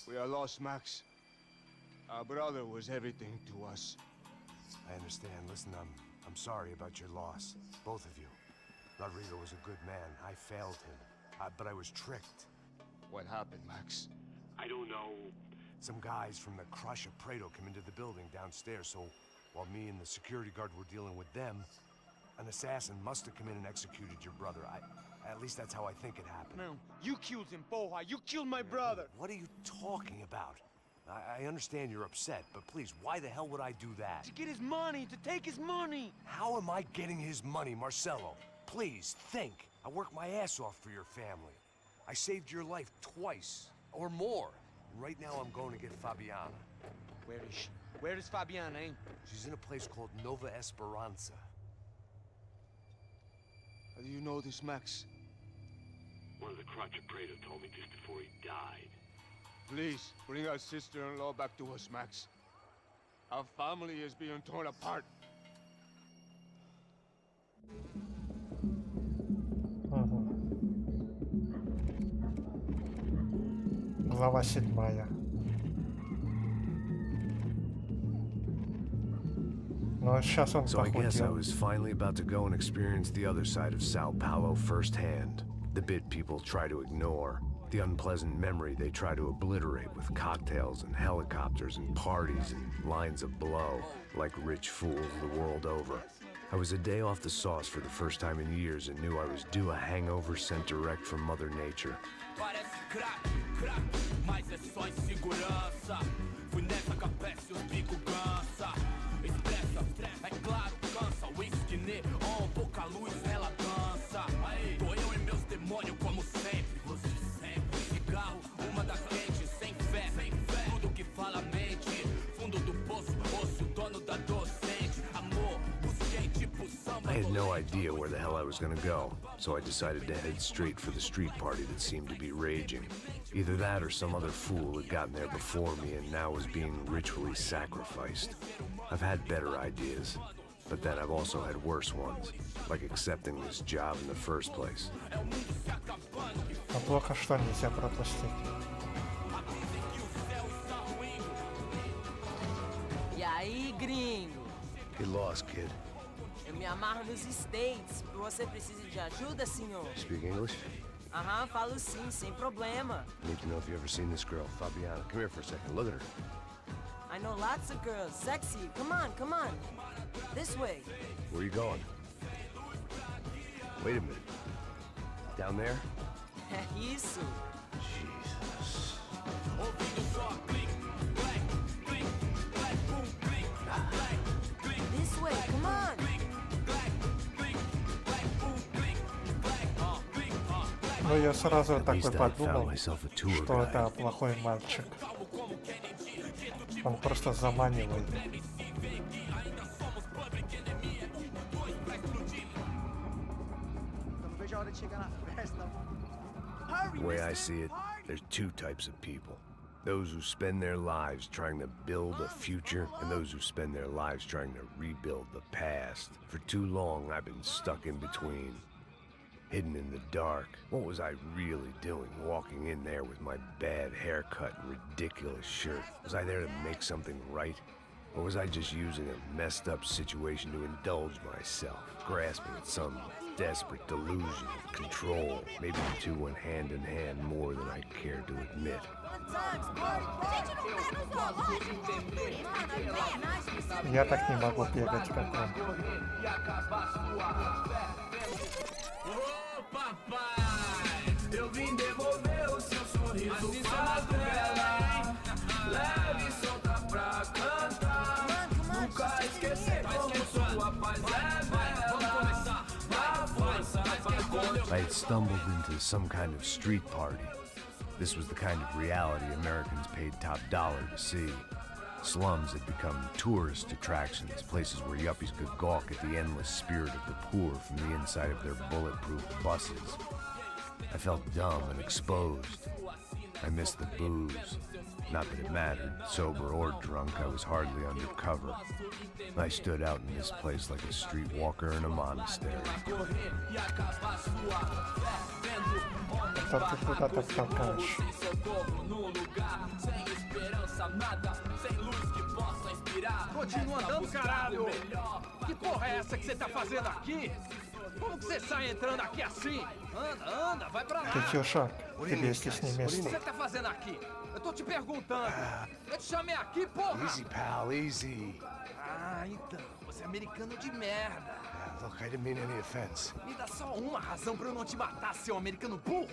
We are lost, Max. Our brother was everything to us. I understand. Listen, I'm sorry about your loss. Both of you. Rodrigo was a good man. I failed him. But I was tricked. What happened, Max? I don't know. Some guys from the Crush of Prado came into the building downstairs, so while me and the security guard were dealing with them, an assassin must have come in and executed your brother. At least that's how I think it happened. No, you killed him, Poha. You killed my brother. What are you talking about? I understand you're upset, but please, why the hell would I do that? To get his money, to take his money. How am I getting his money, Marcelo? Please, think. I worked my ass off for your family. I saved your life twice, or more. And right now I'm going to get Fabiana. Where is she? Where is Fabiana, eh? She's in a place called Nova Esperanza. How do you know this, Max? One of the Crotch of Prado told me just before he died. Please, bring our sister-in-law back to us, Max. Our family is being torn apart. Глава 7. Но сейчас он So I guess I похудел. was finally about to go and experience the other side of Sao Paulo firsthand. The bit people try to ignore. The unpleasant memory they try to obliterate with cocktails and helicopters and parties and lines of blow, like rich fools the world over. I was a day off the sauce for the first time in years and knew I was due a hangover sent direct from Mother Nature. I had no idea where the hell I was gonna go, so I decided to head straight for the street party that seemed to be raging. Either that or some other fool had gotten there before me and now was being ritually sacrificed. I've had better ideas, but then I've also had worse ones, like accepting this job in the first place. Но плохо, что нельзя пропустить. E aí, gringo? Get lost, kid. Eu me amarro nos States. Você precisa de ajuda, senhor? Speak English? Aham, falo sim, sem problema. I need to know if you've ever seen this girl, Fabiana. Come here for a second. Look at her. I know lots of girls. Sexy. Come on, come on. This way. Where are you going? Wait a minute. Down there? Isso. Jesus. This way, come on. Но я сразу At такой least I found подумал, myself a tour что guide. это плохой мальчик. Он просто заманивает. The way I see it, there's two types of people. Those who spend their lives trying to build a future, and those who spend their lives trying to rebuild the past. For too long, I've been stuck in between. Hidden in the dark. What was I really doing walking in there with my bad haircut and ridiculous shirt? Was I there to make something right? Or was I just using a messed up situation to indulge myself, grasping at some desperate delusion of control? Maybe the two went hand in hand more than I cared to admit. Я так не могу бегать, как он. Eu vim devolver o seu sorriso favela. Leve e solta pra cantar. Nunca esquecer como sua paz é bela. A força I had stumbled into some kind of street party. This was the kind of reality Americans paid top dollar to see. Slums had become tourist attractions, places where yuppies could gawk at the endless spirit of the poor from the inside of their bulletproof buses. I felt dumb and exposed. I missed the booze. Not that it mattered, sober or drunk, I was hardly undercover. I stood out in this place like a streetwalker in a monastery. Continua andando, caralho! Que porra é essa que você tá fazendo aqui? Como que você sai entrando aqui assim? Anda, anda, vai pra lá! O que você tá fazendo aqui? Eu tô te perguntando. Eu te chamei aqui, porra! Easy, pal, easy. Ah, então. Você é americano de merda. Look, I didn't mean any offense. Me dá só uma razão pra eu não te matar, seu americano burro.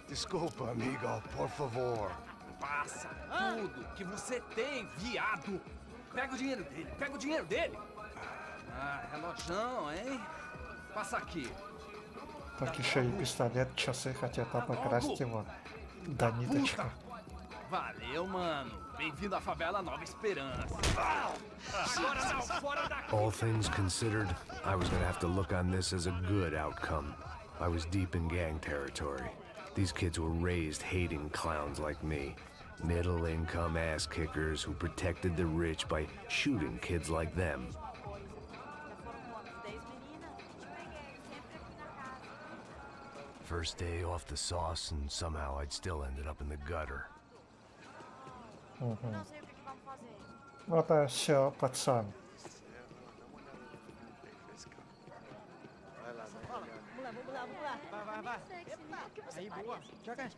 Desculpa, amigo, por favor. Passa tudo que você tem, viado. Pega o dinheiro dele, pega o dinheiro dele. Ah, relojão, hein? Passa aqui. Так еще и пистолет, часы хотят обокрасть его до ниточка. Valeu, mano. Bem-vindo à favela Nova Esperança. Agora não, fora daqui. All things considered, I was gonna have to look on this as a good outcome. I was deep in gang territory. These kids were raised hating clowns like me. Middle-income ass-kickers who protected the rich by shooting kids like them. First day off the sauce, and somehow I'd still ended up in the gutter. Это все пацан. Aí, boa. Joga.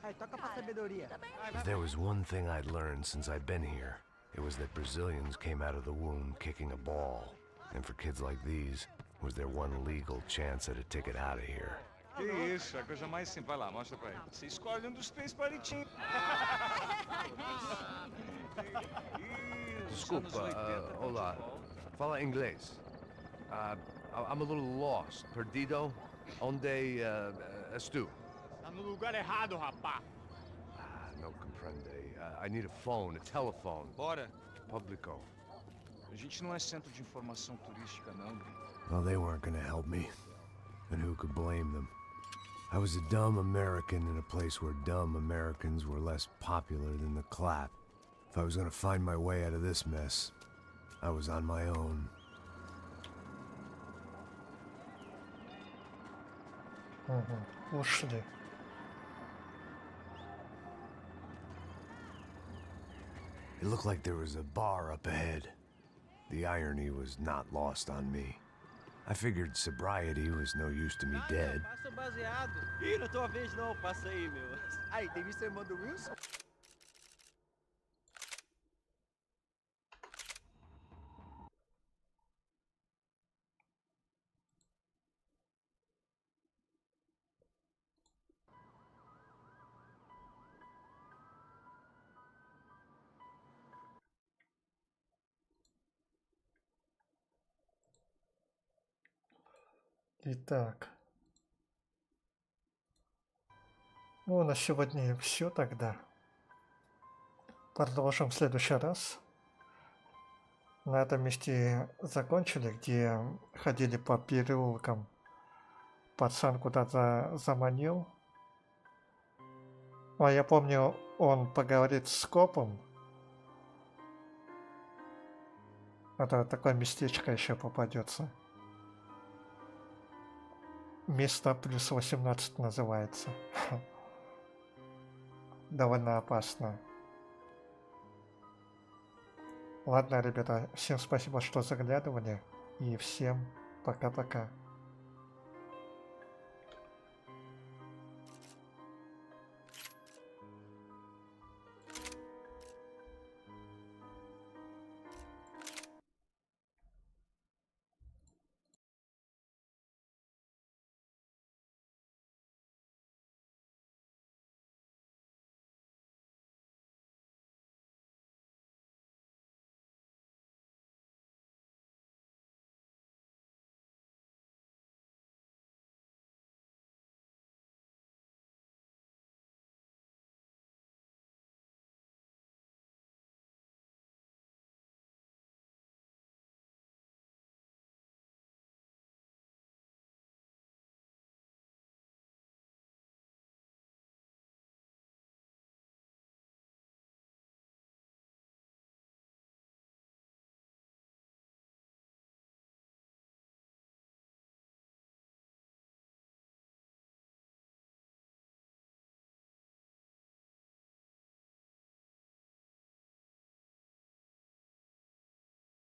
Aí, toca pra sabedoria. If there was one thing I'd learned since I'd been here, it was that Brazilians came out of the womb kicking a ball. And for kids like these, was their one legal chance at a ticket out of here. Que isso, a coisa mais simples. Vai lá, mostra pra ele. Você escolhe um dos 3 palitinhos. Desculpa, olá. Fala inglês. I'm a little lost. Perdido? Onde estou? Tá no lugar errado, rapá. No comprende. I need a phone, a telephone. Bora. Publico. A gente não é centro de informação turística, não. Well, they weren't gonna help me. And who could blame them? I was a dumb American in a place where dumb Americans were less popular than the clap. If I was gonna find my way out of this mess, I was on my own. Ушли. It looked like there was a bar up ahead. The irony was not lost on me. I figured sobriety was no use to me dead. Passa baseado. Ih, não é tua vez não, passa aí, meu. Aí, tem visto a irmã do Wilson? Итак. Ну, на сегодня все тогда. Продолжим в следующий раз. На этом месте закончили, где ходили по переулкам. Пацан куда-то заманил. А я помню, он поговорит с копом. Это такое местечко еще попадется. Место плюс 18 называется. Довольно опасно. Ладно, ребята, всем спасибо, что заглядывали. И всем пока-пока.